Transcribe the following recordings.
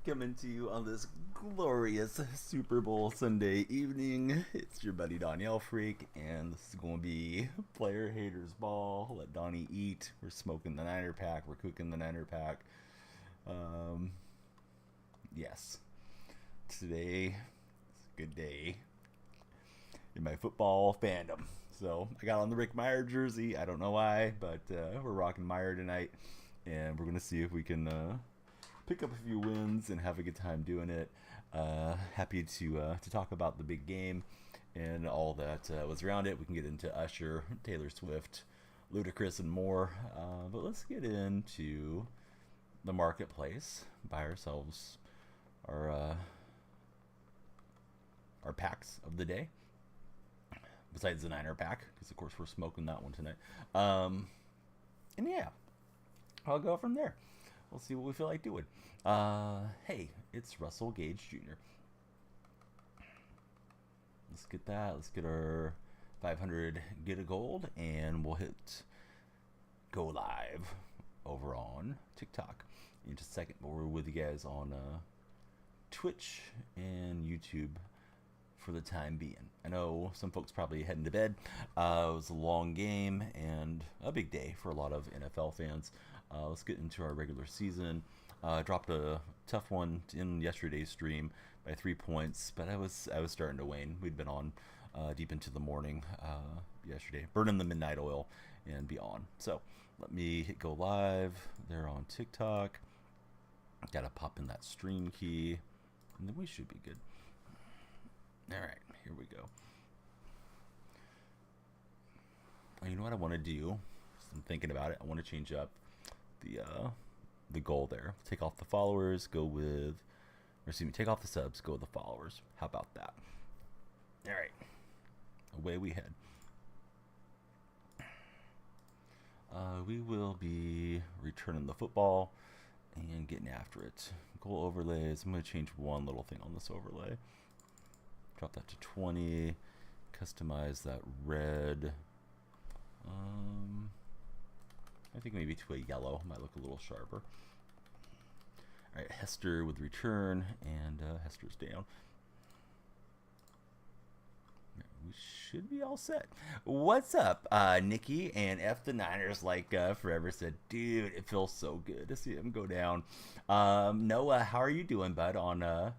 coming to you on this glorious Super Bowl Sunday evening. It's your buddy Danielle Freak, and this is going to be Player Haters Ball. Let Donnie eat. We're smoking the Niner Pack. We're cooking the Niner Pack. Um, yes. Today is a good day in my football fandom. So I got on the Rick Meyer jersey. I don't know why, but we're rocking Meyer tonight, and we're gonna see if we can pick up a few wins and have a good time doing it. Happy to talk about the big game and all that was around it. We can get into Usher, Taylor Swift, Ludacris, and more. But let's get into the marketplace. Buy ourselves our packs of the day. Besides the Niner pack, because of course we're smoking that one tonight. And yeah, I'll go from there. We'll see what we feel like doing. Hey, it's Russell Gage Jr. Let's get that. Let's get our 500 get a gold, and we'll hit go live over on TikTok in just a second. But we're with you guys on Twitch and YouTube for the time being. I know some folks probably heading to bed. It was a long game and a big day for a lot of NFL fans. Let's get into our regular season. Dropped a tough one in yesterday's stream by 3 points, but I was starting to wane. We'd been on deep into the morning yesterday, burning the midnight oil and beyond. So let me hit go live there on TikTok. Gotta pop in that stream key, and then we should be good. All right, here we go. You know what I want to do? I'm thinking about it. I want to change up the goal there. Take off the followers, go with, or excuse me, take off the subs, go with the followers. How about that? All right, away we head. We will be returning the football and getting after it. Goal overlays. I'm going to change one little thing on this overlay. Drop that to 20. Customize that red. I think maybe to a yellow. Might look a little sharper. All right, Hester with return, and Hester's down. We should be all set. What's up, Nikki and F the Niners? Like Forever said, dude, it feels so good to see him go down. Noah, how are you doing, bud? On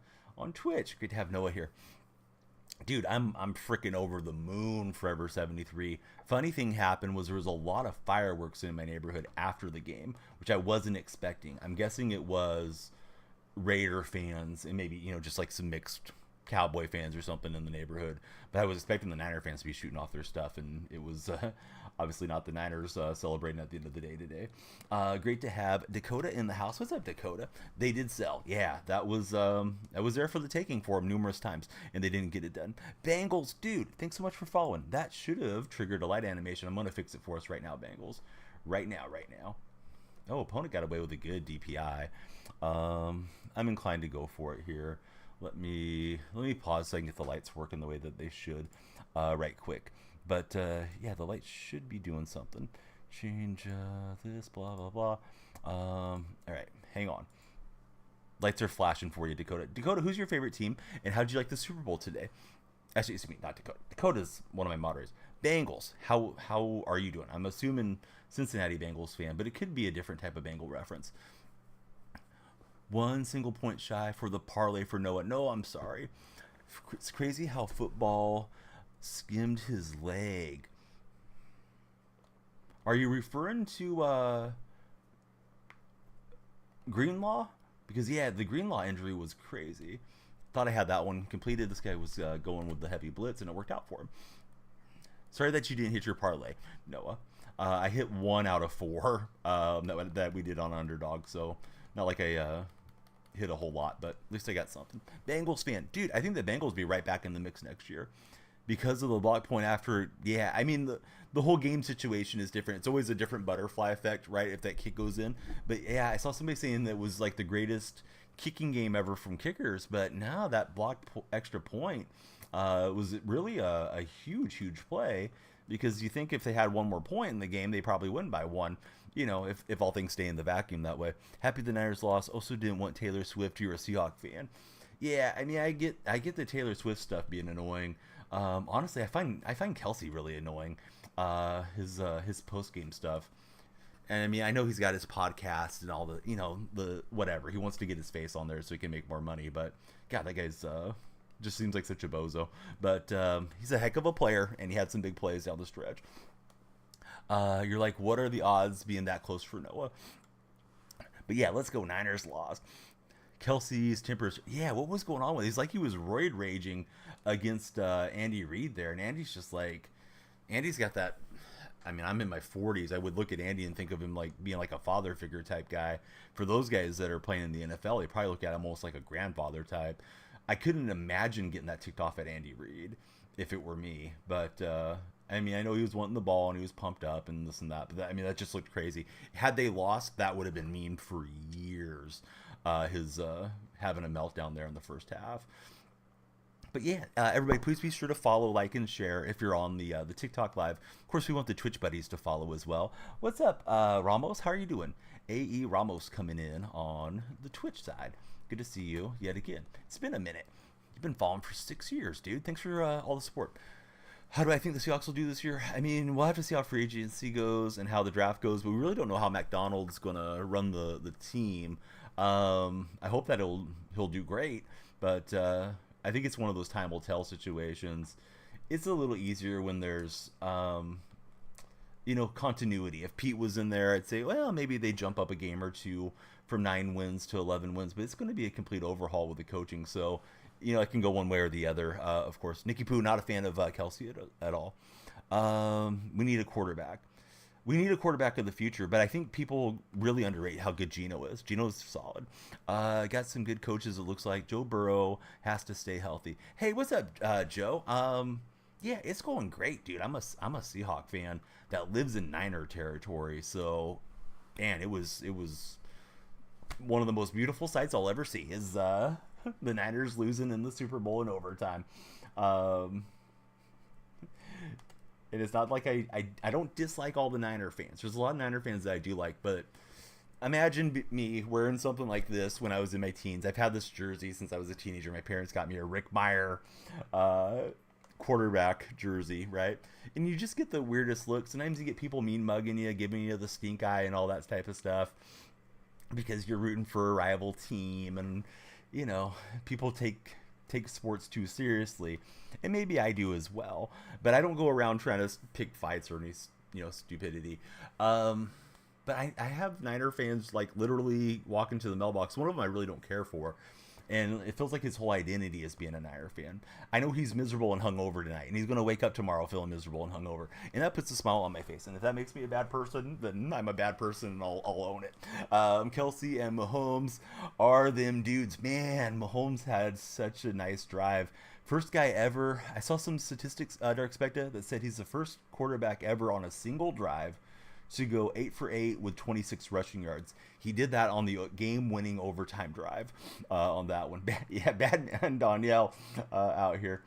Twitch, great to have Noah here. Dude, I'm freaking over the moon, Forever 73. Funny thing happened was there was a lot of fireworks in my neighborhood after the game, which I wasn't expecting. I'm guessing it was Raider fans and maybe, just like some mixed Cowboy fans or something in the neighborhood. But I was expecting the Niner fans to be shooting off their stuff, and it was obviously not the Niners celebrating at the end of the day today. Great to have Dakota in the house. What's up, Dakota? They did sell. Yeah, that was there for the taking for them numerous times, and they didn't get it done. Bengals, dude, thanks so much for following. That should have triggered a light animation. I'm going to fix it for us right now, Bengals. Right now. Oh, opponent got away with a good DPI. I'm inclined to go for it here. Let me pause so I can get the lights working the way that they should right quick. But yeah, the lights should be doing something. Change this, blah, blah, blah. All right, hang on. Lights are flashing for you, Dakota. Dakota, who's your favorite team, and how did you like the Super Bowl today? Actually, excuse me, not Dakota. Dakota's one of my moderators. Bengals, how are you doing? I'm assuming Cincinnati Bengals fan, but it could be a different type of Bengal reference. 1 single point shy for the parlay for Noah. No, I'm sorry. It's crazy how football skimmed his leg. Are you referring to Greenlaw? Because yeah, the Greenlaw injury was crazy. Thought I had that one completed. This guy was going with the heavy blitz, and it worked out for him. Sorry that you didn't hit your parlay, Noah. I hit 1 out of 4 that we did on Underdog, so not like I hit a whole lot, but at least I got something. Bengals fan, dude, I think the Bengals will be right back in the mix next year because of the block point after. Yeah, I mean the whole game situation is different. It's always a different butterfly effect, right, if that kick goes in. But yeah, I saw somebody saying that was like the greatest kicking game ever from kickers, but now that blocked extra point was really a huge play, because you think if they had one more point in the game, they probably win by 1. if all things stay in the vacuum that way. Happy the Niners lost. Also didn't want Taylor Swift. You're a Seahawk fan. Yeah, I mean, I get the Taylor Swift stuff being annoying. Honestly, I find Kelsey really annoying. His post game stuff. And I mean, I know he's got his podcast and all the whatever. He wants to get his face on there so he can make more money. But God, that guy's just seems like such a bozo. But he's a heck of a player, and he had some big plays down the stretch. You're like, what are the odds being that close for Noah? But yeah, let's go. Niners lost. Kelsey's tempers. Yeah, what was going on with? He's like he was roid raging against Andy Reid there, and Andy's just like, Andy's got that. I mean, I'm in my 40s. I would look at Andy and think of him like being like a father figure type guy. For those guys that are playing in the NFL, they probably look at him almost like a grandfather type. I couldn't imagine getting that ticked off at Andy Reid if it were me. But I mean, I know he was wanting the ball and he was pumped up and this and that. But I mean, that just looked crazy. Had they lost, that would have been memed for years. His having a meltdown there in the first half. But yeah, everybody, please be sure to follow, like, and share if you're on the TikTok live. Of course, we want the Twitch buddies to follow as well. What's up, Ramos? How are you doing? AE Ramos coming in on the Twitch side. Good to see you yet again. It's been a minute. You've been following for 6 years, dude. Thanks for all the support. How do I think the Seahawks will do this year? I mean, we'll have to see how free agency goes and how the draft goes, but we really don't know how McDonald's going to run the team. I hope that he'll do great, but I think it's one of those time will tell situations. It's a little easier when there's continuity. If Pete was in there, I'd say, well, maybe they jump up a game or two from 9 wins to 11 wins, but it's going to be a complete overhaul with the coaching. So, it can go one way or the other. Of course, Nicky Poo, not a fan of Kelsey at all. We need a quarterback. We need a quarterback of the future, but I think people really underrate how good Geno is. Geno's solid. Got some good coaches, it looks like. Joe Burrow has to stay healthy. Hey, what's up, Joe? Yeah, it's going great, dude. I'm a Seahawk fan that lives in Niner territory. So, man, it was one of the most beautiful sights I'll ever see is the Niners losing in the Super Bowl in overtime. And it's not like I don't dislike all the Niner fans. There's a lot of Niner fans that I do like, but imagine me wearing something like this when I was in my teens. I've had this jersey since I was a teenager. My parents got me a Rick Meyer quarterback jersey, right? And you just get the weirdest look. Sometimes you get people mean mugging you, giving you the stink eye and all that type of stuff because you're rooting for a rival team, and people take sports too seriously, and maybe I do as well, but I don't go around trying to pick fights or any stupidity. But I have Niner fans like literally walk into the mailbox. One of them I really don't care for, and it feels like his whole identity is being a Niner fan. I know he's miserable and hungover tonight, and he's going to wake up tomorrow feeling miserable and hungover, and that puts a smile on my face. And if that makes me a bad person, then I'm a bad person, and I'll own it. Kelsey and Mahomes are them dudes. Man, Mahomes had such a nice drive. First guy ever. I saw some statistics, Dark Specta, that said he's the first quarterback ever on a single drive to go 8 for 8 with 26 rushing yards. He did that on the game-winning overtime drive on that one. Bad man Danielle out here.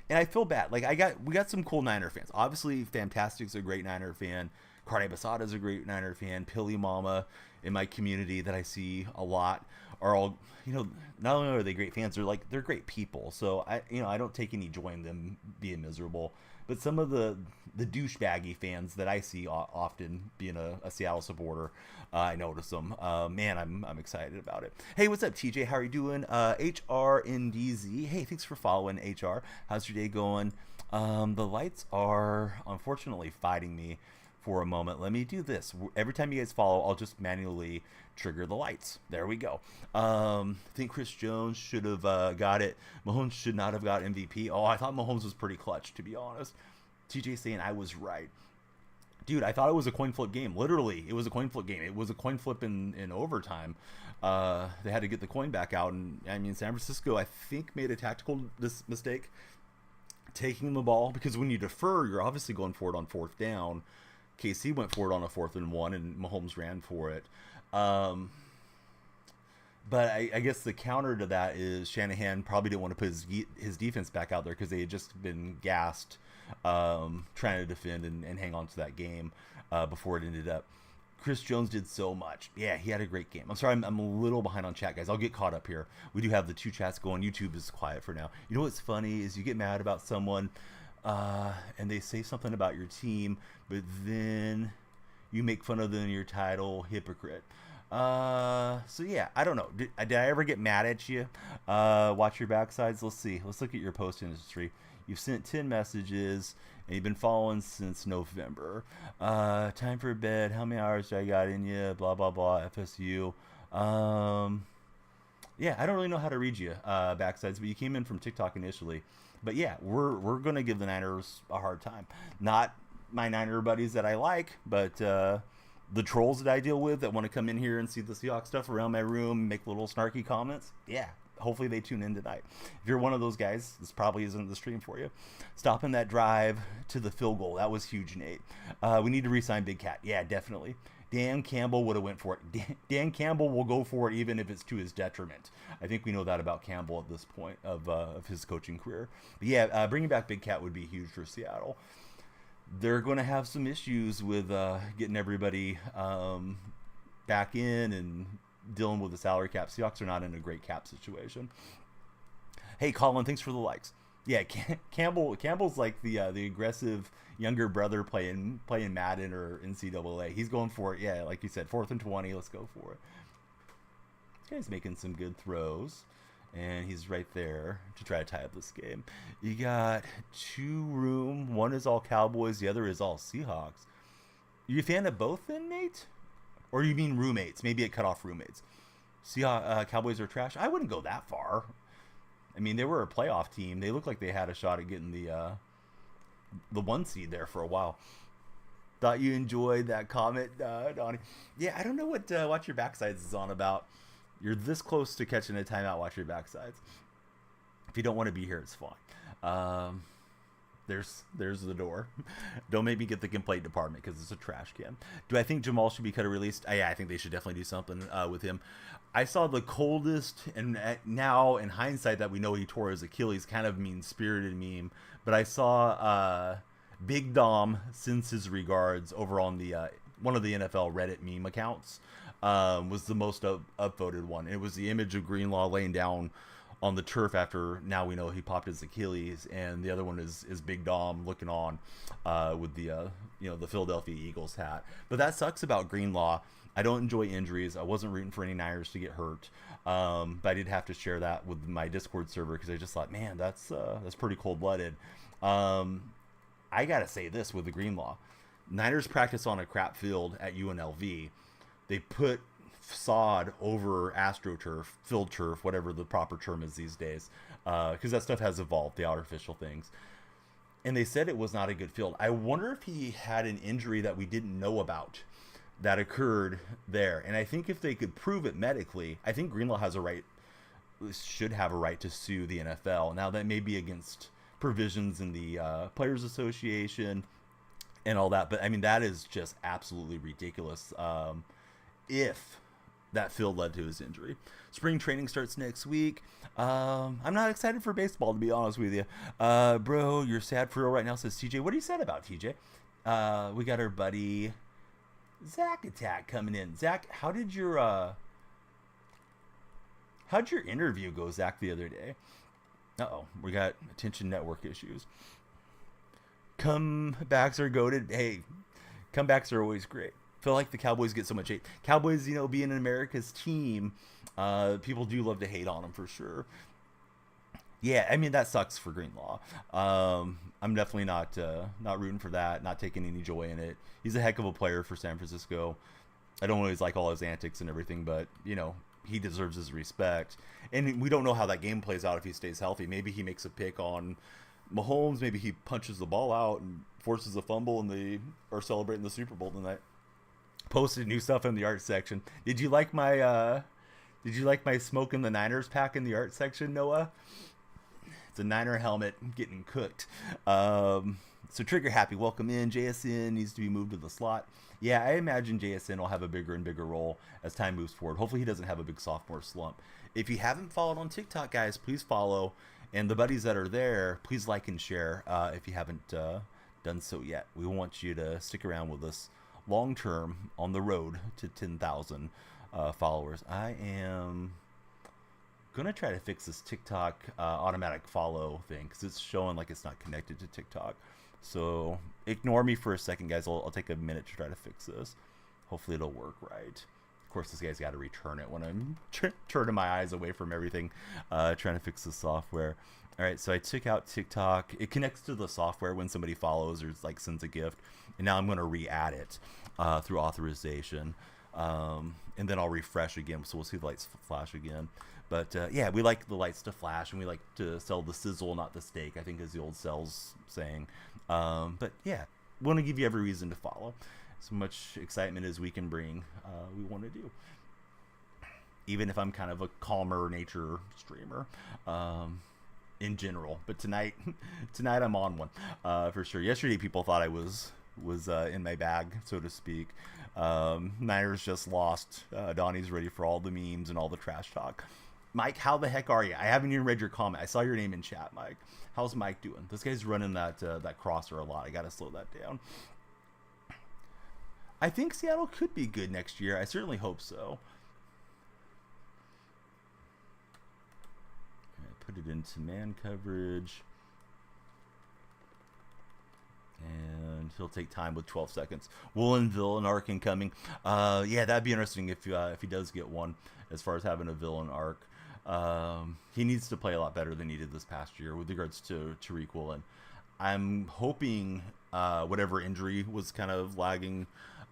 And I feel bad. Like we got some cool Niner fans. Obviously, Fantastic's a great Niner fan. Carne Basada's a great Niner fan. Pilly Mama in my community that I see a lot are all, not only are they great fans, they're great people. So I don't take any joy in them being miserable. But some of the douchebaggy fans that I see often, being a Seattle supporter, I notice them. Man, I'm excited about it. Hey, what's up, TJ? How are you doing? HRNDZ. Hey, thanks for following, HR. How's your day going? The lights are unfortunately fighting me for a moment. Let me do this. Every time you guys follow, I'll just manually trigger the lights. There we go. I think Chris Jones should have got it. Mahomes should not have got MVP. Oh, I thought Mahomes was pretty clutch, to be honest. TJ saying I was right. Dude, I thought it was a coin flip game. Literally, it was a coin flip game. It was a coin flip in overtime. They had to get the coin back out. And, I mean, San Francisco, I think, made a tactical mistake taking the ball. Because when you defer, you're obviously going for it on fourth down. KC went for it on a 4th and 1, and Mahomes ran for it. But I guess the counter to that is Shanahan probably didn't want to put his defense back out there because they had just been gassed trying to defend and hang on to that game before it ended up Chris Jones did so much. Yeah, he had a great game. I'm sorry, I'm a little behind on chat, guys. I'll get caught up here. We do have the two chats going. YouTube is quiet for now. You know what's funny is you get mad about someone, and they say something about your team, but then you make fun of them in your title, hypocrite. So yeah, I don't know. Did I ever get mad at you? Watch your backsides. Let's see. Let's look at your post history. You've sent 10 messages and you've been following since November. Time for bed. How many hours do I got in you? Blah, blah, blah. FSU. Yeah, I don't really know how to read you, backsides, but you came in from TikTok initially. But yeah, we're going to give the Niners a hard time. Not my Niner buddies that I like, but the trolls that I deal with that want to come in here and see the Seahawks stuff around my room, make little snarky comments. Yeah, hopefully they tune in tonight. If you're one of those guys, this probably isn't the stream for you. Stopping that drive to the field goal, that was huge, Nate. We need to re-sign Big Cat. Yeah, definitely. Dan Campbell would have went for it. Dan Campbell will go for it even if it's to his detriment. I think we know that about Campbell at this point of his coaching career. But yeah, bringing back Big Cat would be huge for Seattle. They're going to have some issues with getting everybody back in and dealing with the salary cap. Seahawks are not in a great cap situation. Hey, Colin, thanks for the likes. Yeah, Campbell's like the aggressive younger brother playing Madden or NCAA. He's going for it. Yeah, like you said, 4th and 20. Let's go for it. This guy's making some good throws. And he's right there to try to tie up this game. You got 2 room. One is all Cowboys. The other is all Seahawks. You a fan of both then, Nate? Or you mean roommates? Maybe it cut off roommates. Cowboys are trash? I wouldn't go that far. I mean, they were a playoff team. They looked like they had a shot at getting the 1 seed there for a while. Thought you enjoyed that comment, Donnie. Yeah, I don't know what Watch Your Backsides is on about. You're this close to catching a timeout. Watch your backsides. If you don't want to be here, it's fine. There's the door. Don't make me get the complaint department because it's a trash can. Do I think Jamal should be cut or released? Yeah, I think they should definitely do something with him. I saw the coldest, and now in hindsight that we know he tore his Achilles, kind of mean-spirited meme. But I saw Big Dom sends his regards over on the one of the NFL Reddit meme accounts. Was the most upvoted one. It was the image of Greenlaw laying down on the turf after now we know he popped his Achilles, and the other one is Big Dom looking on with the the Philadelphia Eagles hat. But that sucks about Greenlaw. I don't enjoy injuries. I wasn't rooting for any Niners to get hurt, but I did have to share that with my Discord server because I just thought, man, that's pretty cold-blooded. I gotta say this with the Greenlaw, Niners practice on a crap field at UNLV. They put sod over AstroTurf, field turf, whatever the proper term is these days, because that stuff has evolved, the artificial things. And they said it was not a good field. I wonder if he had an injury that we didn't know about that occurred there. And I think if they could prove it medically, I think Greenlaw should have a right to sue the NFL. Now, that may be against provisions in the Players Association and all that, but I mean, that is just absolutely ridiculous. If that field led to his injury. Spring training starts next week. I'm not excited for baseball, to be honest with you. Bro, you're sad for real right now, says TJ. What are you sad about, TJ? We got our buddy Zach Attack coming in. Zach, how'd your interview go, Zach, the other day? Uh-oh, we got attention network issues. Comebacks are goated. Hey, comebacks are always great. Feel like the Cowboys get so much hate. Cowboys, being America's team, people do love to hate on them for sure. Yeah, I mean, that sucks for Greenlaw. I'm definitely not rooting for that, not taking any joy in it. He's a heck of a player for San Francisco. I don't always like all his antics and everything, but, he deserves his respect. And we don't know how that game plays out if he stays healthy. Maybe he makes a pick on Mahomes. Maybe he punches the ball out and forces a fumble, and they are celebrating the Super Bowl tonight. Posted new stuff in the art section. Did you like my Smoke in the Niners pack in the art section, Noah? It's a Niner helmet getting cooked. So Trigger Happy, welcome in. JSN needs to be moved to the slot. Yeah, I imagine JSN will have a bigger and bigger role as time moves forward. Hopefully he doesn't have a big sophomore slump. If you haven't followed on TikTok, guys, please follow. And the buddies that are there, please like and share if you haven't done so yet. We want you to stick around with us long term on the road to 10,000 followers. I am gonna try to fix this TikTok automatic follow thing because it's showing like it's not connected to TikTok. So ignore me for a second, guys. I'll take a minute to try to fix this. Hopefully it'll work right. Of course, this guy's got to return it when I'm turning my eyes away from everything, trying to fix the software. All right, so I took out TikTok. It connects to the software when somebody follows or like sends a gift, and now I'm going to re-add it through authorization, and then I'll refresh again, so we'll see the lights flash again. But yeah, we like the lights to flash, and we like to sell the sizzle, not the steak, I think is the old sales saying. But yeah, we want to give you every reason to follow. As much excitement as we can bring, we want to do. Even if I'm kind of a calmer nature streamer in general. But tonight I'm on one for sure. Yesterday people thought I was in my bag, so to speak. Niners just lost. Donnie's ready for all the memes and all the trash talk. Mike, how the heck are you? I haven't even read your comment. I saw your name in chat, Mike. How's Mike doing? This guy's running that crosser a lot. I got to slow that down. I think Seattle could be good next year. I certainly hope so. Put it into man coverage. And he'll take time with 12 seconds. Woolen villain arc incoming. Yeah, that'd be interesting if he does get one, as far as having a villain arc. He needs to play a lot better than he did this past year with regards to Tariq Woolen. I'm hoping whatever injury was kind of lagging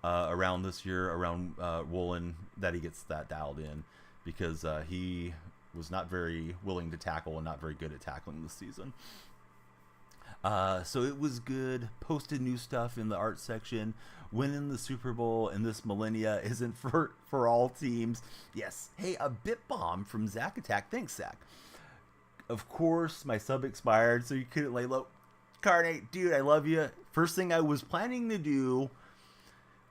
around this year, around Woolen, that he gets that dialed in, because he was not very willing to tackle and not very good at tackling this season. So it was good. Posted new stuff in the art section. Winning the Super Bowl in this millennia isn't for all teams. Yes. Hey, a bit bomb from Zach Attack. Thanks, Zach. Of course, my sub expired, so you couldn't lay low. Carnate, dude, I love you. First thing I was planning to do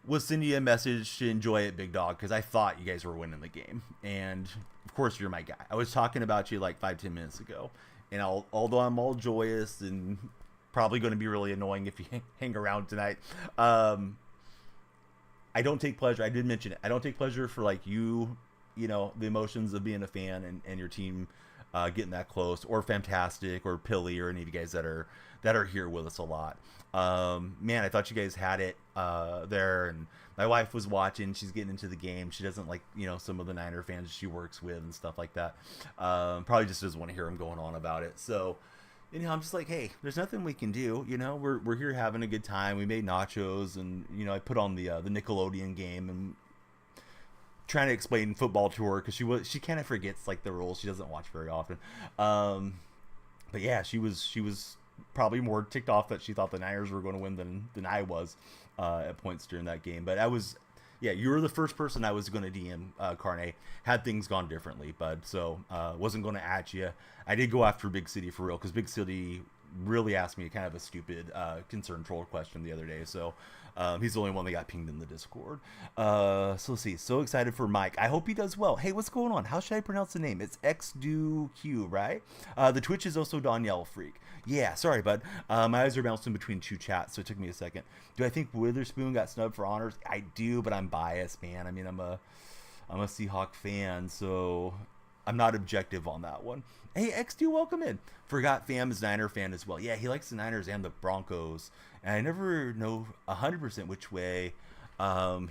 was send you a message to enjoy it, big dog, because I thought you guys were winning the game. And, of course, you're my guy. I was talking about you like 5-10 minutes ago. And although I'm all joyous and probably going to be really annoying if you hang around tonight, I don't take pleasure. I did mention it. I don't take pleasure for, like, you know, the emotions of being a fan and your team getting that close, or Fantastic, or Pilly, or any of you guys that are here with us a lot. Man, I thought you guys had it there, and my wife was watching. She's getting into the game. She doesn't like, you know, some of the Niner fans she works with and stuff like that. Probably just doesn't want to hear them going on about it. So, you know, I'm just like, hey, there's nothing we can do. You know, we're here having a good time. We made nachos, and, you know, I put on the Nickelodeon game and trying to explain football to her, because she kind of forgets like the rules. She doesn't watch very often. But yeah, she was probably more ticked off that she thought the Niners were going to win than I was at points during that game. But you were the first person I was going to DM, Carne, had things gone differently, bud. So wasn't going to at you. I did go after Big City for real, because Big City really asked me kind of a stupid concern troll question the other day. So he's the only one that got pinged in the Discord. So let's see. So excited for Mike. I hope he does well. Hey, what's going on? How should I pronounce the name? It's XDoQ, right? The Twitch is also Danielle Freak. Yeah, sorry, bud. My eyes are bouncing between two chats, so it took me a second. Do I think Witherspoon got snubbed for honors? I do, but I'm biased, man. I mean, I'm a Seahawk fan, so I'm not objective on that one. Hey, XD, welcome in. Forgot Fam is Niner fan as well. Yeah, he likes the Niners and the Broncos, and I never know 100% which way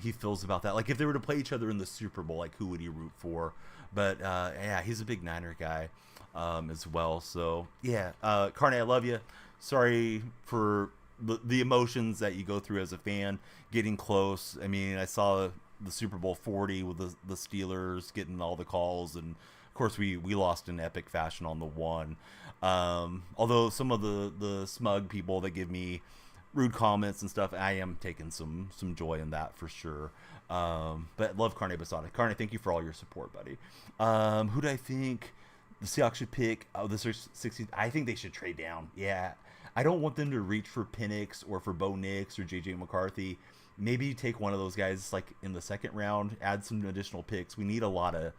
he feels about that. Like, if they were to play each other in the Super Bowl, like, who would he root for? But yeah, he's a big Niner guy as well. So yeah, Carne, I love you. Sorry for the emotions that you go through as a fan, getting close. I mean, I saw the Super Bowl 40 with the Steelers getting all the calls, and of course we lost in epic fashion on the one. Although some of the smug people that give me rude comments and stuff, I am taking some joy in that for sure. But love Carne Basada. Carne, thank you for all your support, buddy. Who do I think the Seahawks should pick? Oh, this is 60. I think they should trade down. Yeah, I don't want them to reach for Penix or for Bo Nix or JJ McCarthy. Maybe take one of those guys like in the second round, add some additional picks. We need a lot of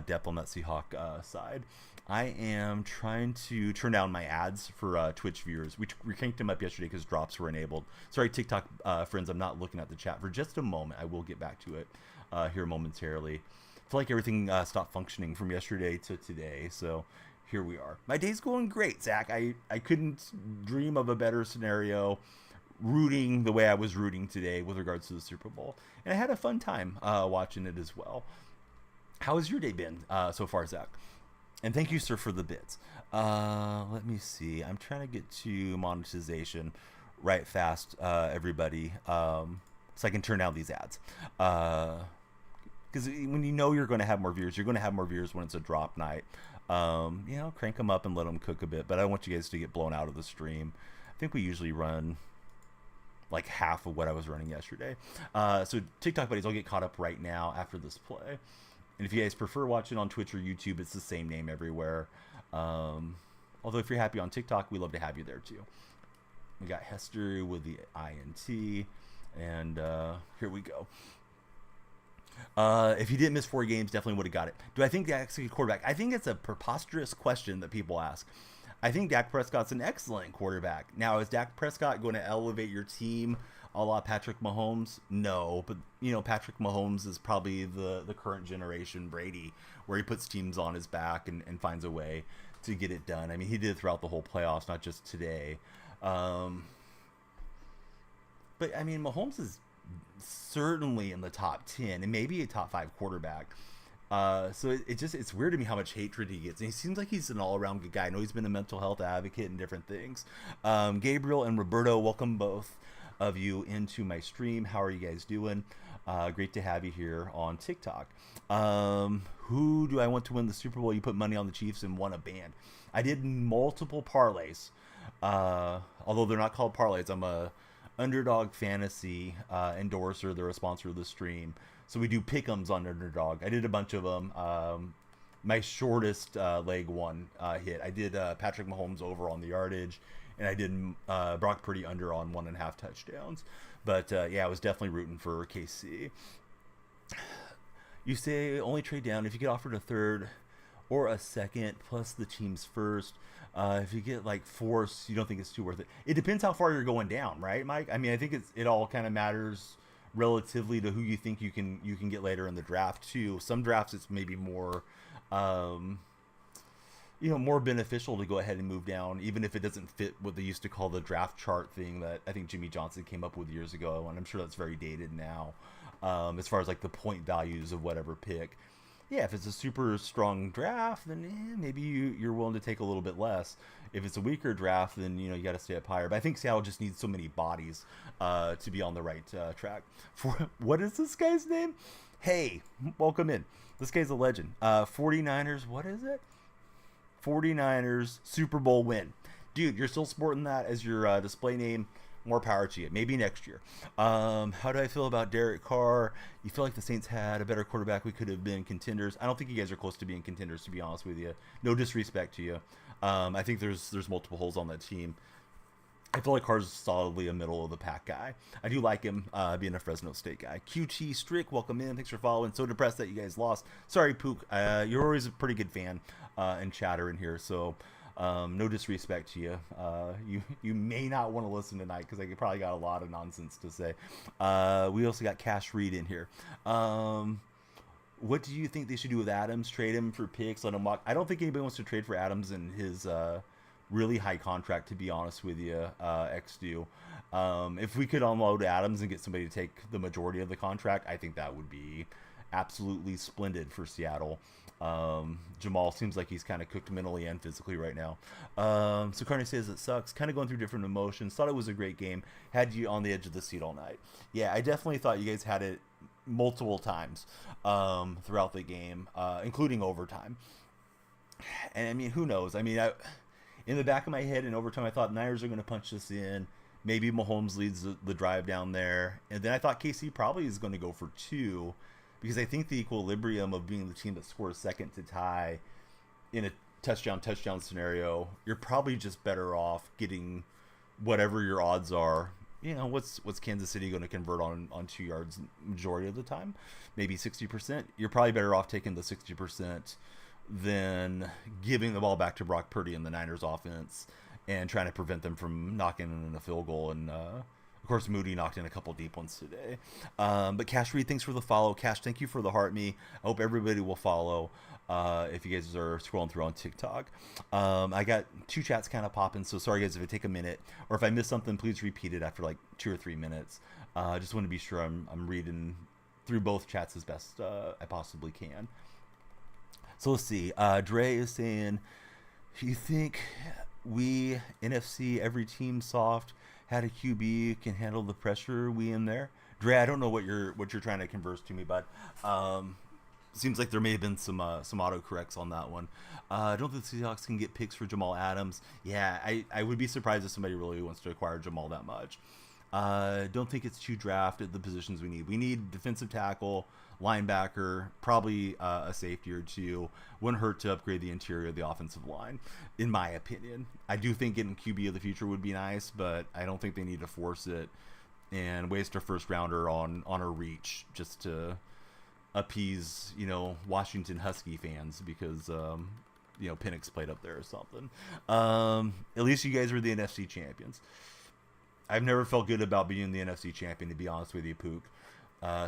depth on that Seahawk side. I am trying to turn down my ads for Twitch viewers. We cranked them up yesterday because drops were enabled. Sorry, TikTok friends, I'm not looking at the chat for just a moment. I will get back to it here momentarily. I feel like everything stopped functioning from yesterday to today, so here we are. My day's going great, Zach. I couldn't dream of a better scenario rooting the way I was rooting today with regards to the Super Bowl. And I had a fun time watching it as well. How has your day been so far, Zach? And thank you, sir, for the bits. Let me see. I'm trying to get to monetization right fast, everybody, so I can turn down these ads. Because when you know you're going to have more viewers, you're going to have more viewers when it's a drop night. Crank them up and let them cook a bit. But I don't want you guys to get blown out of the stream. I think we usually run like half of what I was running yesterday. So TikTok buddies, I'll get caught up right now after this play. And if you guys prefer watching on Twitch or YouTube, it's the same name everywhere. Although if you're happy on TikTok, we love to have you there too. We got Hester with the INT, and here we go. If he didn't miss 4 games, definitely would have got it. Do I think Dak's a good quarterback? I think it's a preposterous question that people ask. I think Dak Prescott's an excellent quarterback. Now, is Dak Prescott going to elevate your team a la Patrick Mahomes? No, but Patrick Mahomes is probably the current generation Brady, where he puts teams on his back and finds a way to get it done. I mean, he did it throughout the whole playoffs, not just today. But I mean, Mahomes is certainly in the top 10 and maybe a top 5 quarterback. So it's weird to me how much hatred he gets. And he seems like he's an all-around good guy. I know he's been a mental health advocate and different things. Gabriel and Roberto, welcome both of you into my stream. How are you guys doing? Great to have you here on TikTok. Who do I want to win the Super Bowl? You put money on the Chiefs and won a band. I did multiple parlays. Although they're not called parlays. I'm a Underdog Fantasy endorser. They're a sponsor of the stream. So we do pick'ems on Underdog. I did a bunch of them. My shortest leg one hit. I did Patrick Mahomes over on the yardage, and I did Brock Purdy under on 1.5 touchdowns. But yeah, I was definitely rooting for KC. You say only trade down if you get offered a third or a second plus the team's first. If you get like force, you don't think it's too worth it. It depends how far you're going down, right, Mike? I mean, I think it all kind of matters relatively to who you think you can get later in the draft too. Some drafts it's maybe more more beneficial to go ahead and move down, even if it doesn't fit what they used to call the draft chart thing that I think Jimmy Johnson came up with years ago, and I'm sure that's very dated now, as far as like the point values of whatever pick. Yeah, if it's a super strong draft, then maybe you're willing to take a little bit less. If it's a weaker draft, then you got to stay up higher. But I think Seattle just needs so many bodies to be on the right track. For what is this guy's name? Hey, welcome in. This guy's a legend. 49ers, what is it? 49ers Super Bowl win. Dude, you're still sporting that as your display name. More power to you. Maybe next year. How do I feel about Derek Carr? You feel like the Saints had a better quarterback. We could have been contenders. I don't think you guys are close to being contenders, to be honest with you. No disrespect to you. I think there's multiple holes on that team. I feel like Carr's solidly a middle of the pack guy. I do like him being a Fresno State guy. QT Strick, welcome in. Thanks for following. So depressed that you guys lost. Sorry, Pook. You're always a pretty good fan and chatter in here, so no disrespect to you. You may not want to listen tonight because I probably got a lot of nonsense to say. We also got Cash Reed in here. What do you think they should do with Adams? Trade him for picks, let him walk? I don't think anybody wants to trade for Adams and his really high contract, to be honest with you, XDo. If we could unload Adams and get somebody to take the majority of the contract, I think that would be absolutely splendid for Seattle. Jamal seems like he's kind of cooked mentally and physically right now. So Carney says it sucks. Kind of going through different emotions. Thought it was a great game. Had you on the edge of the seat all night. Yeah, I definitely thought you guys had it multiple times throughout the game, including overtime. And I mean, who knows? I mean, in the back of my head in overtime, I thought Niners are going to punch this in. Maybe Mahomes leads the drive down there. And then I thought KC probably is going to go for 2. Because I think the equilibrium of being the team that scores second to tie in a touchdown scenario, you're probably just better off getting whatever your odds are. What's Kansas City going to convert on 2 yards majority of the time? Maybe 60%. You're probably better off taking the 60% than giving the ball back to Brock Purdy in the Niners offense and trying to prevent them from knocking in a field goal. And of course, Moody knocked in a couple deep ones today. But Cash Reed, thanks for the follow. Cash, thank you for the heart me. I hope everybody will follow if you guys are scrolling through on TikTok. I got 2 chats kind of popping, so sorry guys if it take a minute. Or if I miss something, please repeat it after like 2 or 3 minutes. I just want to be sure I'm reading through both chats as best I possibly can. So let's see. Dre is saying, you think we NFC every team soft had a QB can handle the pressure we in there? Dre, I don't know what you're trying to converse to me, bud. Seems like there may have been some autocorrects on that one. Don't think the Seahawks can get picks for Jamal Adams. Yeah, I would be surprised if somebody really wants to acquire Jamal that much. Don't think it's too draft at the positions we need. We need defensive tackle, linebacker, probably a safety or two. Wouldn't hurt to upgrade the interior of the offensive line, in my opinion. I do think getting QB of the future would be nice, but I don't think they need to force it and waste a first rounder on a reach just to appease, Washington Husky fans because Penix played up there or something. At least you guys were the NFC champions. I've never felt good about being the NFC champion, to be honest with you, Pook.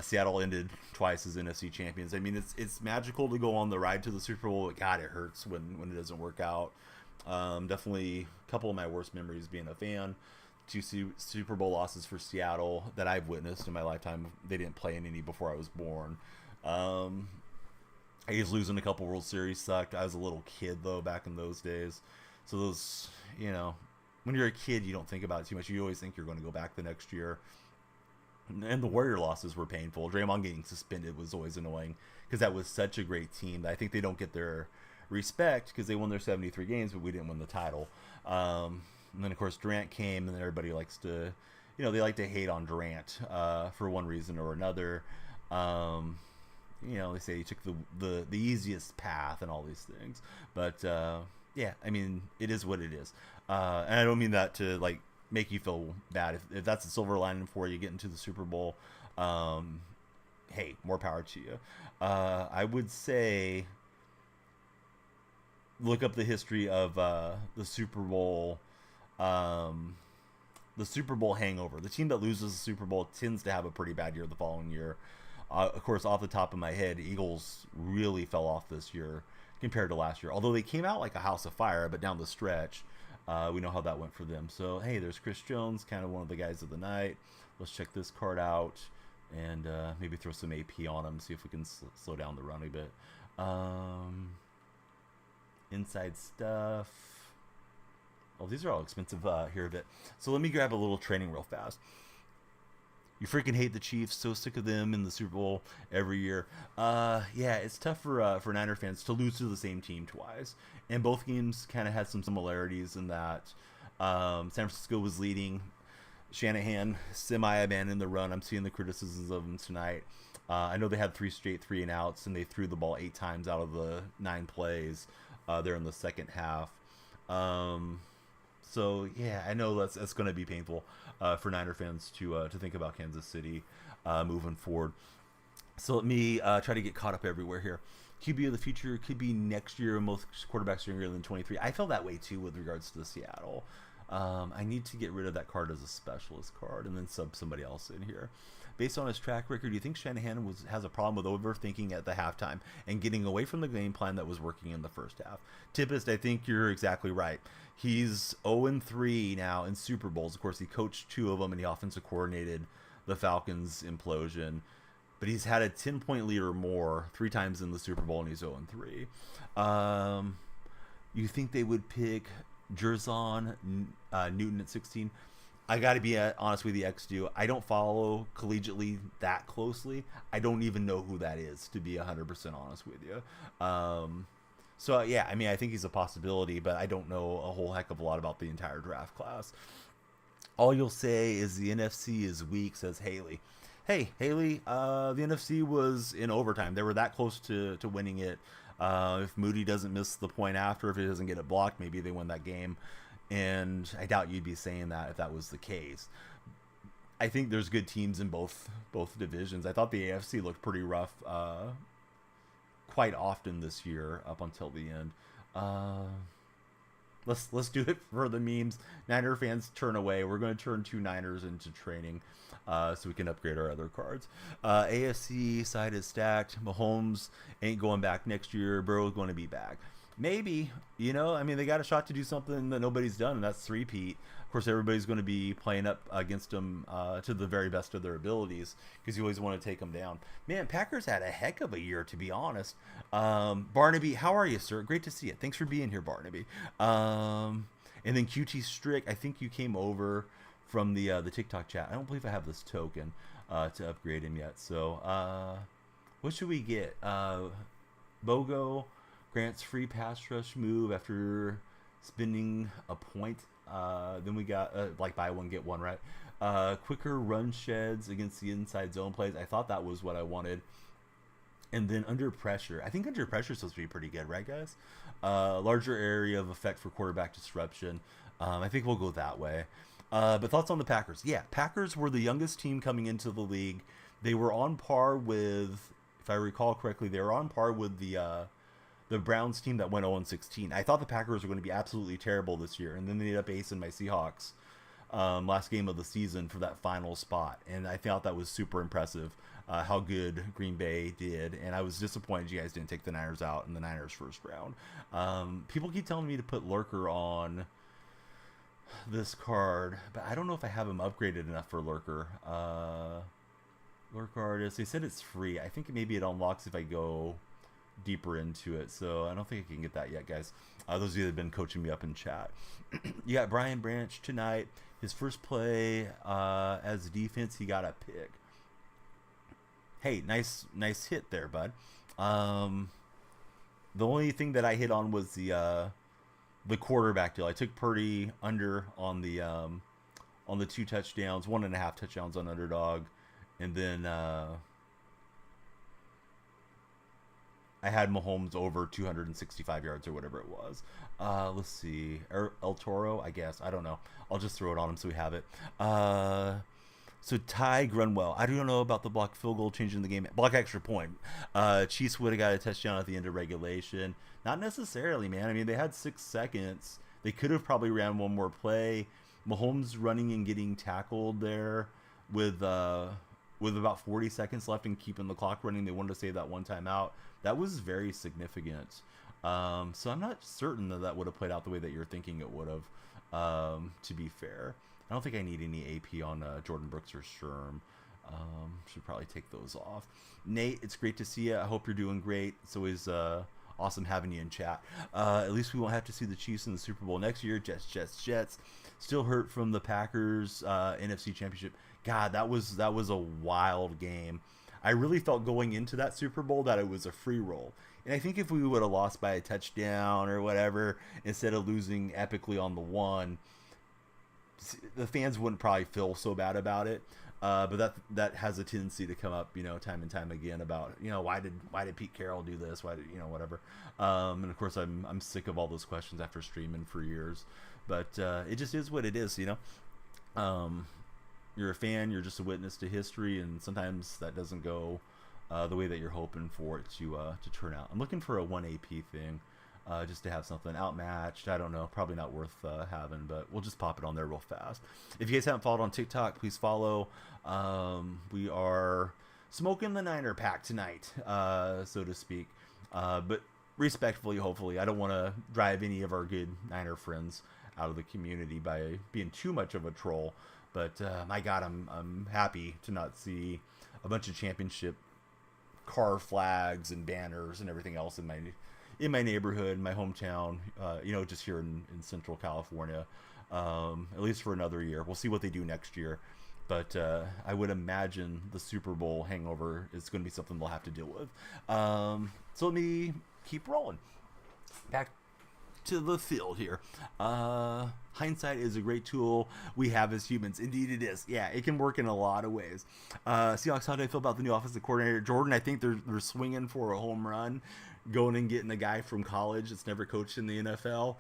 Seattle ended twice as NFC champions. I mean, it's magical to go on the ride to the Super Bowl, but God, it hurts when it doesn't work out. Definitely a couple of my worst memories being a fan. 2 Super Bowl losses for Seattle that I've witnessed in my lifetime. They didn't play in any before I was born. I guess losing a couple World Series sucked. I was a little kid, though, back in those days. So those, when you're a kid, you don't think about it too much. You always think you're going to go back the next year. And the Warrior losses were painful. Draymond getting suspended was always annoying because that was such a great team that I think they don't get their respect because they won their 73 games, but we didn't win the title. And then, of course, Durant came, and everybody likes to, they like to hate on Durant for one reason or another. They say he took the easiest path and all these things. But, yeah, I mean, it is what it is. And I don't mean that to, make you feel bad. If that's a silver lining for you, get into the Super Bowl, hey, more power to you. I would say look up the history of the Super Bowl hangover. The team that loses the Super Bowl tends to have a pretty bad year the following year. Of course, off the top of my head, Eagles really fell off this year compared to last year. Although they came out like a house of fire, but down the stretch, we know how that went for them. So, hey, there's Chris Jones, kind of one of the guys of the night. Let's check this card out and maybe throw some AP on him, see if we can slow down the run a bit. Inside stuff. Oh, these are all expensive here a bit. So let me grab a little training real fast. You freaking hate the Chiefs. So sick of them in the Super Bowl every year. Yeah, it's tough for Niner fans to lose to the same team twice. And both games kind of had some similarities in that San Francisco was leading. Shanahan semi-abandoned the run. I'm seeing the criticisms of him tonight. I know they had 3 straight 3-and-outs, and they threw the ball 8 times out of the 9 plays there in the second half. So yeah, I know that's going to be painful for Niner fans to think about Kansas City moving forward. So let me try to get caught up everywhere here. QB of the future could be next year. Most quarterbacks are younger than 23. I felt that way too with regards to the Seattle. I need to get rid of that card as a specialist card and then sub somebody else in here. Based on his track record, do you think Shanahan has a problem with overthinking at the halftime and getting away from the game plan that was working in the first half? Tippist, I think you're exactly right. He's 0-3 now in Super Bowls. Of course, he coached 2 of them and he offensive coordinated the Falcons' implosion. But he's had a 10-point lead or more 3 times in the Super Bowl, and he's 0-3. You think they would pick Jerzon Newton at 16? I got to be honest with you, X-Do. I don't follow collegiately that closely. I don't even know who that is, to be 100% honest with you. So, yeah, I mean, I think he's a possibility, but I don't know a whole heck of a lot about the entire draft class. All you'll say is the NFC is weak, says Haley. Hey, Haley, the NFC was in overtime. They were that close to winning it. If Moody doesn't miss the point after, if he doesn't get it blocked, maybe they win that game. And I doubt you'd be saying that if that was the case. I think there's good teams in both divisions. I thought the AFC looked pretty rough quite often this year up until the end. Uh, let's do it for the memes. Niner fans turn away. We're going to turn 2 Niners into training, so we can upgrade our other cards. AFC side is stacked. Mahomes ain't going back next year. Burrow's going to be back. Maybe, I mean, they got a shot to do something that nobody's done, and that's three-peat. Of course, everybody's going to be playing up against them to the very best of their abilities because you always want to take them down. Man, Packers had a heck of a year, to be honest. Barnaby, how are you, sir? Great to see you. Thanks for being here, Barnaby. And then QT Strick, I think you came over from the TikTok chat. I don't believe I have this token to upgrade him yet. So, what should we get? Bogo grants free pass rush move after spending a point. Then we got like buy one get one, right? Quicker run sheds against the inside zone plays. I thought that was what I wanted. And then under pressure, I think under pressure is supposed to be pretty good, right, guys? Larger area of effect for quarterback disruption. I think we'll go that way. But thoughts on the Packers? Yeah, Packers were the youngest team coming into the league. They were on par with, if I recall correctly, they were on par with the Browns team that went 0-16. I thought the Packers were going to be absolutely terrible this year, and then they ended up acing my Seahawks last game of the season for that final spot, and I thought that was super impressive how good Green Bay did, and I was disappointed you guys didn't take the Niners out in the Niners first round. People keep telling me to put Lurker on this card, but I don't know if I have him upgraded enough for Lurker. Lurker artist, they said it's free. I think maybe it unlocks if I go deeper into it, so I don't think I can get that yet, guys. Those of you that have been coaching me up in chat. You got Brian Branch tonight. His first play as defense, he got a pick. Hey, nice hit there, bud. The only thing that I hit on was the quarterback deal. I took Purdy under on the 2 touchdowns, 1.5 touchdowns on underdog, and then I had Mahomes over 265 yards or whatever it was. Let's see. El Toro, I guess. I don't know. I'll just throw it on him so we have it. So Ty Grunwell. I don't know about the block field goal changing the game. Block extra point. Chiefs would have got a touchdown at the end of regulation. Not necessarily, man. I mean, they had 6 seconds. They could have probably ran one more play. Mahomes running and getting tackled there with about 40 seconds left and keeping the clock running. They wanted to save that one timeout. That was very significant. So I'm not certain that would have played out the way that you're thinking it would have, to be fair. I don't think I need any AP on Jordan Brooks or Sherm. Should probably take those off. Nate, it's great to see you. I hope you're doing great. It's always awesome having you in chat. At least we won't have to see the Chiefs in the Super Bowl next year. Jets. Still hurt from the Packers NFC Championship. God, that was a wild game. I really felt going into that Super Bowl that it was a free roll. And I think if we would have lost by a touchdown or whatever, instead of losing epically on the one, the fans wouldn't probably feel so bad about it. But that has a tendency to come up, time and time again about, why did Pete Carroll do this? Why did, whatever. And of course I'm sick of all those questions after streaming for years, but it just is what it is, You're a fan, you're just a witness to history, and sometimes that doesn't go the way that you're hoping for it to turn out. I'm looking for a 1 AP thing, just to have something outmatched. I don't know, probably not worth having, but we'll just pop it on there real fast. If you guys haven't followed on TikTok, please follow. We are smoking the Niner pack tonight, so to speak, but respectfully, hopefully. I don't want to drive any of our good Niner friends out of the community by being too much of a troll. But my God, I'm happy to not see a bunch of championship car flags and banners and everything else in my neighborhood, my hometown. Just here in Central California, at least for another year. We'll see what they do next year. But I would imagine the Super Bowl hangover is going to be something they'll have to deal with. So let me keep rolling. Back to the field here. Hindsight is a great tool we have as humans. Indeed it is. Yeah, it can work in a lot of ways. Seahawks, how do I feel about the new offensive coordinator? Jordan, I think they're swinging for a home run, going and getting a guy from college that's never coached in the NFL.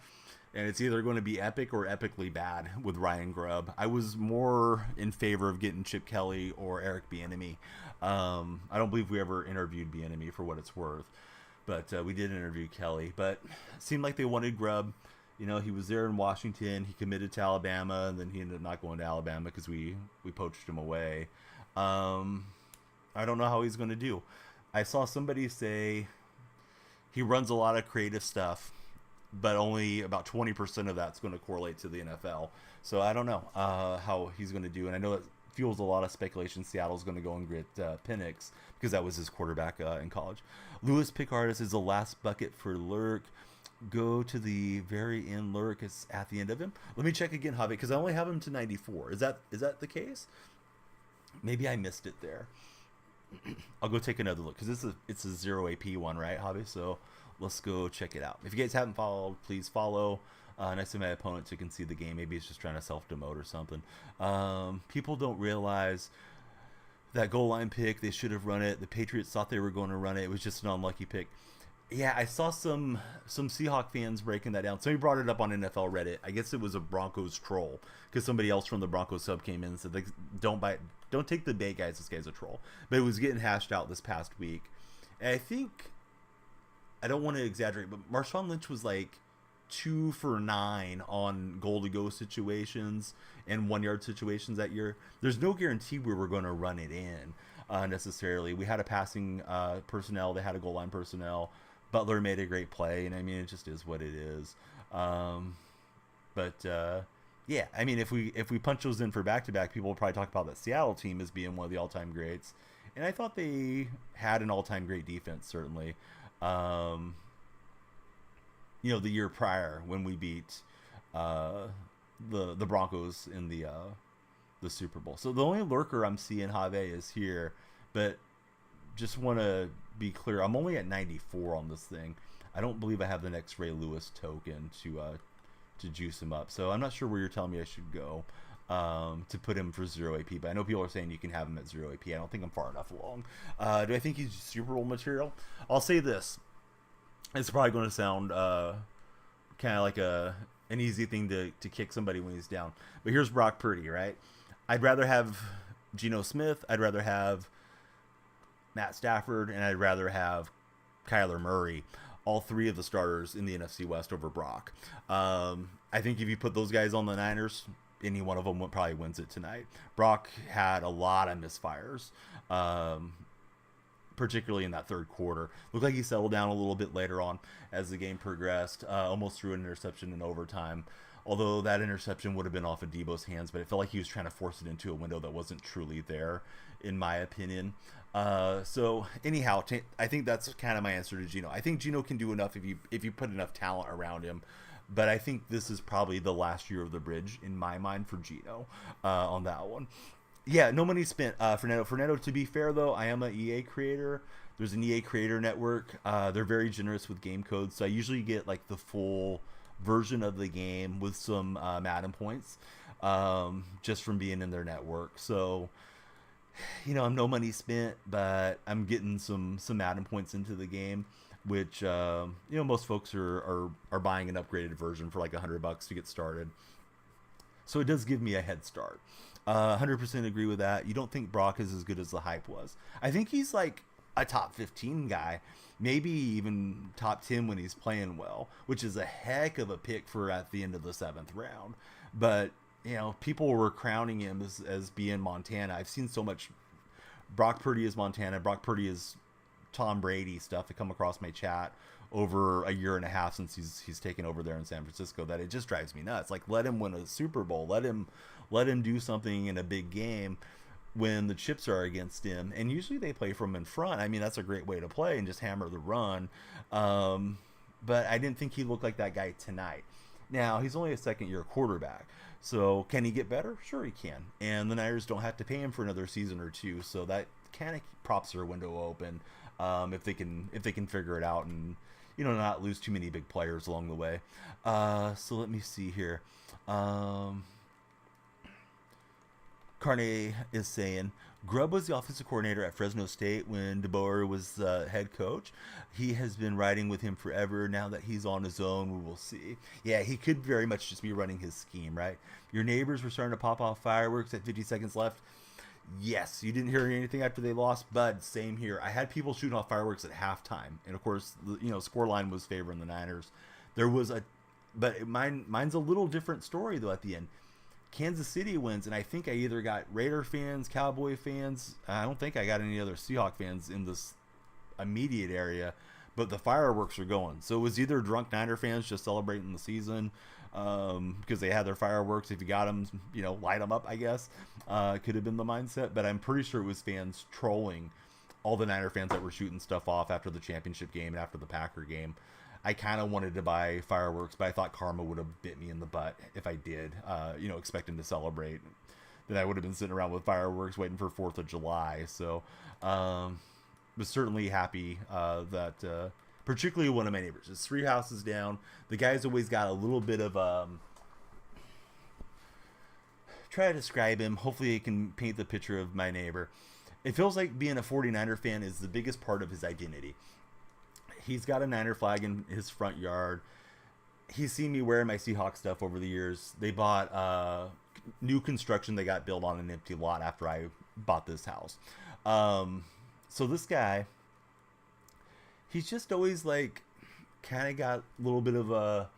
And it's either going to be epic or epically bad with Ryan Grubb. I was more in favor of getting Chip Kelly or Eric Bieniemy. I don't believe we ever interviewed Bieniemy for what it's worth. But we did interview Kelly. But it seemed like they wanted Grubb. You know, he was there in Washington. He committed to Alabama, and then he ended up not going to Alabama because we poached him away. Um, I don't know how he's going to do. I saw somebody say he runs a lot of creative stuff, but only about 20% of that's going to correlate to the NFL. So I don't know how he's going to do. And I know it fuels a lot of speculation. Seattle's going to go and get Penix because that was his quarterback in college. Lewis Pickardis is the last bucket for Lurk. Go to the very end. Lurk is at the end of him. Let me check again, Javi, because I only have him to 94. Is that the case? Maybe I missed it there. I'll go take another look because it's a 0 AP one, right, Javi? So let's go check it out. If you guys haven't followed, please follow. Next to my opponent so you can see the game. Maybe he's just trying to self-demote or something. People don't realize that goal line pick, they should have run it. The Patriots thought they were going to run it. It was just an unlucky pick. Yeah, I saw some Seahawk fans breaking that down. Somebody brought it up on NFL Reddit. I guess it was a Broncos troll because somebody else from the Broncos sub came in and said, like, don't take the bait, guys. This guy's a troll. But it was getting hashed out this past week. And I think, I don't want to exaggerate, but Marshawn Lynch was like 2 for 9 on goal to go situations and 1 yard situations that year. There's no guarantee we were going to run it in necessarily. We had a passing personnel. They had a goal line personnel. Butler made a great play, and I mean, it just is what it is. Yeah, I mean, if we punch those in for back-to-back, people will probably talk about that Seattle team as being one of the all-time greats. And I thought they had an all-time great defense, certainly. The year prior when we beat the Broncos in the Super Bowl. So the only lurker I'm seeing, Have, is here, but just want to be clear, I'm only at 94 on this thing. I don't believe I have the next Ray Lewis token to juice him up. So I'm not sure where you're telling me I should go to put him for 0 AP, but I know people are saying you can have him at 0 AP. I don't think I'm far enough along. Do I think he's Super Bowl material? I'll say this. It's probably going to sound kind of like an easy thing to kick somebody when he's down. But here's Brock Purdy, right? I'd rather have Geno Smith. I'd rather have Matt Stafford, and I'd rather have Kyler Murray, all three of the starters in the NFC West over Brock. I think if you put those guys on the Niners, any one of them probably wins it tonight. Brock had a lot of misfires, particularly in that third quarter. Looked like he settled down a little bit later on as the game progressed, almost threw an interception in overtime. Although that interception would have been off of Debo's hands, but it felt like he was trying to force it into a window that wasn't truly there, in my opinion. So anyhow, I think that's kind of my answer to Geno. I think Geno can do enough if you put enough talent around him. But I think this is probably the last year of the bridge in my mind for Geno on that one. Yeah, no money spent. Fernando, to be fair, though, I am an EA creator. There's an EA creator network. They're very generous with game codes. So I usually get like the full version of the game with some Madden points just from being in their network. So, I'm no money spent, but I'm getting some Madden points into the game, which, most folks are buying an upgraded version for like $100 to get started. So it does give me a head start. 100% agree with that. You don't think Brock is as good as the hype was. I think he's like a top 15 guy, maybe even top 10 when he's playing well, which is a heck of a pick for at the end of the 7th round. But, people were crowning him as being Montana. I've seen so much Brock Purdy is Montana, Brock Purdy is Tom Brady stuff to come across my chat over a year and a half since he's taken over there in San Francisco that it just drives me nuts. Like, let him win a Super Bowl. Let him do something in a big game when the chips are against him. And usually they play from in front. I mean, that's a great way to play and just hammer the run. But I didn't think he looked like that guy tonight. Now, he's only a second-year quarterback. So can he get better? Sure he can. And the Niners don't have to pay him for another season or two. So that kind of props their window open if they can figure it out and not lose too many big players along the way. So let me see here. Carne is saying, Grubb was the offensive coordinator at Fresno State when DeBoer was head coach. He has been riding with him forever. Now that he's on his own, we will see. Yeah, he could very much just be running his scheme, right? Your neighbors were starting to pop off fireworks at 50 seconds left. Yes, you didn't hear anything after they lost, but same here. I had people shooting off fireworks at halftime, and of course, score line was favoring the Niners. There was a, but mine's a little different story though. At the end, Kansas City wins, and I think I either got Raider fans, Cowboy fans. I don't think I got any other Seahawk fans in this immediate area, but the fireworks are going. So it was either drunk Niner fans just celebrating the season because they had their fireworks. If you got them, light them up, I guess. Could have been the mindset, but I'm pretty sure it was fans trolling all the Niner fans that were shooting stuff off after the championship game and after the Packer game. I kind of wanted to buy fireworks, but I thought karma would have bit me in the butt if I did, expecting to celebrate. Then I would have been sitting around with fireworks waiting for 4th of July. So, was certainly happy that, particularly one of my neighbors, is 3 houses down. The guy's always got a little bit of, try to describe him. Hopefully I can paint the picture of my neighbor. It feels like being a 49er fan is the biggest part of his identity. He's got a Niner flag in his front yard. He's seen me wearing my Seahawks stuff over the years. They bought new construction. They got built on an empty lot after I bought this house. So this guy, he's just always like kind of got a little bit of a,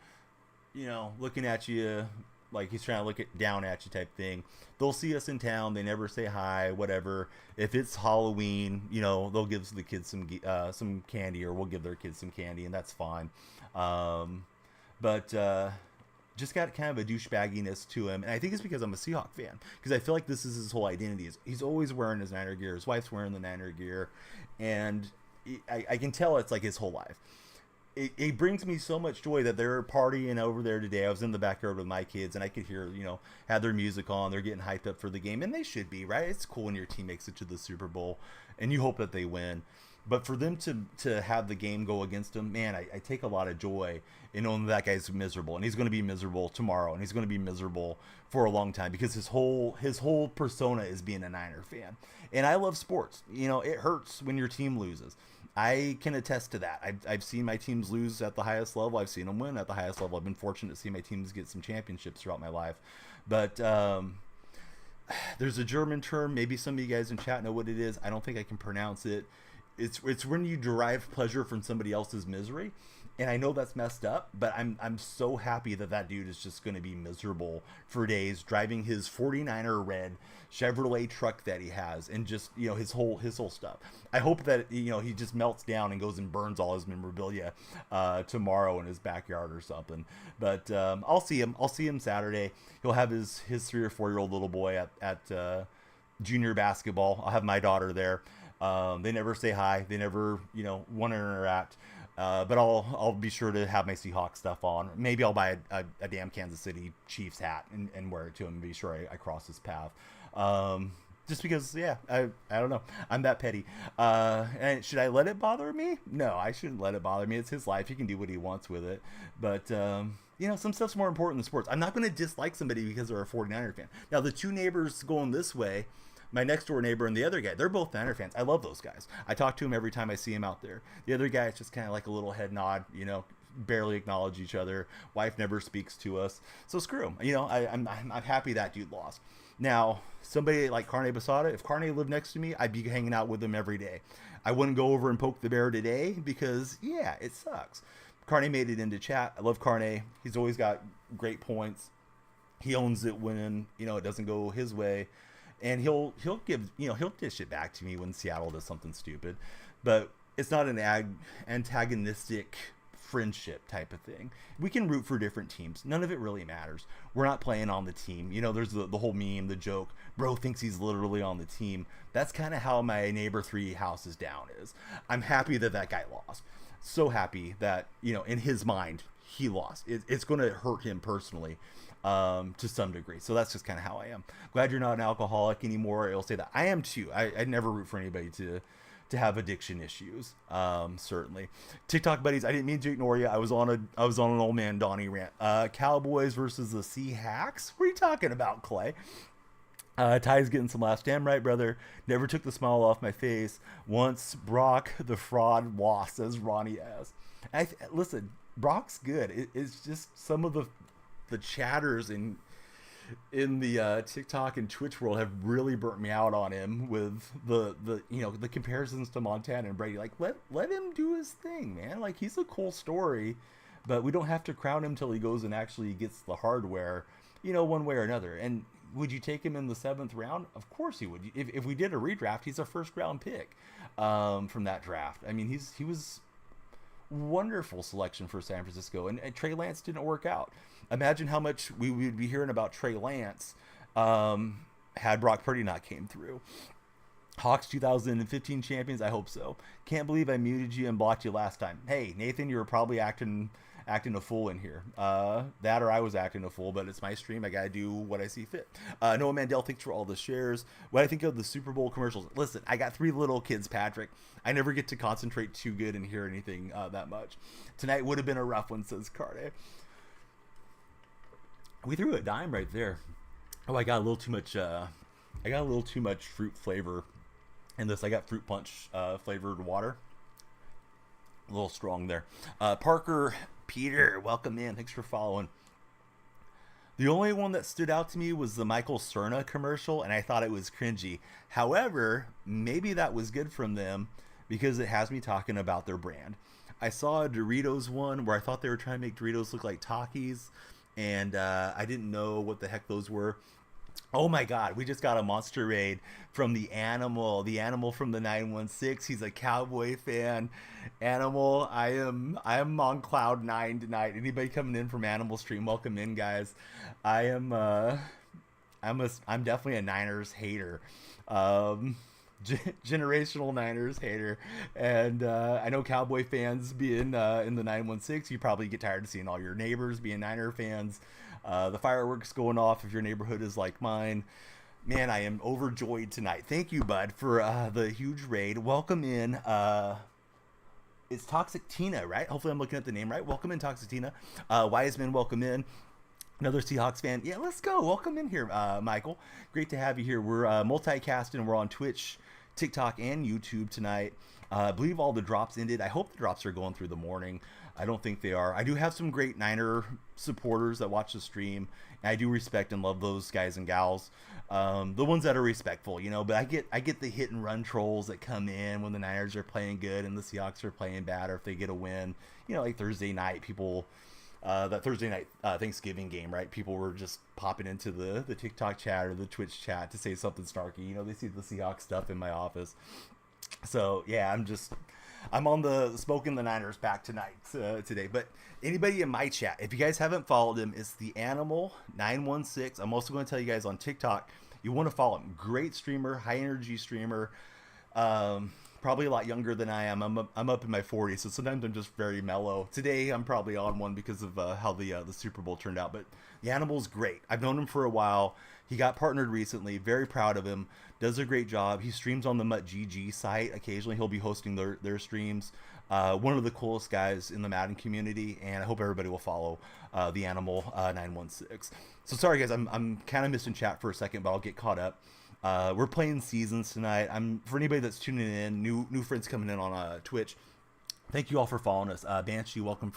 looking at you like he's trying to look down at you type thing. They'll see us in town. They never say hi, whatever. If it's Halloween, they'll give the kids some candy, or we'll give their kids some candy, and that's fine. But just got kind of a douchebagginess to him, and I think it's because I'm a Seahawk fan, because I feel like this is his whole identity. He's always wearing his Niner gear. His wife's wearing the Niner gear, and I can tell it's like his whole life. It brings me so much joy that they're partying over there today. I was in the backyard with my kids, and I could hear, had their music on. They're getting hyped up for the game, and they should be, right? It's cool when your team makes it to the Super Bowl, and you hope that they win. But for them to have the game go against them, man, I take a lot of joy in knowing that guy's miserable, and he's going to be miserable tomorrow, and he's going to be miserable for a long time, because his whole persona is being a Niner fan. And I love sports. It hurts when your team loses. I can attest to that. I've seen my teams lose at the highest level. I've seen them win at the highest level. I've been fortunate to see my teams get some championships throughout my life. But there's a German term. Maybe some of you guys in chat know what it is. I don't think I can pronounce it. It's when you derive pleasure from somebody else's misery. And I know that's messed up, but I'm so happy that dude is just going to be miserable for days driving his 49er red Chevrolet truck that he has, and just his whole stuff. I hope that he just melts down and goes and burns all his memorabilia tomorrow in his backyard or something. But I'll see him Saturday. He'll have his 3 or 4 year old little boy at junior basketball. I'll have my daughter there. They never say hi. They never want to interact. But I'll be sure to have my Seahawks stuff on. Maybe I'll buy a damn Kansas City Chiefs hat and wear it to him and be sure I cross his path. Just because, I don't know. I'm that petty. And should I let it bother me? No, I shouldn't let it bother me. It's his life. He can do what he wants with it. But, some stuff's more important than sports. I'm not going to dislike somebody because they're a 49er fan. Now, the 2 neighbors going this way, my next door neighbor and the other guy, they're both Niner fans. I love those guys. I talk to him every time I see him out there. The other guy is just kind of like a little head nod, barely acknowledge each other. Wife never speaks to us. So screw him. I'm happy that dude lost. Now, somebody like Carne Basada, if Carne lived next to me, I'd be hanging out with him every day. I wouldn't go over and poke the bear today because, it sucks. Carne made it into chat. I love Carne. He's always got great points. He owns it when, it doesn't go his way. And he'll give, he'll dish it back to me when Seattle does something stupid. But it's not an antagonistic friendship type of thing. We can root for different teams. None of it really matters. We're not playing on the team. There's the whole meme, the joke. Bro thinks he's literally on the team. That's kind of how my neighbor 3 houses down is. I'm happy that guy lost. So happy that, in his mind, he lost. It's going to hurt him personally. To some degree. So that's just kind of how I am. Glad you're not an alcoholic anymore. I'll say that. I am too. I never root for anybody to have addiction issues. Certainly. TikTok buddies, I didn't mean to ignore you. I was on an old man Donnie rant. Cowboys versus the Seahawks. What are you talking about, Clay? Ty's getting some last. Damn right, brother. Never took the smile off my face once Brock the fraud lost, says Ronnie S. Listen, Brock's good. It's just some of the chatters and in the TikTok and Twitch world have really burnt me out on him with the the comparisons to Montana and Brady. Like let him do his thing, man. Like he's a cool story, but we don't have to crown him till he goes and actually gets the hardware, one way or another. And would you take him in the seventh round? Of course he would. If we did a redraft, he's a first round pick from that draft. I mean, he was wonderful selection for San Francisco, and Trey Lance didn't work out. Imagine how much we would be hearing about Trey Lance had Brock Purdy not came through. Hawks 2015 champions, I hope so. Can't believe I muted you and blocked you last time. Hey, Nathan, you were probably acting a fool in here. That or I was acting a fool, but it's my stream. I gotta do what I see fit. Noah Mandel, thanks for all the shares. What I think of the Super Bowl commercials. Listen, I got 3 little kids, Patrick. I never get to concentrate too good and hear anything that much. Tonight would have been a rough one, says Carde. We threw a dime right there. Oh, I got a little too much. I got a little too much fruit flavor in this. I got fruit punch flavored water. A little strong there. Parker Peter, welcome in. Thanks for following. The only one that stood out to me was the Michael Cerna commercial, and I thought it was cringy. However, maybe that was good from them because it has me talking about their brand. I saw a Doritos one where I thought they were trying to make Doritos look like Takis, and I didn't know what the heck those were. Oh my God, we just got a monster raid from the animal from the 916. He's a Cowboy fan. Animal, I am on cloud 9 tonight. Anybody coming in from Animal Stream, welcome in, guys. I'm definitely a Niners hater. Generational Niners hater, and I know Cowboy fans being in the 916, you probably get tired of seeing all your neighbors being Niner fans. The fireworks going off if your neighborhood is like mine. Man, I am overjoyed tonight. Thank you, bud, for the huge raid. Welcome in. It's Toxic Tina, right? Hopefully I'm looking at the name right. Welcome in, Toxic Tina. Wiseman, welcome in. Another Seahawks fan. Yeah, let's go. Welcome in here, Michael. Great to have you here. We're multicasting. We're on Twitch, TikTok, and YouTube tonight. I believe all the drops ended. I hope the drops are going through the morning. I don't think they are. I do have some great Niner supporters that watch the stream, and I do respect and love those guys and gals. The ones that are respectful, but I get the hit and run trolls that come in when the Niners are playing good and the Seahawks are playing bad, or if they get a win, like Thursday night, people, that Thursday night Thanksgiving game, right? People were just popping into the TikTok chat or the Twitch chat to say something snarky. They see the Seahawks stuff in my office. So yeah, I'm on the smoking the Niners back tonight today. But anybody in my chat, if you guys haven't followed him, it's the Animal 916. I'm also going to tell you guys on TikTok, you want to follow him. Great streamer, high energy streamer. Probably a lot younger than I am. I'm up in my 40s, so sometimes I'm just very mellow. Today I'm probably on one because of how the Super Bowl turned out. But the Animal's great. I've known him for a while. He got partnered recently. Very proud of him. Does a great job. He streams on the MuttGG site. Occasionally he'll be hosting their streams. One of the coolest guys in the Madden community, and I hope everybody will follow the Animal 916. So sorry guys, I'm kind of missing chat for a second, but I'll get caught up. We're playing seasons tonight. For anybody that's tuning in, new friends coming in on Twitch, thank you all for following us. Banshee, welcome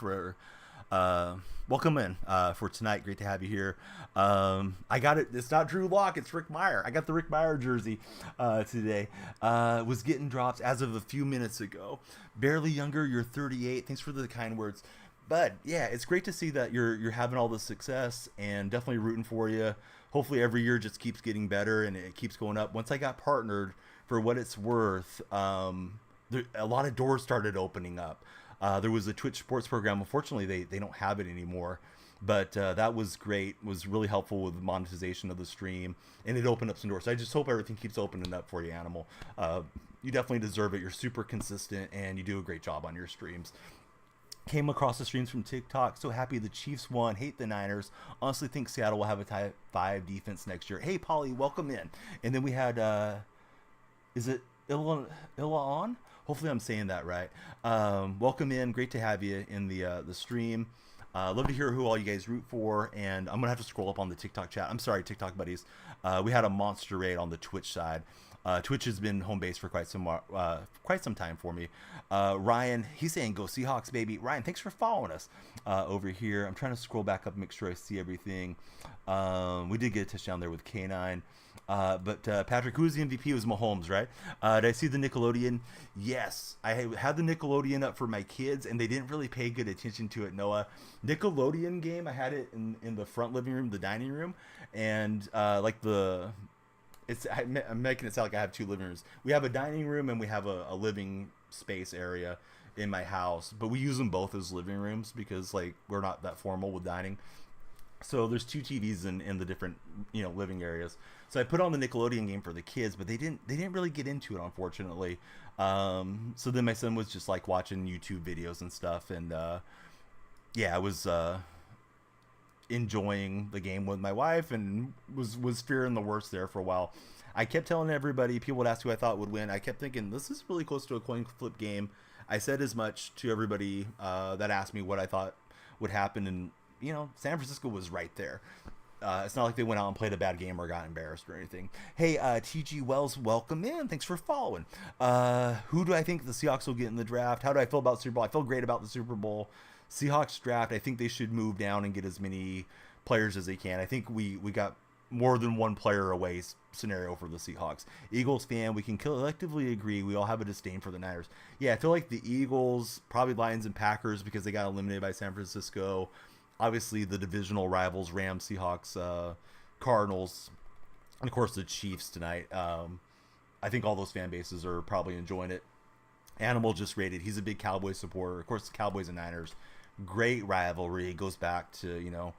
in for tonight. Great to have you here. I got it. It's not Drew Lock. It's Rick Meyer. I got the Rick Meyer jersey today. Was getting drops as of a few minutes ago. Barely younger. You're 38. Thanks for the kind words. But yeah, it's great to see that you're having all this success, and definitely rooting for you. Hopefully every year just keeps getting better and it keeps going up. Once I got partnered, for what it's worth, a lot of doors started opening up. There was a Twitch sports program. Unfortunately, they don't have it anymore. But that was great. Was really helpful with monetization of the stream. And it opened up some doors. So I just hope everything keeps opening up for you, Animal. You definitely deserve it. You're super consistent and you do a great job on your streams. Came across the streams from TikTok. So happy the Chiefs won. Hate the Niners. Honestly think Seattle will have a Type 5 defense next year. Hey, Polly, welcome in. And then we had, is it Ilan? Hopefully I'm saying that right. Welcome in. Great to have you in the stream. Love to hear who all you guys root for. And I'm going to have to scroll up on the TikTok chat. I'm sorry, TikTok buddies. We had a monster raid on the Twitch side. Twitch has been home base for quite some time for me. Ryan, he's saying go Seahawks, baby. Ryan, thanks for following us over here. I'm trying to scroll back up, make sure I see everything. We did get a touchdown there with K9. But Patrick, who was the MVP? It was Mahomes, right? Did I see the Nickelodeon? Yes, I had the Nickelodeon up for my kids, and they didn't really pay good attention to it. Noah, Nickelodeon game, I had it in the front living room, the dining room, and I'm making it sound like I have two living rooms. We have a dining room and we have a living space area in my house, but we use them both as living rooms because like we're not that formal with dining. So there's two TVs in the different living areas. So I put on the Nickelodeon game for the kids, but they didn't really get into it, unfortunately. So then my son was just like watching YouTube videos and stuff, and I was enjoying the game with my wife and was fearing the worst there for a while. I kept telling everybody, people would ask who I thought would win. I kept thinking this is really close to a coin flip game. I said as much to everybody that asked me what I thought would happen, and San Francisco was right there. It's not like they went out and played a bad game or got embarrassed or anything. Hey, TG Wells, welcome in. Thanks for following. Who do I think the Seahawks will get in the draft? How do I feel about Super Bowl? I feel great about the Super Bowl. Seahawks draft, I think they should move down and get as many players as they can. I think we got more than one player away scenario for the Seahawks. Eagles fan, we can collectively agree we all have a disdain for the Niners. Yeah, I feel like the Eagles, probably Lions and Packers because they got eliminated by San Francisco. Obviously the divisional rivals, Rams, Seahawks, Cardinals, and of course the Chiefs tonight. I think all those fan bases are probably enjoying it. Animal just rated. He's a big Cowboys supporter. Of course, the Cowboys and Niners, great rivalry. It goes back to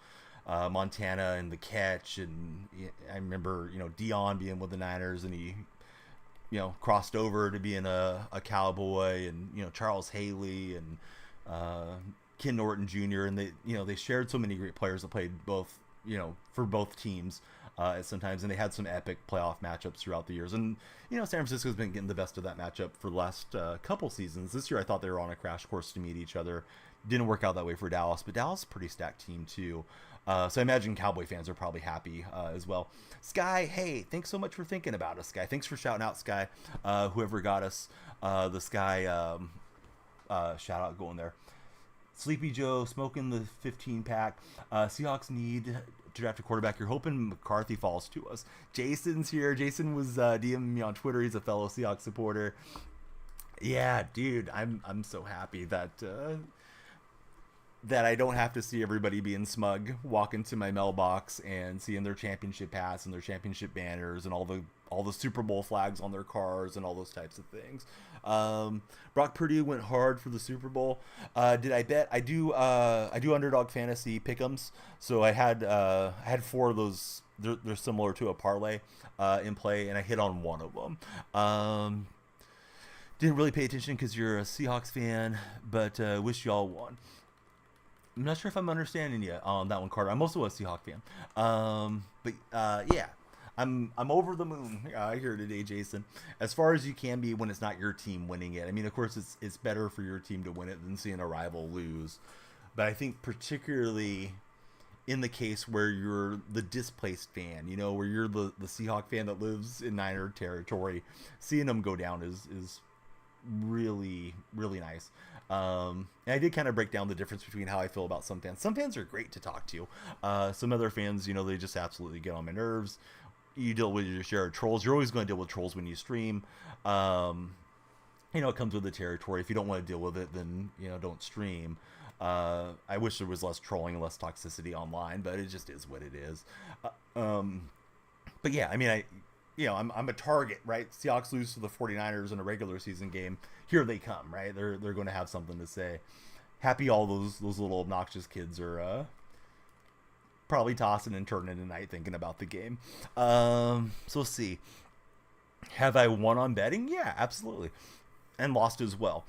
Montana and the catch, and I remember Dion being with the Niners, and he crossed over to being a Cowboy, and Charles Haley and Ken Norton Jr. and they shared so many great players that played both for both teams sometimes, and they had some epic playoff matchups throughout the years. And San Francisco's been getting the best of that matchup for the last couple seasons. This year I thought they were on a crash course to meet each other. Didn't work out that way for Dallas, but Dallas is a pretty stacked team too. So I imagine Cowboy fans are probably happy as well. Sky, hey, thanks so much for thinking about us, Sky. Thanks for shouting out, Sky. Whoever got us the Sky shout out going there. Sleepy Joe smoking the 15 pack. Seahawks need to draft a quarterback. You're hoping McCarthy falls to us. Jason's here. Jason was DMing me on Twitter. He's a fellow Seahawks supporter. Yeah, dude, I'm so happy that I don't have to see everybody being smug, walk into my mailbox and seeing their championship hats and their championship banners and all the Super Bowl flags on their cars and all those types of things. Brock Purdy went hard for the Super Bowl. Did I bet? I do underdog fantasy pick'ems. So I had four of those. They're similar to a parlay in play, and I hit on one of them. Didn't really pay attention because you're a Seahawks fan, but wish y'all won. I'm not sure if I'm understanding you on that one, Carter. I'm also a Seahawks fan. But yeah. I'm over the moon here today, Jason. As far as you can be when it's not your team winning it. I mean, of course, it's better for your team to win it than seeing a rival lose. But I think particularly in the case where you're the displaced fan, where you're the Seahawk fan that lives in Niner territory, seeing them go down is really, really nice. And I did kind of break down the difference between how I feel about some fans. Some fans are great to talk to. Some other fans, they just absolutely get on my nerves. You deal with your share of trolls. You're always going to deal with trolls when you stream. It comes with the territory. If you don't want to deal with it, then don't stream. I wish there was less trolling and less toxicity online, but it just is what it is. But yeah, I mean, I'm a target, right? Seahawks lose to the 49ers in a regular season game. Here they come, right? They're going to have something to say. Happy all those little obnoxious kids are probably tossing and turning tonight thinking about the game. So let's see. Have I won on betting? Yeah, absolutely. And lost as well.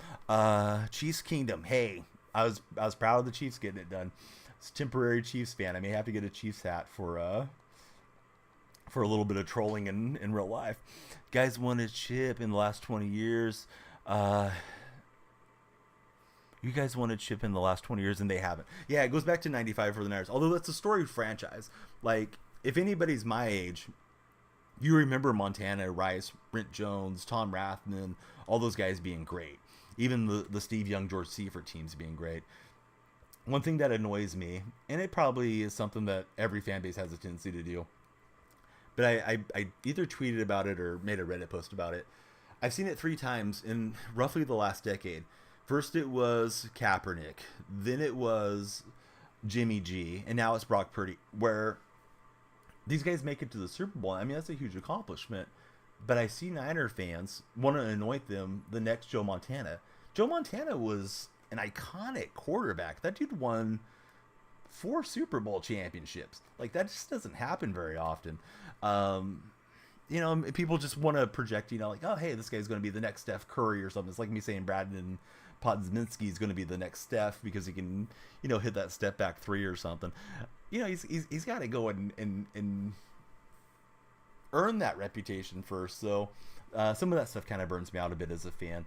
Chiefs Kingdom. Hey, I was proud of the Chiefs getting it done. It's a temporary Chiefs fan. I may have to get a Chiefs hat for a little bit of trolling in real life. Guys won a chip in the last 20 years. You guys won a chip in the last 20 years, and they haven't. Yeah, it goes back to 95 for the Niners. Although that's a storied franchise. Like, if anybody's my age, You remember Montana, Rice, Brent Jones, Tom Rathman, all those guys being great. Even the Steve Young, George Seifert teams being great. One thing that annoys me, and it probably is something that every fan base has a tendency to do, but I either tweeted about it or made a Reddit post about it. I've seen it 3 times in roughly the last decade. First it was Kaepernick, then it was Jimmy G, and now it's Brock Purdy, where these guys make it to the Super Bowl. I mean, that's a huge accomplishment. But I see Niner fans want to anoint them the next Joe Montana. Joe Montana was an iconic quarterback. That dude won 4 Super Bowl championships. Like, that just doesn't happen very often. People just want to project, like, oh, hey, this guy's going to be the next Steph Curry or something. It's like me saying Brandon Podziemski is going to be the next Steph because he can, hit that step back three or something. He's got to go and earn that reputation first. So some of that stuff kind of burns me out a bit as a fan.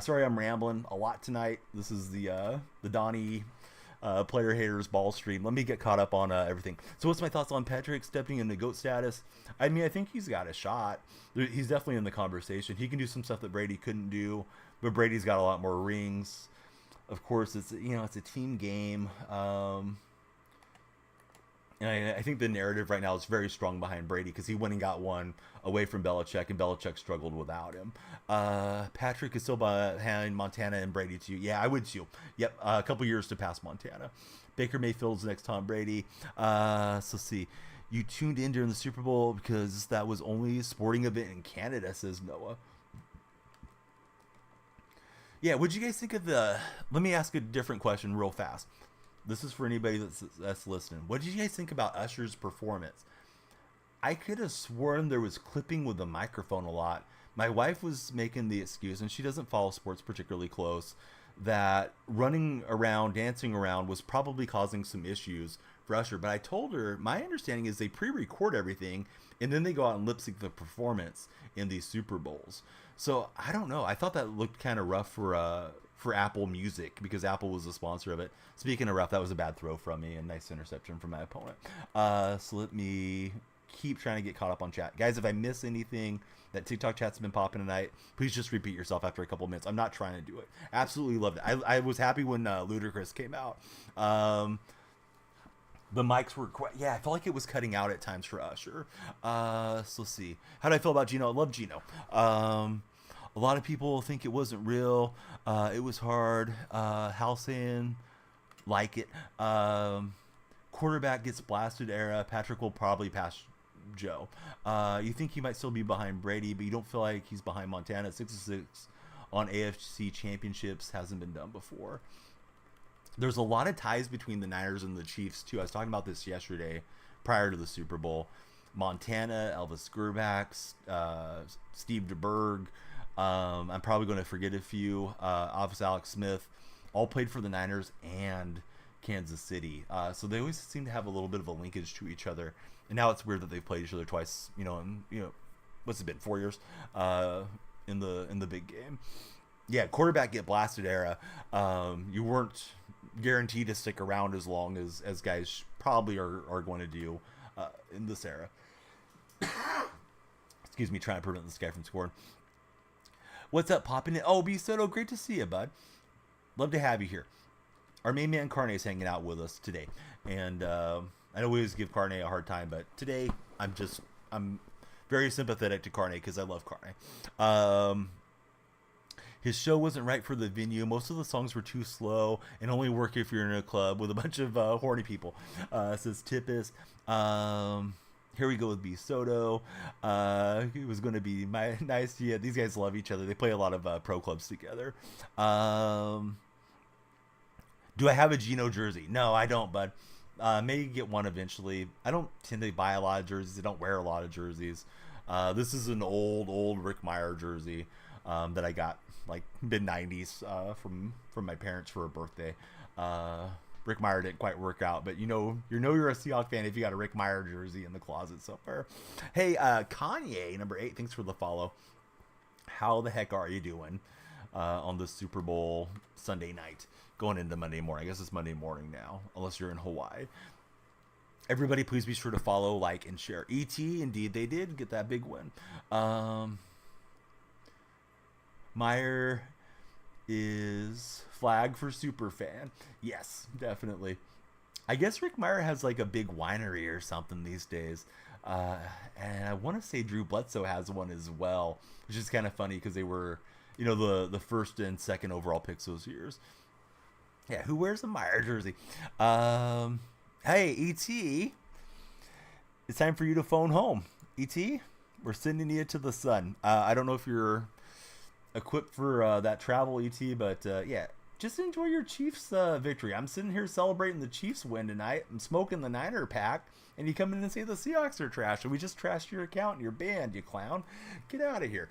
Sorry, I'm rambling a lot tonight. This is the Donnie player haters ball stream. Let me get caught up on everything. So what's my thoughts on Patrick stepping into GOAT status? I mean, I think he's got a shot. He's definitely in the conversation. He can do some stuff that Brady couldn't do, but Brady's got a lot more rings. Of course, it's a team game. And I think the narrative right now is very strong behind Brady because he went and got one away from Belichick, and Belichick struggled without him. Patrick is still behind Montana and Brady too. Yeah, I would too. Yep, a couple years to pass Montana. Baker Mayfield's next Tom Brady. So let's see. You tuned in during the Super Bowl because that was only a sporting event in Canada, says Noah. Yeah, what'd you guys think of the... Let me ask a different question real fast. This is for anybody that's listening. What did you guys think about Usher's performance? I could have sworn there was clipping with the microphone a lot. My wife was making the excuse, and she doesn't follow sports particularly close, that running around, dancing around was probably causing some issues for Usher. But I told her, my understanding is they pre-record everything, and then they go out and lip-sync the performance in these Super Bowls. So I don't know. I thought that looked kind of rough for Apple Music because Apple was the sponsor of it. Speaking of rough, that was a bad throw from me and nice interception from my opponent. So let me keep trying to get caught up on chat. Guys, if I miss anything, that TikTok chat's been popping tonight, please just repeat yourself after a couple of minutes. I'm not trying to do it. Absolutely loved it. I was happy when Ludacris came out. The mics were quite... Yeah, I felt like it was cutting out at times for Usher. So let's see. How do I feel about Gino? I love Gino. A lot of people think it wasn't real. It was hard. Halcyon, like it. Quarterback gets blasted era. Patrick will probably pass Joe. You think he might still be behind Brady, but you don't feel like he's behind Montana. 6-6 on AFC championships hasn't been done before. There's a lot of ties between the Niners and the Chiefs, too. I was talking about this yesterday prior to the Super Bowl. Montana, Elvis Grbac, Steve DeBerg. I'm probably going to forget a few. Office Alex Smith, all played for the Niners and Kansas City. So they always seem to have a little bit of a linkage to each other. And now it's weird that they've played each other twice. What's it been? 4 years in the big game. Yeah, quarterback get blasted era. You weren't guaranteed to stick around as long as guys probably are going to do in this era. Excuse me, trying to prevent this guy from scoring. What's up, popping in? Oh, B Soto, great to see you, bud. Love to have you here. Our main man Carne is hanging out with us today, and I know we always give Carne a hard time, but today I'm very sympathetic to Carne because I love Carne. His show wasn't right for the venue. Most of the songs were too slow and only work if you're in a club with a bunch of horny people. Says Tippis. Here we go with B Soto. It was going to be nice. Yeah, these guys love each other. They play a lot of pro clubs together. Do I have a Geno jersey? No, I don't, bud. Maybe get one eventually. I don't tend to buy a lot of jerseys. I don't wear a lot of jerseys. This is an old Rick Mirer jersey that I got like mid-90s from my parents for a birthday. Rick Mirer didn't quite work out, but you're a Seahawks fan if you got a Rick Mirer jersey in the closet somewhere. Hey, Kanye, number 8, thanks for the follow. How the heck are you doing on the Super Bowl Sunday night? Going into Monday morning. I guess it's Monday morning now, unless you're in Hawaii. Everybody, please be sure to follow, like, and share. ET, indeed, they did get that big win. Meyer is flag for super fan. Yes, definitely. I guess Rick Meyer has like a big winery or something these days. And I want to say Drew Bledsoe has one as well, which is kind of funny because they were, the first and second overall picks those years. Yeah, who wears a Meyer jersey? Hey, ET, it's time for you to phone home. ET, we're sending you to the sun. I don't know if you're equipped for that travel, ET, but yeah, just enjoy your Chiefs victory. I'm sitting here celebrating the Chiefs win tonight. I'm smoking the Niner pack, and you come in and say the Seahawks are trash, and we just trashed your account and your band, you clown. Get out of here.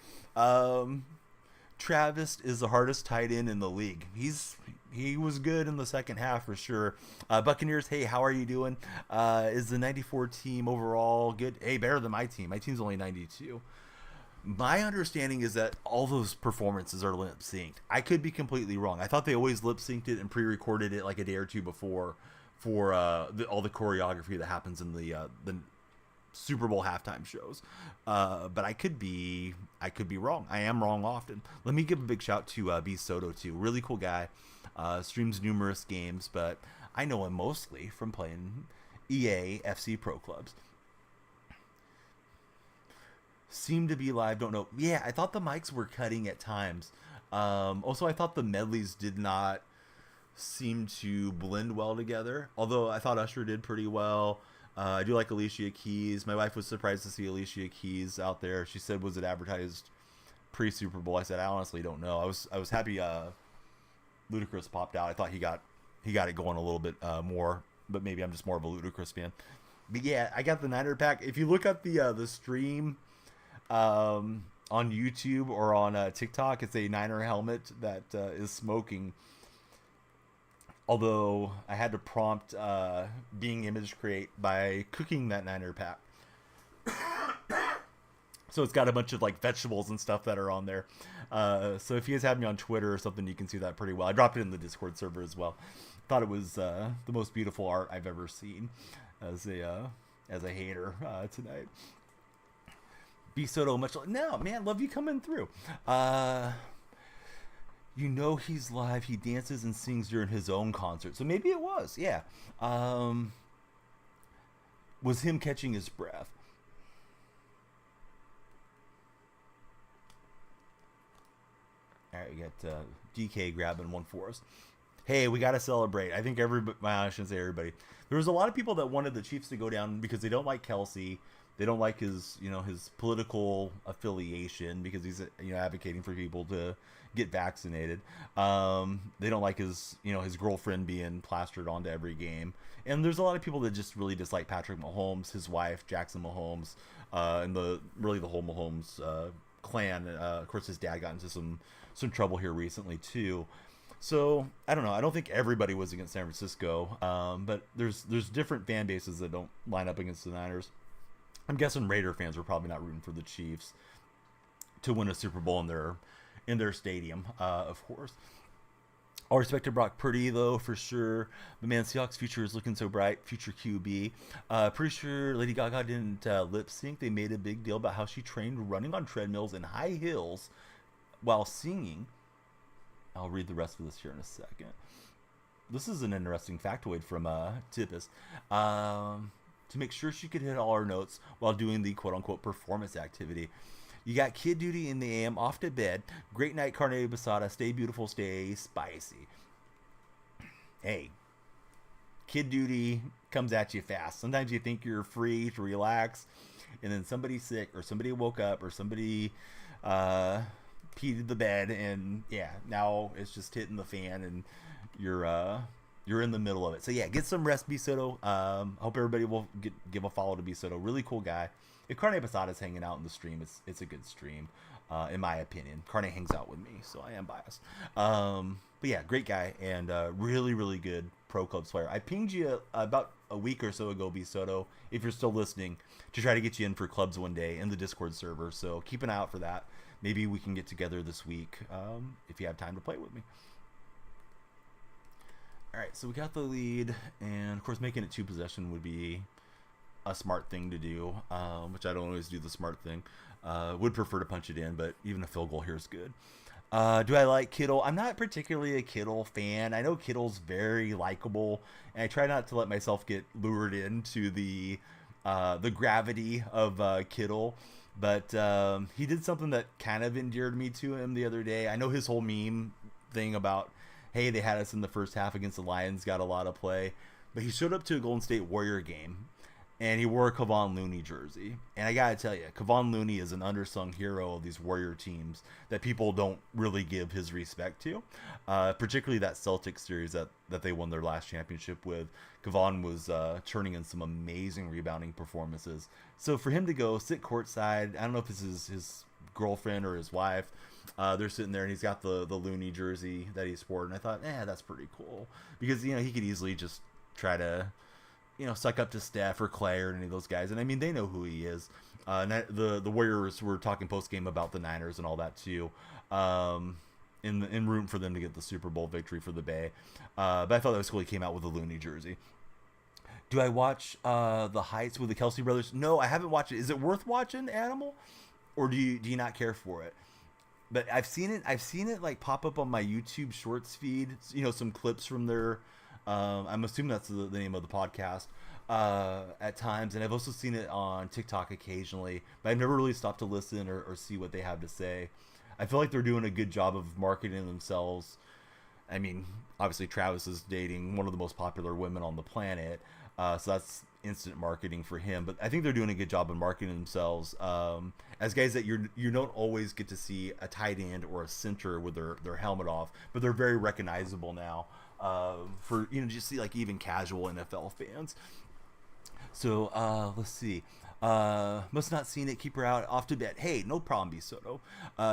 Travis is the hardest tight end in the league. He was good in the second half for sure. Buccaneers, hey, how are you doing? Is the 94 team overall good? Hey, better than my team. My team's only 92. My understanding is that all those performances are lip synced. I could be completely wrong. I thought they always lip synced it and pre-recorded it like a day or two before for all the choreography that happens in the Super Bowl halftime shows. But I could be wrong. I am wrong often. Let me give a big shout to B Soto too. Really cool guy. Streams numerous games, but I know him mostly from playing EA FC Pro Clubs. Seem to be live, don't know. Yeah, I thought the mics were cutting at times. Also, I thought the medleys did not seem to blend well together, although I thought Usher did pretty well. I do like Alicia Keys. My wife was surprised to see Alicia Keys out there. She said, was it advertised pre-Super Bowl? I said, I honestly don't know. I was happy Ludacris popped out. I thought he got it going a little bit more, but maybe I'm just more of a Ludacris fan. But yeah, I got the Niner pack. If you look at the stream on YouTube or on TikTok, it's a Niner helmet that is smoking. Although I had to prompt Being Image Create by cooking that Niner pack. So it's got a bunch of like vegetables and stuff that are on there. So if you guys have me on Twitter or something, you can see that pretty well. I dropped it in the Discord server as well. Thought it was the most beautiful art I've ever seen as a hater tonight. B Soto much no man, love you coming through. He's live. He dances and sings during his own concert, so maybe it was. Yeah, was him catching his breath. All right, we got DK grabbing one for us. Hey, we got to celebrate. I think everybody, well, I shouldn't say everybody. There was a lot of people that wanted the Chiefs to go down because they don't like Kelsey. They don't like his political affiliation because he's advocating for people to get vaccinated. They don't like his girlfriend being plastered onto every game. And there's a lot of people that just really dislike Patrick Mahomes, his wife Jackson Mahomes, and the whole Mahomes clan. Of course, his dad got into some trouble here recently too. So I don't know. I don't think everybody was against San Francisco, but there's different fan bases that don't line up against the Niners. I'm guessing Raider fans were probably not rooting for the Chiefs to win a Super Bowl in their stadium, of course. All respect to Brock Purdy, though, for sure. But man, Seahawks' future is looking so bright. Future QB. Pretty sure Lady Gaga didn't lip sync. They made a big deal about how she trained running on treadmills and high heels while singing. I'll read the rest of this here in a second. This is an interesting factoid from Tippis. To make sure she could hit all her notes while doing the quote-unquote performance activity. You got Kid Duty in the AM, off to bed. Great night, carne asada. Stay beautiful, stay spicy. Hey, Kid Duty comes at you fast. Sometimes you think you're free to relax, and then somebody's sick, or somebody woke up, or somebody peed the bed, and yeah, now it's just hitting the fan, and you're in the middle of it. So yeah, get some rest, B Soto. Hope everybody will give a follow to B Soto. Really cool guy. If Carne Pasada's hanging out in the stream, it's a good stream, in my opinion. Carne hangs out with me, so I am biased. But yeah, great guy and really, really good pro clubs player. I pinged you about a week or so ago, B Soto, if you're still listening, to try to get you in for clubs one day in the Discord server. So keep an eye out for that. Maybe we can get together this week if you have time to play with me. All right, so we got the lead, and of course making it 2 possession would be a smart thing to do, which I don't always do the smart thing. Would prefer to punch it in, but even a field goal here is good. Do I like Kittle? I'm not particularly a Kittle fan. I know Kittle's very likable, and I try not to let myself get lured into the gravity of Kittle. But he did something that kind of endeared me to him the other day. I know his whole meme thing about, hey, they had us in the first half against the Lions, got a lot of play. But he showed up to a Golden State Warrior game, and he wore a Kevon Looney jersey. And I gotta tell you, Kevon Looney is an undersung hero of these Warrior teams that people don't really give his respect to. Particularly that Celtics series that they won their last championship with. Kevon was turning in some amazing rebounding performances. So for him to go sit courtside, I don't know if this is his girlfriend or his wife. They're sitting there, and he's got the Looney jersey that he sported. And I thought, that's pretty cool, because he could easily just try to suck up to Steph or Clay or any of those guys. And I mean, they know who he is. And the Warriors were talking post game about the Niners and all that too. In room for them to get the Super Bowl victory for the Bay. But I thought that was cool. He came out with a Looney jersey. Do I watch The Heights with the Kelsey brothers? No, I haven't watched it. Is it worth watching, Animal? Or do you not care for it? But I've seen it like pop up on my YouTube Shorts feed. Some clips from their. I'm assuming that's the name of the podcast at times, and I've also seen it on TikTok occasionally, but I've never really stopped to listen or see what they have to say. I feel like they're doing a good job of marketing themselves. I mean, obviously Travis is dating one of the most popular women on the planet, so that's instant marketing for him. But I think they're doing a good job of marketing themselves as guys that you don't always get to see a tight end or a center with their helmet off, but they're very recognizable now. For just see like even casual NFL fans. So let's see. Must not seen it. Keep her out. Off to bed. Hey, no problem, B Soto.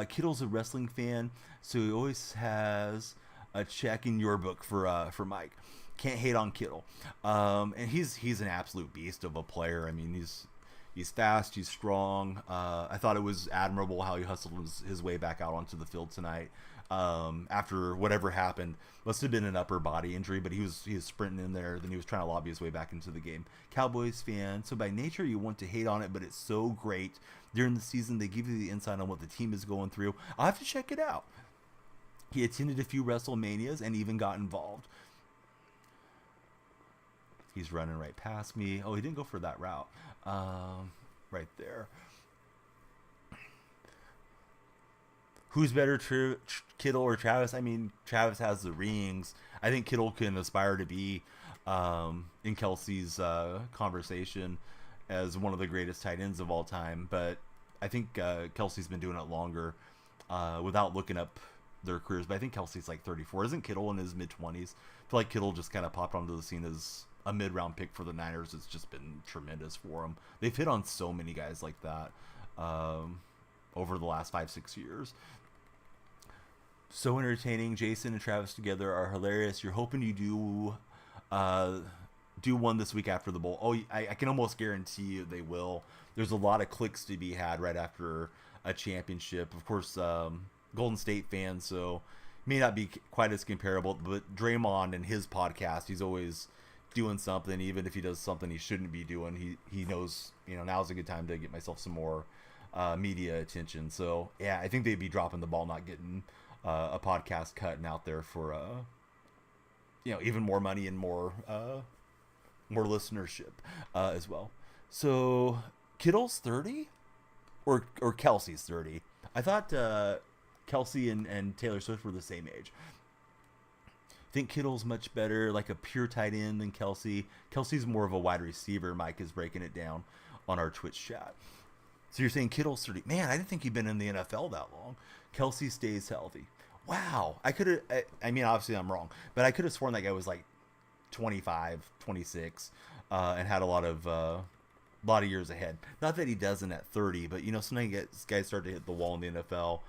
Kittle's a wrestling fan, so he always has a check in your book for Mike. Can't hate on Kittle. And he's an absolute beast of a player. I mean, he's fast. He's strong. I thought it was admirable how he hustled his way back out onto the field tonight. After whatever happened, must have been an upper body injury, but he was sprinting in there. Then he was trying to lobby his way back into the game. Cowboys fan, so by nature you want to hate on it, but it's so great during the season. They give you the insight on what the team is going through. I'll have to check it out. He attended a few WrestleManias and even got involved. He's running right past me. Oh, he didn't go for that route. Right there. Who's better, Kittle or Travis? I mean, Travis has the rings. I think Kittle can aspire to be in Kelsey's conversation as one of the greatest tight ends of all time. But I think Kelsey's been doing it longer without looking up their careers. But I think Kelsey's like 34. Isn't Kittle in his mid-20s? I feel like Kittle just kind of popped onto the scene as a mid-round pick for the Niners. It's just been tremendous for them. They've hit on so many guys like that over the last 5-6 years. So entertaining. Jason and Travis together are hilarious. You're hoping you do one this week after the bowl. Oh, I can almost guarantee you they will. There's a lot of clicks to be had right after a championship. Of course, Golden State fans, so may not be quite as comparable. But Draymond and his podcast, he's always doing something, even if he does something he shouldn't be doing. He knows, now's a good time to get myself some more media attention. So yeah, I think they'd be dropping the ball, not getting a podcast cut and out there for even more money and more listenership as well. So Kittle's 30 or Kelsey's 30. I thought Kelsey and Taylor Swift were the same age. I think Kittle's much better, like a pure tight end than Kelsey. Kelsey's more of a wide receiver. Mike is breaking it down on our Twitch chat. So you're saying Kittle's 30. Man, I didn't think he'd been in the NFL that long. Kelsey stays healthy. Wow. I mean, obviously I'm wrong, but I could have sworn that guy was like 25, 26, and had a lot of years ahead. Not that he doesn't at 30, but sometimes guys start to hit the wall in the NFL.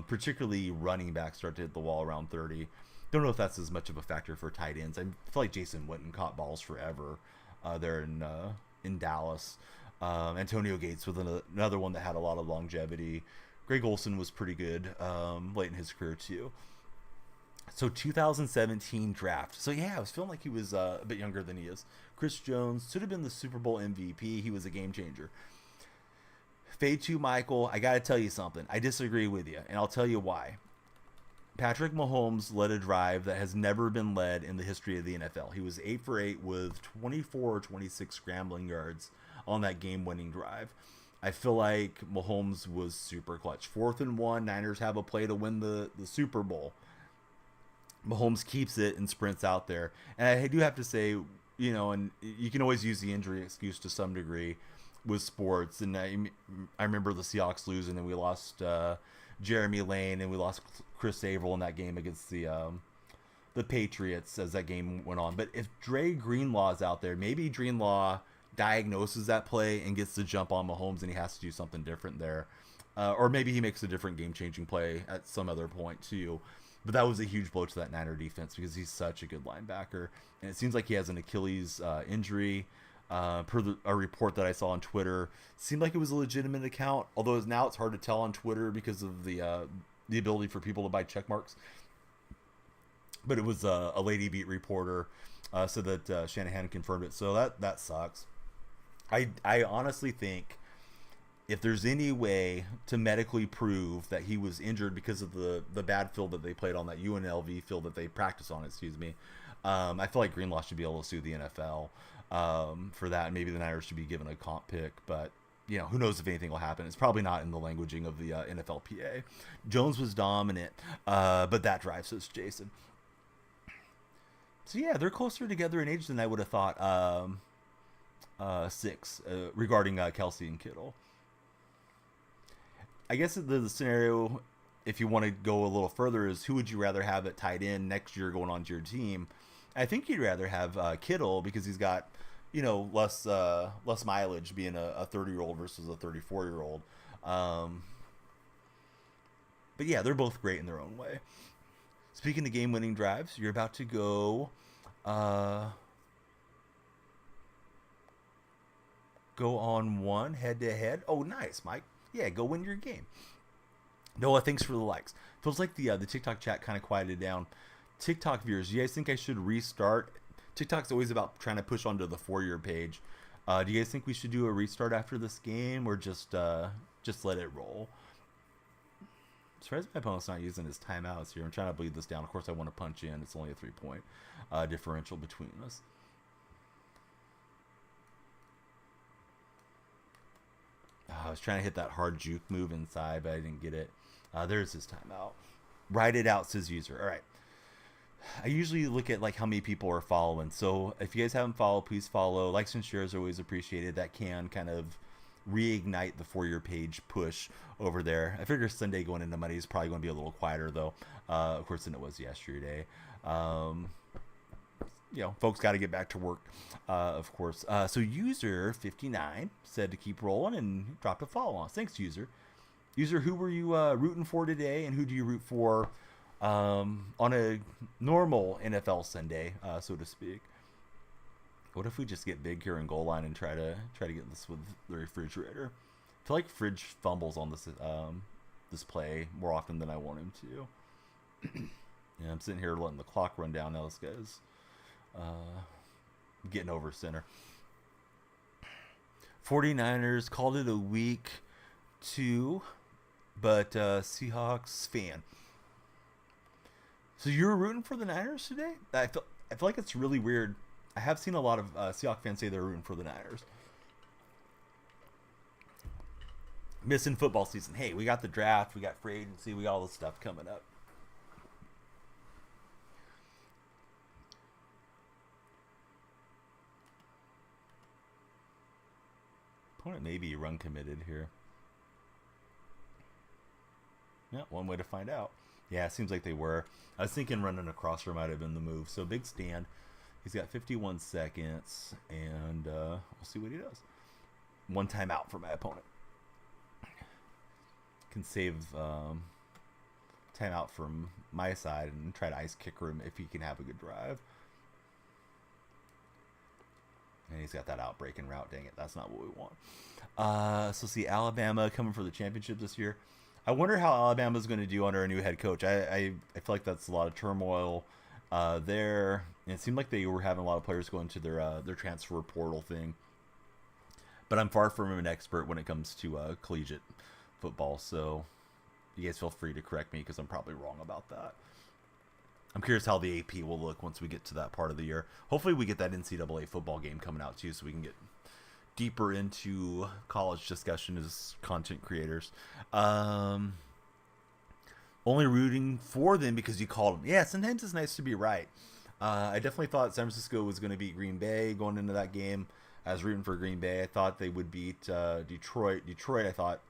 Particularly running backs start to hit the wall around 30. Don't know if that's as much of a factor for tight ends. I feel like Jason Witten caught balls forever there in Dallas. Antonio Gates was another one that had a lot of longevity. Greg Olsen was pretty good late in his career too. So 2017 draft. So yeah, I was feeling like he was a bit younger than he is. Chris Jones should have been the Super Bowl MVP. He was a game changer. Fade to Michael. I got to tell you something. I disagree with you, and I'll tell you why. Patrick Mahomes led a drive that has never been led in the history of the NFL. He was 8 for 8 with 24 or 26 scrambling yards on that game-winning drive. I feel like Mahomes was super clutch. 4th and 1, Niners have a play to win the Super Bowl. Mahomes keeps it and sprints out there. And I do have to say, and you can always use the injury excuse to some degree with sports. And I remember the Seahawks losing, and we lost Jeremy Lane, and we lost Chris Averill in that game against the Patriots as that game went on. But if Dre Greenlaw's out there, maybe Greenlaw diagnoses that play and gets to jump on Mahomes, and he has to do something different there. Or maybe he makes a different game-changing play at some other point too. But that was a huge blow to that Niner defense because he's such a good linebacker. And it seems like he has an Achilles injury. A report that I saw on Twitter, seemed like it was a legitimate account. Although now it's hard to tell on Twitter because of the ability for people to buy check marks. But it was a Lady Beat reporter, said that Shanahan confirmed it. So that sucks. I honestly think if there's any way to medically prove that he was injured because of the bad field that they played on, that UNLV field that they practice on, I feel like Greenlaw should be able to sue the NFL for that. And maybe the Niners should be given a comp pick, but who knows if anything will happen. It's probably not in the languaging of the NFLPA. Jones was dominant, but that drives us, Jason. So yeah, they're closer together in age than I would have thought. 6 regarding Kelsey and Kittle. I guess the scenario, if you want to go a little further, is who would you rather have at tight end next year going on to your team? I think you'd rather have Kittle because he's got, less mileage being a 30-year-old versus a 34-year-old. But yeah, they're both great in their own way. Speaking of game-winning drives, you're about to go on one head-to-head. Oh, nice, Mike. Yeah, go win your game. Noah, thanks for the likes. Feels like the TikTok chat kind of quieted down. TikTok viewers, you guys think I should restart? TikTok's always about trying to push onto the for-your page. Do you guys think we should do a restart after this game, or just let it roll? I'm surprised my opponent's not using his timeouts here. I'm trying to bleed this down. Of course, I want to punch in. It's only a 3-point differential between us. I was trying to hit that hard juke move inside, but I didn't get it. There's his timeout. Write it out, says user. All right. I usually look at how many people are following. So if you guys haven't followed, please follow. Likes and shares are always appreciated. That can kind of reignite the for your page push over there. I figure Sunday going into Monday is probably going to be a little quieter though, of course, than it was yesterday. Folks got to get back to work, of course. So user 59 said to keep rolling and dropped a follow on. Thanks, user. User, who were you rooting for today, and who do you root for on a normal NFL Sunday, so to speak? What if we just get big here in goal line and try to get this with the refrigerator? I feel like Fridge fumbles on this play more often than I want him to. Yeah, I'm sitting here letting the clock run down. Now this guy's getting over center. 49ers called it a week 2, but Seahawks fan. So you're rooting for the Niners today? I feel like it's really weird. I have seen a lot of Seahawks fans say they're rooting for the Niners. Missing football season. Hey, we got the draft, we got free agency, we got all this stuff coming up. Opponent may be run committed here. Yeah, one way to find out. Yeah, it seems like they were. I was thinking running across her might have been the move. So big stand. He's got 51 seconds, and we'll see what he does. One timeout for my opponent. Can save timeout from my side and try to ice kicker him if he can have a good drive. And he's got that outbreaking route. Dang it, that's not what we want. So see, Alabama coming for the championship this year. I wonder how Alabama's going to do under a new head coach. I feel like that's a lot of turmoil there. And it seemed like they were having a lot of players going to their transfer portal thing. But I'm far from an expert when it comes to collegiate football, so you guys feel free to correct me because I'm probably wrong about that. I'm curious how the AP will look once we get to that part of the year. Hopefully, we get that NCAA football game coming out too, so we can get deeper into college discussion as content creators. Only rooting for them because you called them. Yeah, sometimes it's nice to be right. I definitely thought San Francisco was going to beat Green Bay going into that game. I was rooting for Green Bay. I thought they would beat Detroit. Detroit, I thought,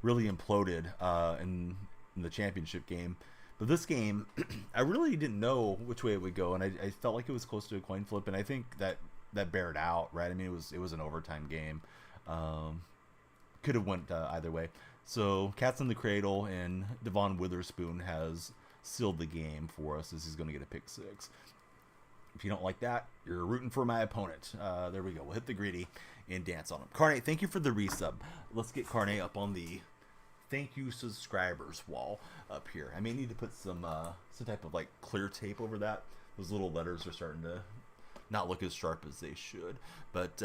really imploded in the championship game. But this game, I really didn't know which way it would go, and I felt like it was close to a coin flip, and I think that bared out, right? I mean, it was an overtime game. Could have went either way. So, Cats in the Cradle, and Devon Witherspoon has sealed the game for us as he's going to get a pick six. If you don't like that, you're rooting for my opponent. There we go. We'll hit the greedy and dance on him. Carne, thank you for the resub. Let's get Carne up on the thank you subscribers wall up here. I may need to put some type of like clear tape over that. Those little letters are starting to not look as sharp as they should. But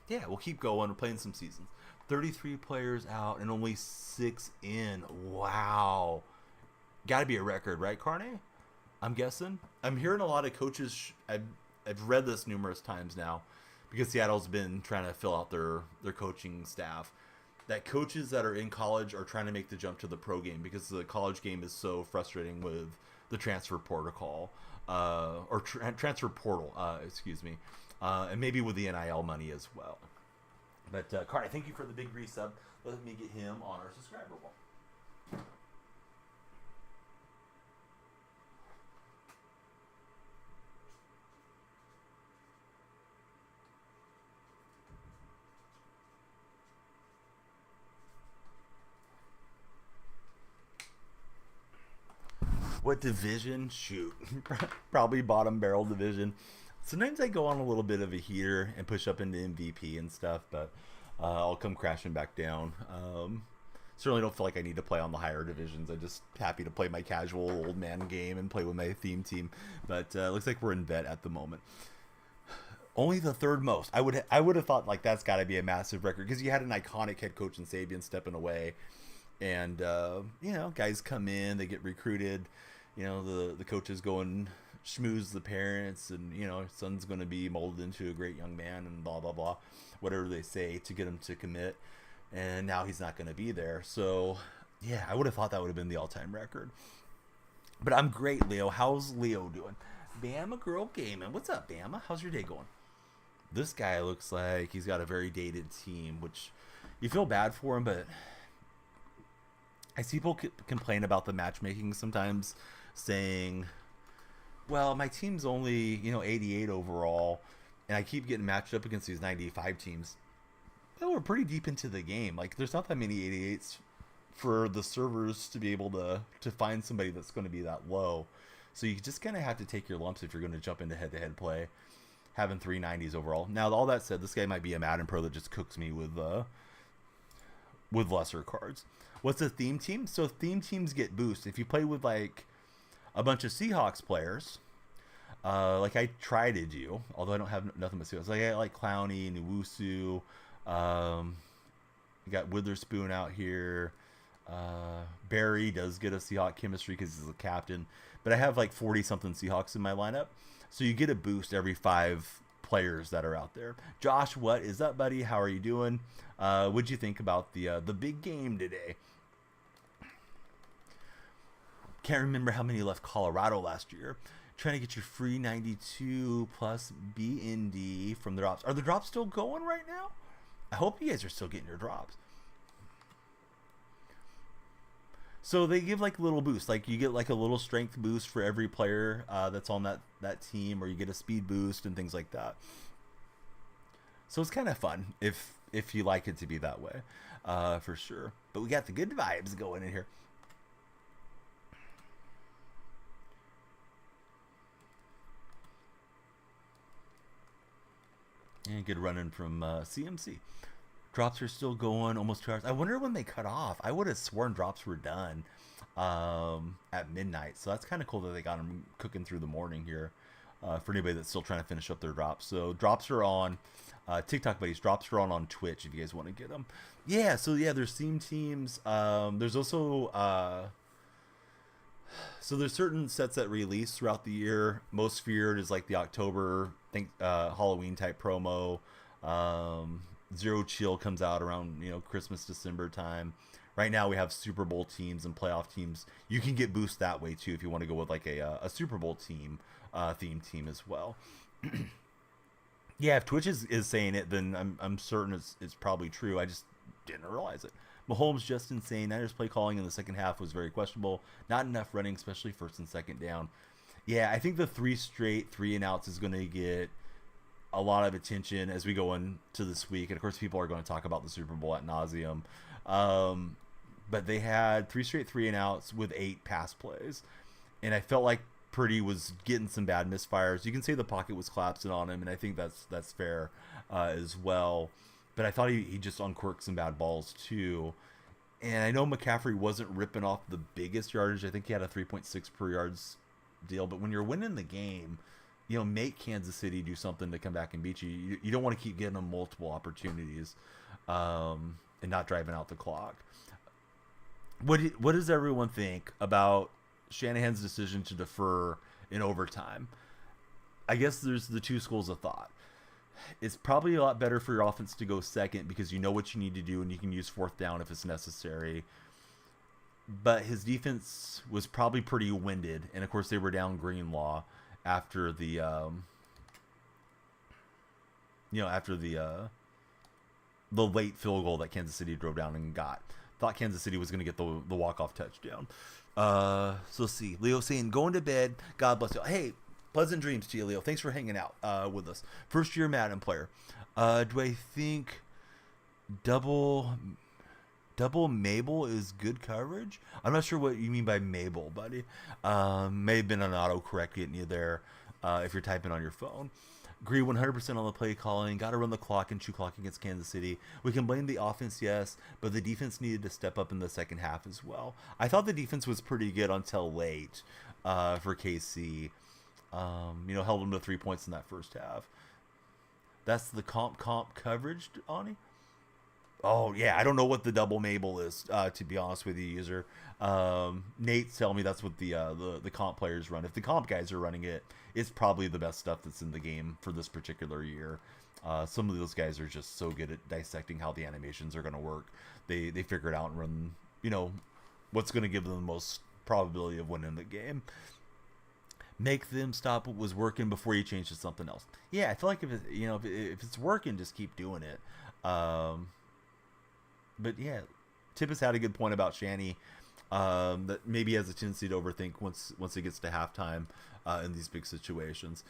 yeah, we'll keep going. We're playing some seasons. 33 players out and only 6 in. Wow. Got to be a record, right, Carne? I'm guessing. I'm hearing a lot of coaches. I've read this numerous times now because Seattle's been trying to fill out their coaching staff. That coaches that are in college are trying to make the jump to the pro game because the college game is so frustrating with the transfer protocol transfer portal. Excuse me, and maybe with the NIL money as well. But Carter, thank you for the big resub. Let me get him on our subscriber wall. What division? Shoot. Probably bottom barrel division. Sometimes I go on a little bit of a heater and push up into MVP and stuff, but I'll come crashing back down. Certainly don't feel like I need to play on the higher divisions. I'm just happy to play my casual old man game and play with my theme team. But looks like we're in vet at the moment. Only the third most. I would have thought like that's got to be a massive record because you had an iconic head coach in Sabian stepping away, and guys come in, they get recruited. The coaches go and schmooze the parents, and son's going to be molded into a great young man, and blah blah blah, whatever they say to get him to commit. And now he's not going to be there. So yeah, I would have thought that would have been the all-time record. But I'm great, Leo. How's Leo doing? Bama Girl Gaming. What's up, Bama? How's your day going? This guy looks like he's got a very dated team, which you feel bad for him, but I see people complain about the matchmaking sometimes, saying, well, my team's only 88 overall, and I keep getting matched up against these 95 teams. Well, we're pretty deep into the game. Like, there's not that many 88s for the servers to be able to find somebody that's going to be that low. So you just kind of have to take your lumps if you're going to jump into head-to-head play, having 390s overall. Now, all that said, this guy might be a Madden Pro that just cooks me with lesser cards. What's a theme team? So theme teams get boost. If you play with, like, a bunch of Seahawks players, like I try to do, although I don't have nothing but Seahawks. Like, I like Clowney, Nwosu, you got Witherspoon out here. Barry does get a Seahawk chemistry because he's a captain. But I have like 40-something Seahawks in my lineup. So you get a boost every 5 players that are out there. Josh, what is up, buddy? How are you doing? What'd you think about the big game today? Can't remember how many left Colorado last year. Trying to get your free 92 plus BND from the drops. Are the drops still going right now? I hope you guys are still getting your drops. So they give like little boosts. Like you get like a little strength boost for every player that's on that team, or you get a speed boost and things like that. So it's kind of fun if you like it to be that way, for sure. But we got the good vibes going in here. And good running from CMC. Drops are still going, almost 2 hours. I wonder when they cut off. I would have sworn drops were done at midnight. So that's kind of cool that they got them cooking through the morning here for anybody that's still trying to finish up their drops. So drops are on TikTok buddies. Drops are on Twitch if you guys want to get them. Yeah, so yeah, there's theme teams. There's also so there's certain sets that release throughout the year. Most Feared is like the October Halloween type promo. Zero Chill comes out around Christmas December time. Right now we have Super Bowl teams and playoff teams. You can get boost that way too if you want to go with like a Super Bowl team theme team as well. Yeah, if Twitch is saying it, then I'm certain it's probably true. I just didn't realize it. Mahomes just insane. Niners play calling in the second half was very questionable. Not enough running, especially first and second down. Yeah, I think the 3 straight 3-and-outs is going to get a lot of attention as we go into this week. And of course, people are going to talk about the Super Bowl ad nauseum. But they had 3 straight 3-and-outs with 8 pass plays. And I felt like Purdy was getting some bad misfires. You can say the pocket was collapsing on him, and I think that's fair as well. But I thought he just uncorked some bad balls too. And I know McCaffrey wasn't ripping off the biggest yardage. I think he had a 3.6 per yards deal. But when you're winning the game, make Kansas City do something to come back and beat you. You don't want to keep getting them multiple opportunities and not driving out the clock. What does everyone think about Shanahan's decision to defer in overtime? I guess there's the 2 schools of thought. It's probably a lot better for your offense to go second because you know what you need to do and you can use 4th down if it's necessary. But his defense was probably pretty winded, and of course they were down Greenlaw after the late field goal that Kansas City drove down and got. Thought Kansas City was going to get the walk-off touchdown. So let's see. Leo saying, going to bed. God bless you. Hey, pleasant dreams to you, Leo. Thanks for hanging out with us. First-year Madden player. Do I think double Mabel is good coverage? I'm not sure what you mean by Mabel, buddy. May have been an autocorrect getting you there if you're typing on your phone. Agree 100% on the play calling. Got to run the clock and chew clock against Kansas City. We can blame the offense, yes, but the defense needed to step up in the second half as well. I thought the defense was pretty good until late for KC. Held them to 3 points in that first half. That's the comp coverage, Ani? Oh, yeah, I don't know what the double Mabel is, to be honest with you, user. Nate's telling me that's what the comp players run. If the comp guys are running it, it's probably the best stuff that's in the game for this particular year. Some of those guys are just so good at dissecting how the animations are going to work. They figure it out and run, what's going to give them the most probability of winning the game. Make them stop what was working before you change to something else. Yeah, I feel like if it's working, just keep doing it. But yeah, Tippis had a good point about Shanny. That maybe has a tendency to overthink once it gets to halftime in these big situations.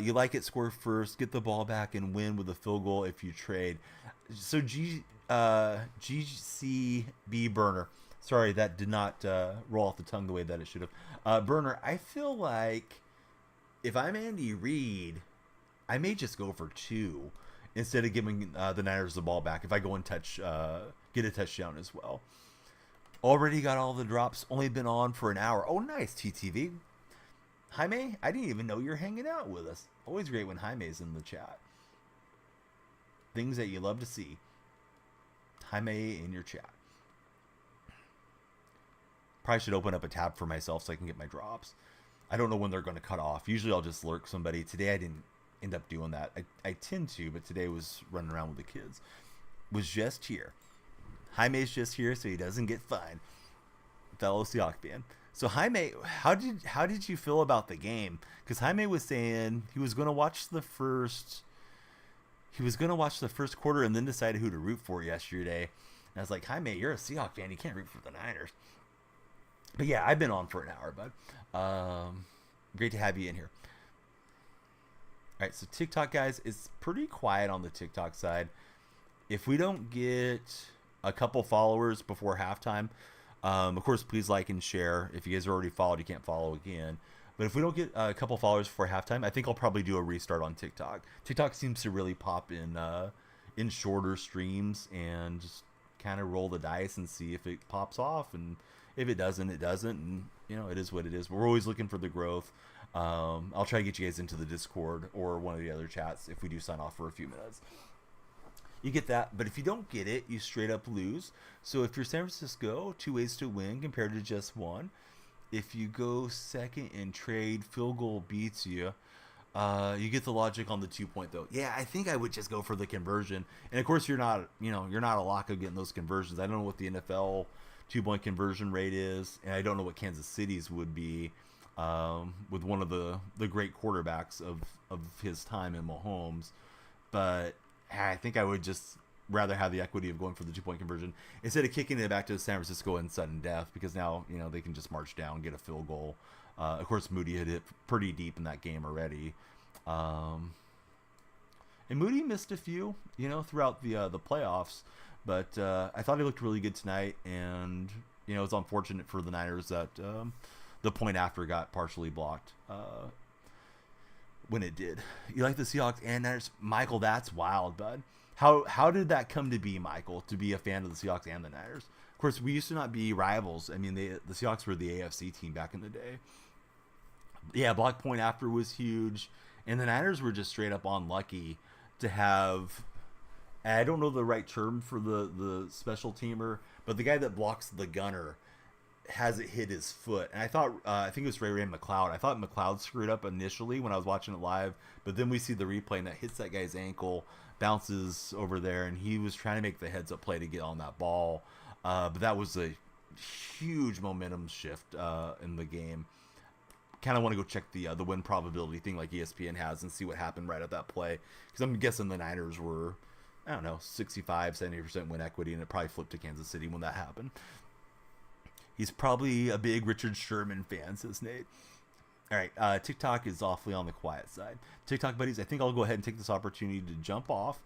You like it, score first, get the ball back, and win with a field goal if you trade. So GCB Burner. Sorry, that did not roll off the tongue the way that it should have. Burner, I feel like if I'm Andy Reid, I may just go for 2 instead of giving the Niners the ball back if I go and get a touchdown as well. Already got all the drops. Only been on for an hour. Oh, nice, TTV. Jaime, I didn't even know you're hanging out with us. Always great when Jaime's in the chat. Things that you love to see. Jaime in your chat. Probably should open up a tab for myself so I can get my drops. I don't know when they're going to cut off. Usually I'll just lurk somebody. Today I didn't end up doing that. I tend to, but today was running around with the kids. Was just here. Jaime's just here so he doesn't get fined. Fellow Seahawks fan. So Jaime, how did you feel about the game? Because Jaime was saying he was going to watch the first quarter and then decided who to root for yesterday. And I was like, Jaime, you're a Seahawks fan. You can't root for the Niners. But yeah, I've been on for an hour, bud. Great to have you in here. All right, so TikTok, guys, it's pretty quiet on the TikTok side. If we don't get a couple followers before halftime, of course, please like and share. If you guys are already followed, you can't follow again. But if we don't get a couple followers before halftime, I think I'll probably do a restart on TikTok. TikTok seems to really pop in in shorter streams and just kind of roll the dice and see if it pops off. And if it doesn't, it doesn't. And, it is what it is. We're always looking for the growth. I'll try to get you guys into the Discord or one of the other chats if we do sign off for a few minutes. You get that, but if you don't get it, you straight up lose. So if you're San Francisco, 2 ways to win compared to just one. If you go second in trade, field goal beats you. You get the logic on the 2-point though. Yeah, I think I would just go for the conversion. And of course, you're not a lock of getting those conversions. I don't know what the NFL 2-point conversion rate is, and I don't know what Kansas City's would be with one of the great quarterbacks of his time in Mahomes. But I think I would just rather have the equity of going for the 2-point conversion instead of kicking it back to San Francisco in sudden death, because now they can just march down, get a field goal. Of course, Moody had hit pretty deep in that game already, and Moody missed a few throughout the playoffs, but I thought he looked really good tonight, and it's unfortunate for the Niners that the point after got partially blocked when it did. You like the Seahawks and Niners? Michael, that's wild, bud. How did that come to be, Michael, to be a fan of the Seahawks and the Niners? Of course, we used to not be rivals. I mean, the Seahawks were the AFC team back in the day. Yeah, block point after was huge, and the Niners were just straight up unlucky to have, I don't know the right term for the special teamer, but the guy that blocks the gunner has it hit his foot. And I thought, I think it was Ray McLeod. I thought McLeod screwed up initially when I was watching it live, but then we see the replay and that hits that guy's ankle, bounces over there, and he was trying to make the heads up play to get on that ball. But that was a huge momentum shift in the game. Kind of want to go check the win probability thing like ESPN has and see what happened right at that play. Because I'm guessing the Niners were, 65, 70% win equity, and it probably flipped to Kansas City when that happened. He's probably a big Richard Sherman fan, says Nate. All right, TikTok is awfully on the quiet side. TikTok buddies, I think I'll go ahead and take this opportunity to jump off.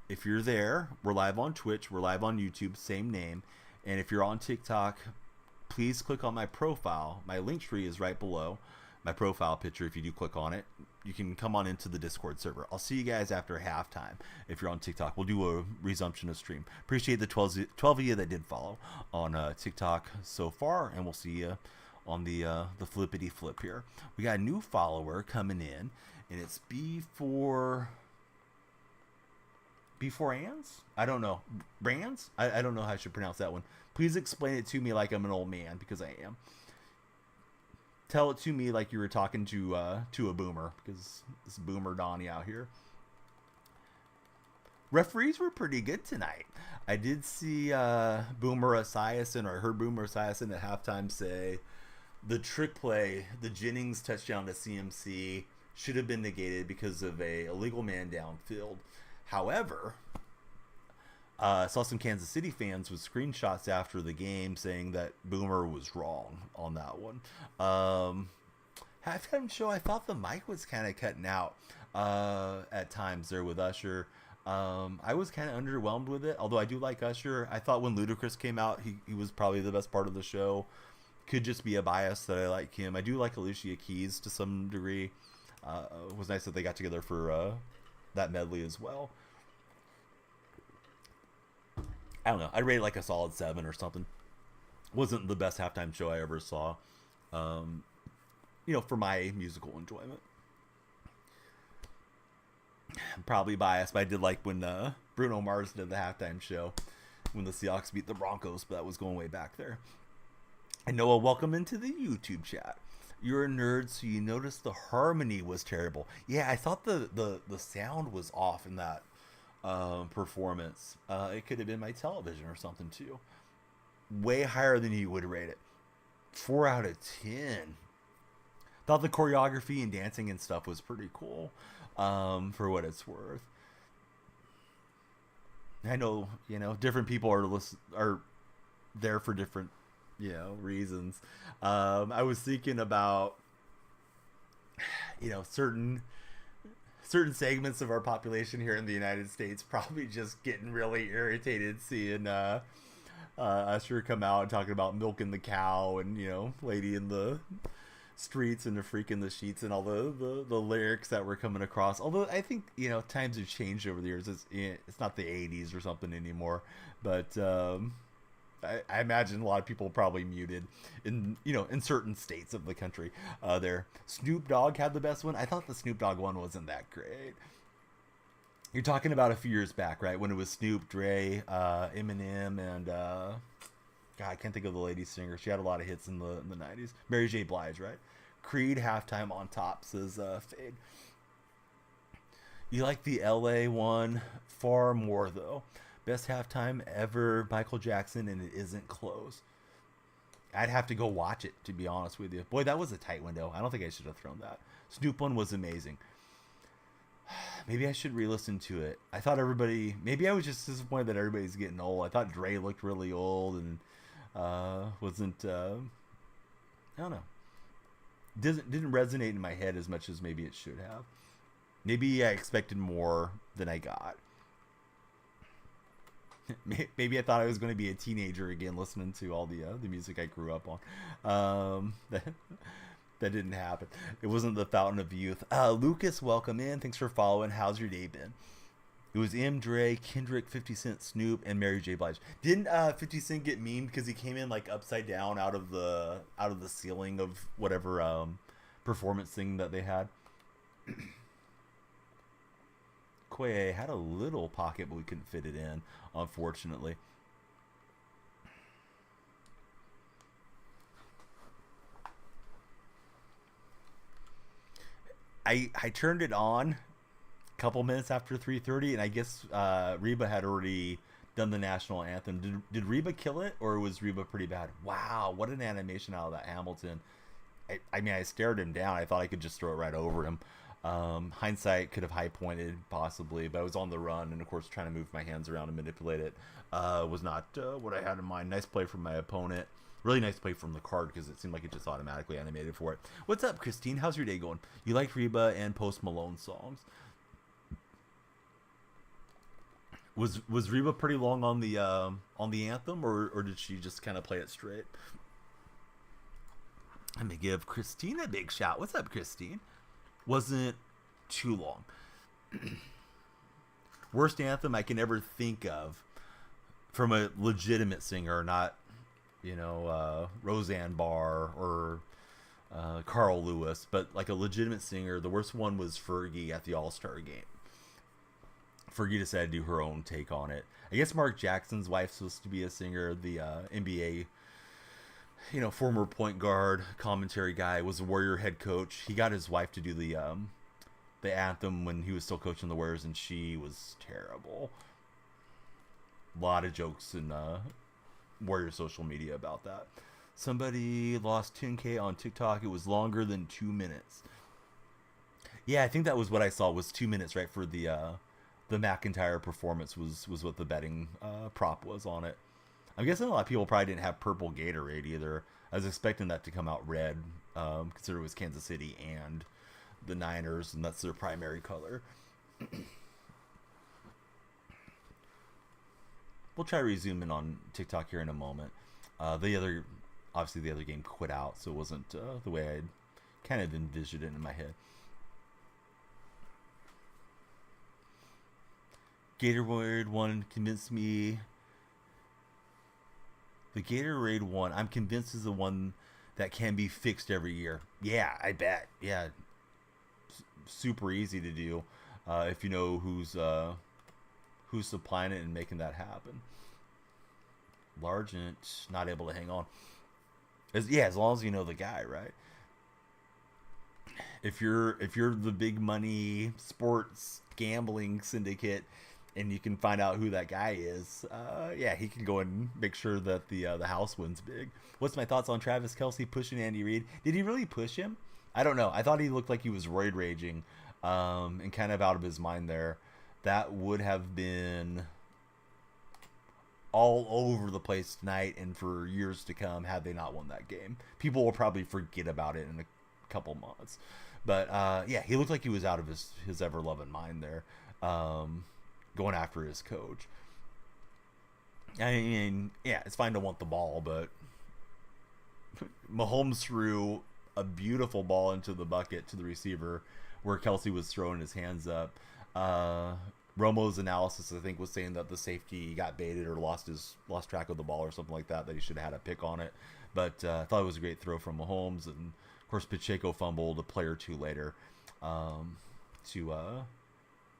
If you're there, we're live on Twitch, we're live on YouTube, same name. And if you're on TikTok, please click on my profile. My link tree is right below my profile picture. If you do click on it, you can come on into the Discord server. I'll see you guys after halftime. If you're on TikTok, we'll do a resumption of stream. Appreciate the 12 of you that did follow on TikTok so far, and we'll see you on the flippity flip here. We got a new follower coming in, and it's B4 Ans? I don't know. Brands? I don't know how I should pronounce that one. Please explain it to me like I'm an old man, because I am. Tell it to me like you were talking to a boomer, because this boomer Donnie out here. Referees were pretty good tonight. I did see Boomer Esiason, or I heard Boomer Esiason at halftime say the trick play, the Jennings touchdown to CMC, should have been negated because of a illegal man downfield. However, I saw some Kansas City fans with screenshots after the game saying that Boomer was wrong on that one. Halftime show, I thought the mic was kind of cutting out at times there with Usher. I was kind of underwhelmed with it, although I do like Usher. I thought when Ludacris came out, he was probably the best part of the show. Could just be a bias that I like him. I do like Alicia Keys to some degree. It was nice that they got together for that medley as well. I don't know. I'd rate it like a solid 7 or something. Wasn't the best halftime show I ever saw. For my musical enjoyment. I'm probably biased, but I did like when Bruno Mars did the halftime show when the Seahawks beat the Broncos, but that was going way back there. And Noah, welcome into the YouTube chat. You're a nerd, so you noticed the harmony was terrible. Yeah, I thought the sound was off in that performance. It could have been my television or something too. Way higher than you would rate it. 4 out of 10. Thought the choreography and dancing and stuff was pretty cool, for what it's worth. I know, different people are there for different, reasons. I was thinking about, certain segments of our population here in the United States probably just getting really irritated seeing Usher come out and talking about milking the cow and lady in the streets and the freaking the sheets and all the lyrics that were coming across. Although I think times have changed over the years. It's not the '80s or something anymore, but I imagine a lot of people probably muted in certain states of the country. There, Snoop Dogg had the best one. I thought the Snoop Dogg one wasn't that great. You're talking about a few years back, right? When it was Snoop, Dre, Eminem, and God, I can't think of the lady singer. She had a lot of hits in the '90s. Mary J. Blige, right? Creed, Halftime on Top, says Fade. You like the LA one far more though. Best halftime ever, Michael Jackson, and it isn't close. I'd have to go watch it, to be honest with you. Boy, that was a tight window. I don't think I should have thrown that. Snoop one was amazing. Maybe I should re-listen to it. I thought maybe I was just disappointed that everybody's getting old. I thought Dre looked really old and wasn't, I don't know. Didn't resonate in my head as much as maybe it should have. Maybe I expected more than I got. Maybe I thought I was going to be a teenager again, listening to all the music I grew up on. That didn't happen. It wasn't the fountain of youth. Lucas, welcome in. Thanks for following. How's your day been? It was M. Dre, Kendrick, 50 Cent, Snoop, and Mary J. Blige. Didn't 50 Cent get memed because he came in like upside down out of the ceiling of whatever performance thing that they had? Quay had a little pocket, but we couldn't fit it in, unfortunately. I turned it on a couple minutes after 3:30, and I guess Reba had already done the national anthem. Did Reba kill it, or was Reba pretty bad? Wow, what an animation out of that Hamilton. I mean, I stared him down. I thought I could just throw it right over him. Hindsight could have high pointed possibly, but I was on the run, and of course trying to move my hands around and manipulate it was not what I had in mind. Nice play from my opponent. Really nice play from the card because it seemed like it just automatically animated for it. What's up, Christine? How's your day going? You liked Reba and Post Malone songs. Was Reba pretty long on the anthem, or did she just kind of play it straight? Let me give Christine a big shout. What's up, Christine? Wasn't too long. Worst anthem I can ever think of from a legitimate singer, not Roseanne Barr or Carl Lewis, but like a legitimate singer. The worst one was Fergie at the All-Star game. Fergie decided to do her own take on it. I guess Mark Jackson's wife's supposed to be a singer. The NBA, former point guard, commentary guy, was a Warrior head coach. He got his wife to do the anthem when he was still coaching the Warriors, and she was terrible. A lot of jokes in Warrior social media about that. Somebody lost 10K on TikTok. It was longer than 2 minutes. Yeah, I think that was what I saw, was 2 minutes, right, for the McIntyre performance was what the betting prop was on it. I'm guessing a lot of people probably didn't have purple Gatorade either. I was expecting that to come out red, considering it was Kansas City and the Niners, and that's their primary color. We'll try resuming on TikTok here in a moment. The other game quit out, so it wasn't the way I'd kind of envisioned it in my head. Gatorade one convinced me. The Gatorade one, I'm convinced, is the one that can be fixed every year. Yeah, I bet. Yeah, super easy to do if you know who's supplying it and making that happen. Largent not able to hang on. As long as you know the guy, right? If you're the big money sports gambling syndicate and you can find out who that guy is, he can go and make sure that the house wins big. What's my thoughts on Travis Kelce pushing Andy Reid? Did he really push him? I don't know. I thought he looked like he was roid raging and kind of out of his mind there. That would have been all over the place tonight and for years to come had they not won that game. People will probably forget about it in a couple months. But he looked like he was out of his ever-loving mind there, going after his coach. I mean, it's fine to want the ball, but Mahomes threw a beautiful ball into the bucket to the receiver where Kelsey was throwing his hands up. Romo's analysis, I think, was saying that the safety got baited or lost track of the ball or something like that. That he should have had a pick on it. But I thought it was a great throw from Mahomes, and of course Pacheco fumbled a play or two later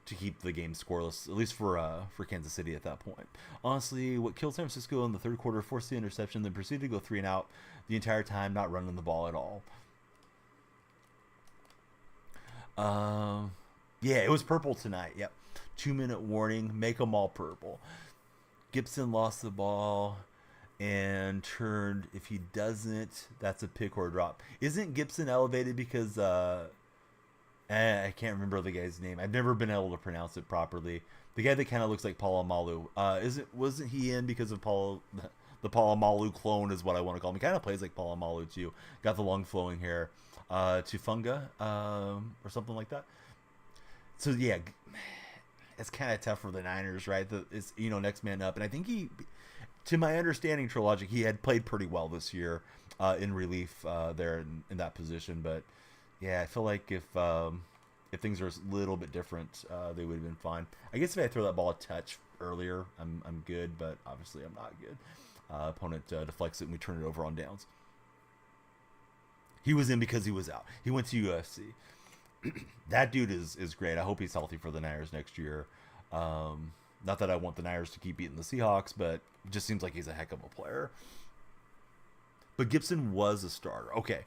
to keep the game scoreless, at least for Kansas City at that point. Honestly, what killed San Francisco in the third quarter, forced the interception, then proceeded to go 3 and out the entire time, not running the ball at all. Yeah, it was purple tonight. Yep. 2-minute warning. Make them all purple. Gibson lost the ball and turned. If he doesn't, that's a pick or a drop. Isn't Gibson elevated because I can't remember the guy's name. I've never been able to pronounce it properly. The guy that kind of looks like Polamalu. Wasn't he in because of the Polamalu clone is what I want to call him. He kind of plays like Polamalu too. Got the long flowing hair. Tufunga or something like that. So yeah, it's kind of tough for the Niners, right? It's next man up, and I think he, to my understanding, Trilogic, he had played pretty well this year in relief there in that position. But yeah, I feel like if things are a little bit different, they would have been fine. I guess if I throw that ball a touch earlier, I'm good, but obviously I'm not good. Opponent deflects it and we turn it over on downs. He was in because he was out. He went to UFC. That dude is great. I hope he's healthy for the Niners next year. Not that I want the Niners to keep beating the Seahawks, but it just seems like he's a heck of a player. But Gibson was a starter. Okay.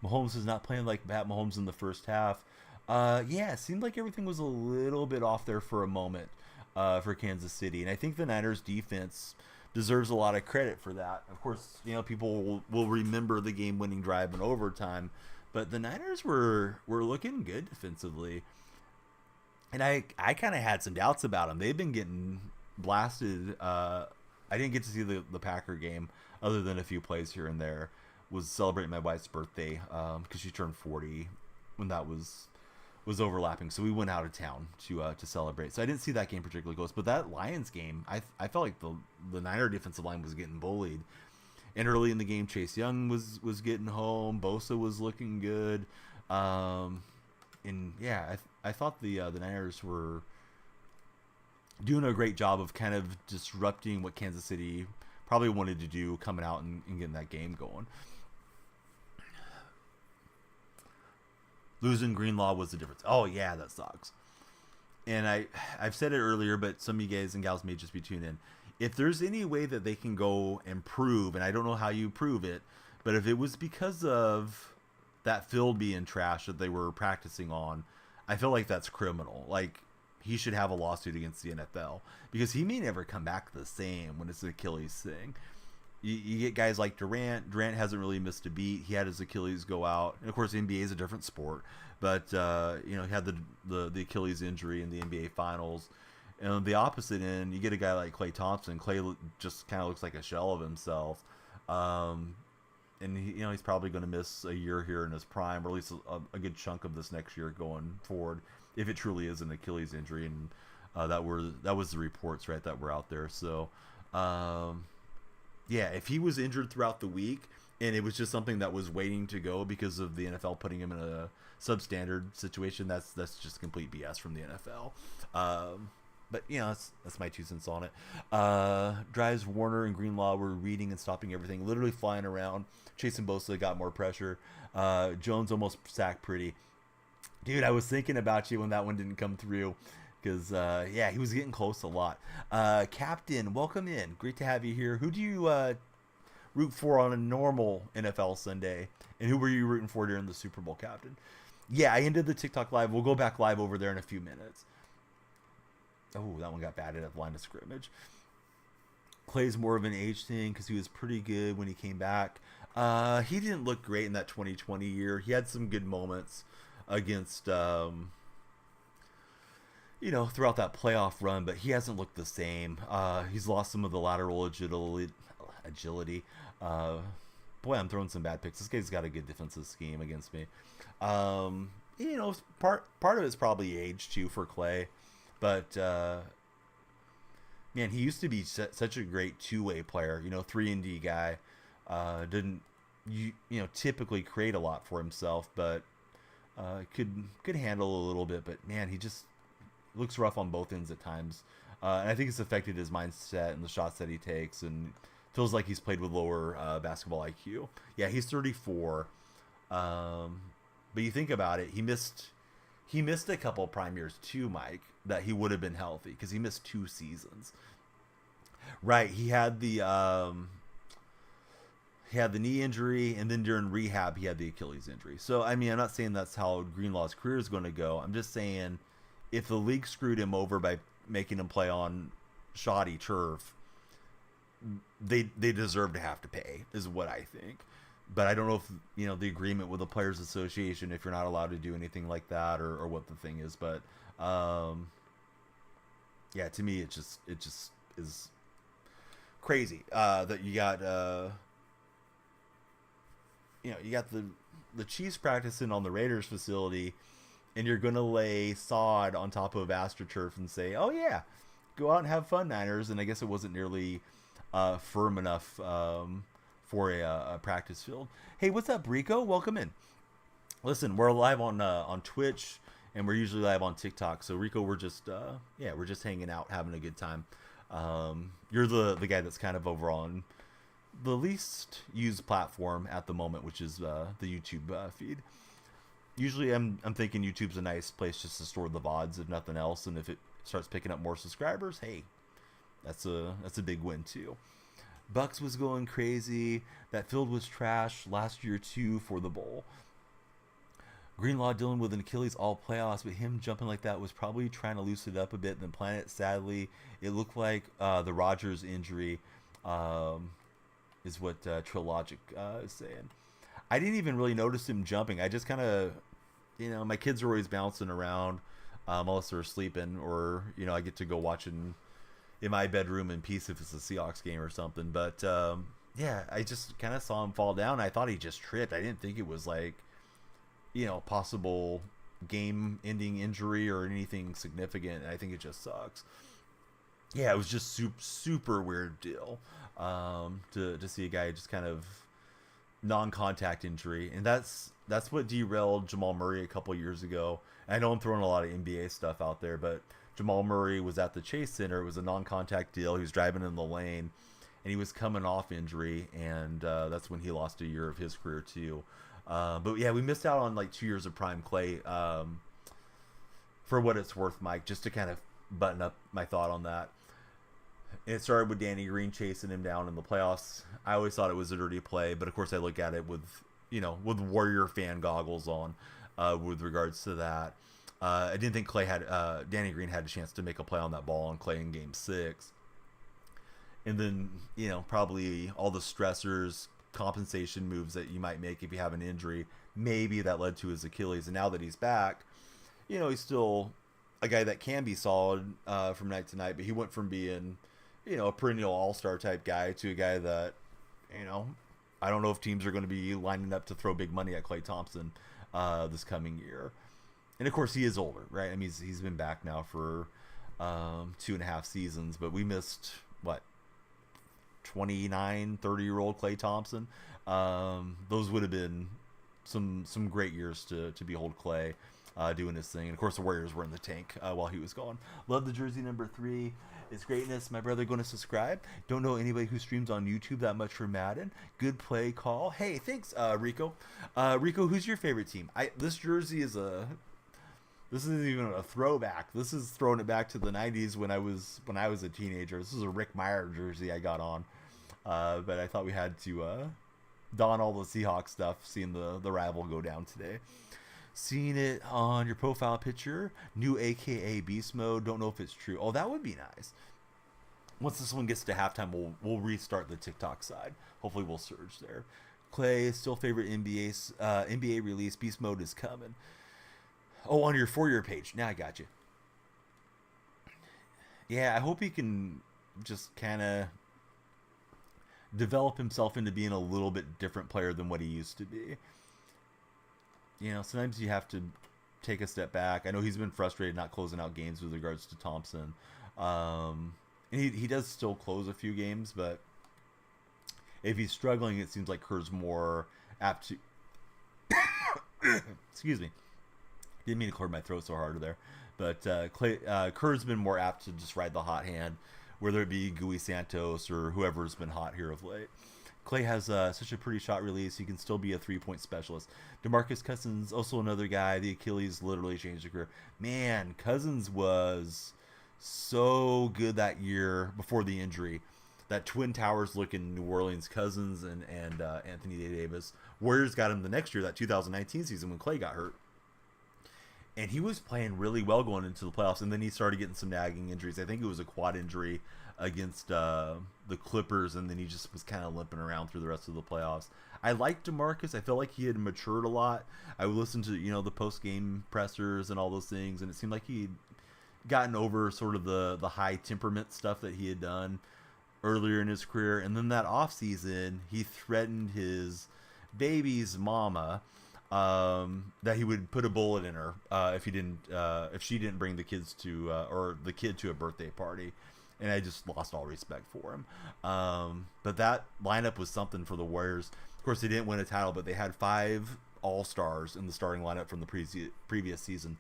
Mahomes is not playing like Pat Mahomes in the first half. Yeah, it seemed like everything was a little bit off there for a moment for Kansas City. And I think the Niners defense deserves a lot of credit for that. Of course, people will remember the game-winning drive in overtime, but the Niners were looking good defensively. And I kind of had some doubts about them. They've been getting blasted. I didn't get to see the Packer game other than a few plays here and there. Was celebrating my wife's birthday because she turned 40 when that was overlapping. So we went out of town to celebrate. So I didn't see that game particularly close. But that Lions game, I felt like the Niner defensive line was getting bullied. And early in the game, Chase Young was getting home. Bosa was looking good. And yeah, I thought the Niners were doing a great job of kind of disrupting what Kansas City probably wanted to do, coming out and getting that game going. Losing Greenlaw was the difference. Oh yeah, that sucks. And I've said it earlier, but some of you guys and gals may just be tuned in. If there's any way that they can go and prove, and I don't know how you prove it, but if it was because of that field being trash that they were practicing on, I feel like that's criminal. Like, he should have a lawsuit against the NFL because he may never come back the same when it's an Achilles thing. You get guys like Durant. Durant hasn't really missed a beat. He had his Achilles go out. And of course, the NBA is a different sport. But, he had the Achilles injury in the NBA Finals. And on the opposite end, you get a guy like Klay Thompson. Klay just kind of looks like a shell of himself. And, he's probably going to miss a year here in his prime, or at least a good chunk of this next year going forward, if it truly is an Achilles injury. And that was the reports, right, that were out there. So, yeah, if he was injured throughout the week and it was just something that was waiting to go because of the NFL putting him in a substandard situation, that's just complete BS from the NFL. But that's my 2 cents on it. Drives Warner and Greenlaw were reading and stopping everything, literally flying around. Chase and Bosa got more pressure. Jones almost sacked Pretty. Dude, I was thinking about you when that one didn't come through. Because, he was getting close a lot. Captain, welcome in. Great to have you here. Who do you root for on a normal NFL Sunday? And who were you rooting for during the Super Bowl, Captain? Yeah, I ended the TikTok live. We'll go back live over there in a few minutes. Oh, that one got batted at the line of scrimmage. Clay's more of an age thing because he was pretty good when he came back. He didn't look great in that 2020 year. He had some good moments against... throughout that playoff run, but he hasn't looked the same. He's lost some of the lateral agility. Boy, I'm throwing some bad picks. This guy's got a good defensive scheme against me. Part of it's probably age too for Clay, but man, he used to be such a great two-way player. 3-and-D guy. Didn't you know typically create a lot for himself, but could handle a little bit. But man, he just looks rough on both ends at times, and I think it's affected his mindset and the shots that he takes, and feels like he's played with lower basketball IQ. Yeah, he's 34, but you think about it, he missed a couple prime years too, Mike, that he would have been healthy because he missed 2 seasons. Right, he had the knee injury, and then during rehab he had the Achilles injury. So I mean, I'm not saying that's how Greenlaw's career is going to go. I'm just saying if the league screwed him over by making him play on shoddy turf, they deserve to have to pay, is what I think. But I don't know if the agreement with the Players Association, if you're not allowed to do anything like that, or what the thing is. But yeah, to me it just is crazy that you got the Chiefs practicing on the Raiders facility, and you're gonna lay sod on top of AstroTurf and say, "Oh yeah, go out and have fun, Niners." And I guess it wasn't nearly firm enough for a practice field. Hey, what's up, Rico? Welcome in. Listen, we're live on Twitch, and we're usually live on TikTok. So Rico, we're just hanging out, having a good time. You're the guy that's kind of over on the least used platform at the moment, which is the YouTube feed. Usually, I'm thinking YouTube's a nice place just to store the VODs, if nothing else. And if it starts picking up more subscribers, hey, that's a big win too. Bucks was going crazy. That field was trash last year too for the bowl. Greenlaw dealing with an Achilles all playoffs, but him jumping like that was probably trying to loosen it up a bit. And then Planet, sadly, it looked like the Rodgers injury is what Trilogic is saying. I didn't even really notice him jumping. I just kind of, my kids are always bouncing around unless they're sleeping, or I get to go watching in my bedroom in peace if it's a Seahawks game or something. But yeah, I just kind of saw him fall down. I thought he just tripped. I didn't think it was like possible game-ending injury or anything significant. I think it just sucks. Yeah, it was just super weird deal to see a guy just kind of non-contact injury, and that's what derailed Jamal Murray a couple years ago. And I know I'm throwing a lot of NBA stuff out there, but Jamal Murray was at the Chase Center. It was a non-contact deal. He was driving in the lane, and he was coming off injury, and that's when he lost a year of his career too. But yeah, we missed out on like 2 years of prime Clay. For what it's worth, Mike, just to kind of button up my thought on that. And it started with Danny Green chasing him down in the playoffs. I always thought it was a dirty play, but of course I look at it with Warrior fan goggles on with regards to that. I didn't think Danny Green had a chance to make a play on that ball on Clay in Game 6. And then, probably all the stressors, compensation moves that you might make if you have an injury, maybe that led to his Achilles. And now that he's back, he's still a guy that can be solid from night to night, but he went from being, a perennial all-star type guy to a guy that, I don't know if teams are going to be lining up to throw big money at Klay Thompson this coming year. And of course he is older, right? I mean, he's been back now for 2.5 seasons, but we missed 29, 30-year-old Klay Thompson. Those would have been some great years to behold Klay doing his thing. And of course the Warriors were in the tank while he was gone. Love the jersey number 3. It's greatness. My brother going to subscribe. Don't know anybody who streams on YouTube that much for Madden. Good play call. Hey, thanks, Rico. Rico, who's your favorite team? This jersey is this isn't even a throwback. This is throwing it back to the 90s when I was a teenager. This is a Rick Meyer jersey I got on. But I thought we had to don all the Seahawks stuff, seeing the rival go down today. Seeing it on your profile picture, new AKA Beast Mode. Don't know if it's true. Oh, that would be nice. Once this one gets to halftime, we'll restart the TikTok side. Hopefully we'll surge there. Clay, still favorite NBA release. Beast Mode is coming. Oh, on your For Your page. Now I got you. Yeah, I hope he can just kind of develop himself into being a little bit different player than what he used to be. Sometimes you have to take a step back. I know he's been frustrated not closing out games with regards to Thompson. And he does still close a few games, but If he's struggling, it seems like Kerr's more apt to. Excuse me. Didn't mean to clear my throat so hard there, but Kerr's been more apt to just ride the hot hand, whether it be Gui Santos or whoever's been hot here of late. Clay has such a pretty shot release. He can still be a 3-point specialist. DeMarcus Cousins, also another guy. The Achilles literally changed his career. Man, Cousins was so good that year before the injury. That Twin Towers look in New Orleans, Cousins and Anthony Davis. Warriors got him the next year, that 2019 season when Clay got hurt. And he was playing really well going into the playoffs, and then he started getting some nagging injuries. I think it was a quad injury against the Clippers, and then he just was kind of limping around through the rest of the playoffs. I liked DeMarcus. I felt like he had matured a lot. I would listen to the post game pressers and all those things, and it seemed like he'd gotten over sort of the high temperament stuff that he had done earlier in his career. And then that off season, he threatened his baby's mama that he would put a bullet in her if she didn't bring the kids to or the kid to a birthday party. And I just lost all respect for him. But that lineup was something for the Warriors. Of course, they didn't win a title, but they had 5 All-Stars in the starting lineup from the previous season.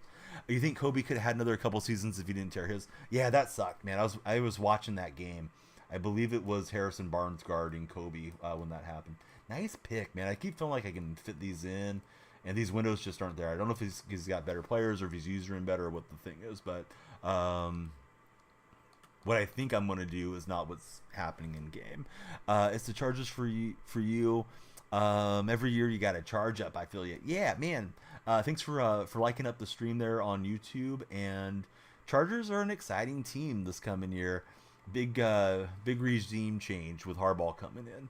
You think Kobe could have had another couple seasons if he didn't tear his? Yeah, that sucked, man. I was watching that game. I believe it was Harrison Barnes guarding Kobe when that happened. Nice pick, man. I keep feeling like I can fit these in, and these windows just aren't there. I don't know if he's got better players or if he's using them better or what the thing is, but what I think I'm going to do is not what's happening in game. It's the charges for you. Every year you got to charge up. I feel you. Yeah, man. Thanks for liking up the stream there on YouTube. And Chargers are an exciting team this coming year. Big regime change with Harbaugh coming in.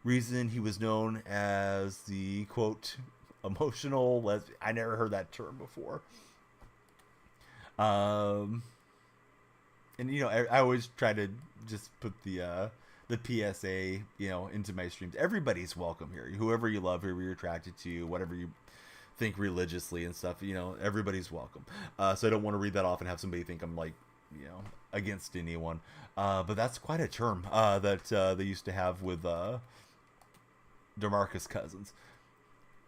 Reason he was known as the quote emotional lesbian. I never heard that term before. And I always try to just put the PSA into my streams. Everybody's welcome here. Whoever you love, whoever you're attracted to, whatever you think religiously and stuff. Everybody's welcome. So I don't want to read that off and have somebody think I'm like against anyone. But that's quite a term that they used to have with DeMarcus Cousins.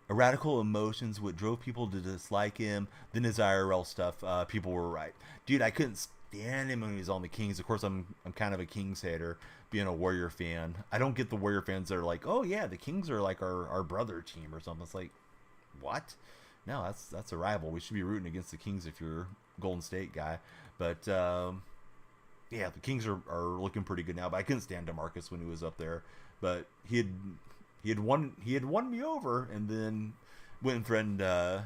Radical emotions, what drove people to dislike him, then his IRL stuff. People were right, dude. I couldn't stand him when he was on the Kings. Of course, I'm kind of a Kings hater, being a Warrior fan. I don't get the Warrior fans that are like, oh yeah, the Kings are like our brother team or something. It's like, what? No, that's a rival. We should be rooting against the Kings if you're a Golden State guy. But yeah, the Kings are looking pretty good now. But I couldn't stand DeMarcus when he was up there. But he had won me over, and then went and threatened the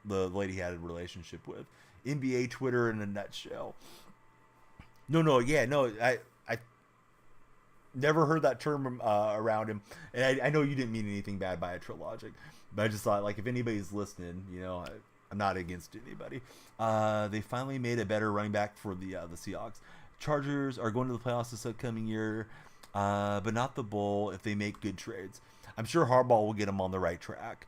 lady he had a relationship with. NBA Twitter in a nutshell. I never heard that term around him, and I know you didn't mean anything bad by it, Trilogic, but I just thought, like, if anybody's listening, I'm not against anybody. They finally made a better running back for the Seahawks. Chargers are going to the playoffs this upcoming year, but not the bowl if they make good trades. I'm sure Harbaugh will get them on the right track.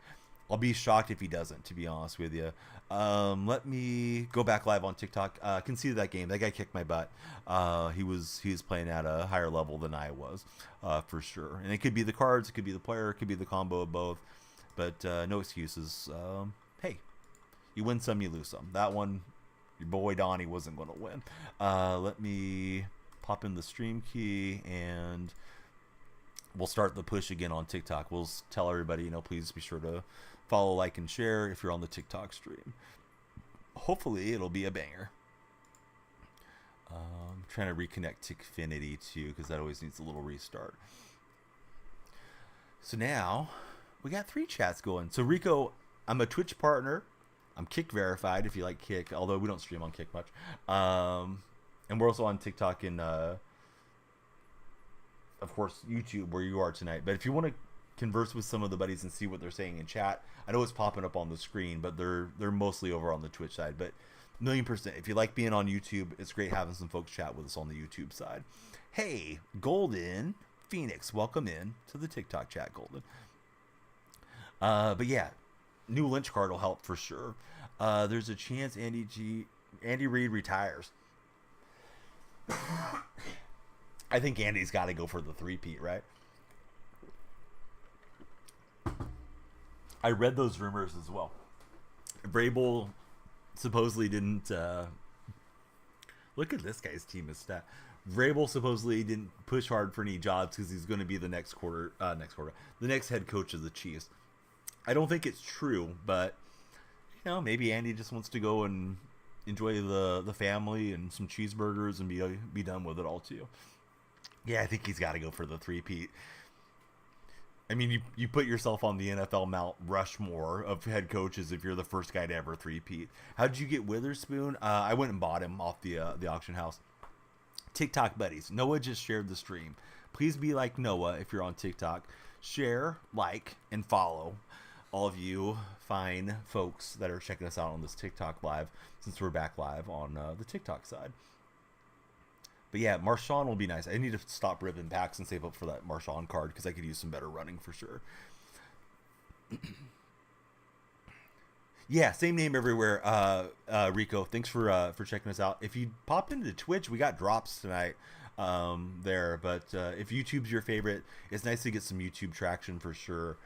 I'll be shocked if he doesn't, to be honest with you. Let me go back live on TikTok. Conceded that game. That guy kicked my butt. He was playing at a higher level than I was, for sure. And it could be the cards, it could be the player, it could be the combo of both. But no excuses. Hey, you win some, you lose some. That one, your boy Donnie wasn't going to win. Let me pop in the stream key, and we'll start the push again on TikTok. We'll tell everybody, please be sure to follow, like, and share if you're on the TikTok stream. Hopefully it'll be a banger. I'm trying to reconnect Tickfinity too, because that always needs a little restart. So now we got 3 chats going. So Rico, I'm a Twitch partner. I'm Kick verified if you like Kick, although we don't stream on Kick much. And we're also on TikTok and of course YouTube, where you are tonight. But if you want to converse with some of the buddies and see what they're saying in chat, I know it's popping up on the screen, but they're mostly over on the Twitch side. But 1,000,000%, if you like being on YouTube, it's great having some folks chat with us on the YouTube side. Hey, Golden Phoenix, welcome in to the TikTok chat, Golden. But yeah, new Lynch card will help for sure. There's a chance Andy Reid retires. I think Andy's got to go for the three-peat, right? I read those rumors as well. Vrabel supposedly didn't. Look at this guy's team is stat. Vrabel supposedly didn't push hard for any jobs because he's going to be the next next head coach of the Chiefs. I don't think it's true, but maybe Andy just wants to go and enjoy the family and some cheeseburgers and be done with it all too. Yeah, I think he's got to go for the three-peat. I mean, you put yourself on the NFL Mount Rushmore of head coaches if you're the first guy to ever three-peat. How did you get Witherspoon? I went and bought him off the auction house. TikTok buddies. Noah just shared the stream. Please be like Noah if you're on TikTok. Share, like, and follow all of you fine folks that are checking us out on this TikTok live, since we're back live on the TikTok side. But yeah, Marshawn will be nice. I need to stop ripping packs and save up for that Marshawn card because I could use some better running for sure. Yeah, same name everywhere. Rico, thanks for checking us out. If you pop into Twitch, we got drops tonight there. But if YouTube's your favorite, it's nice to get some YouTube traction for sure.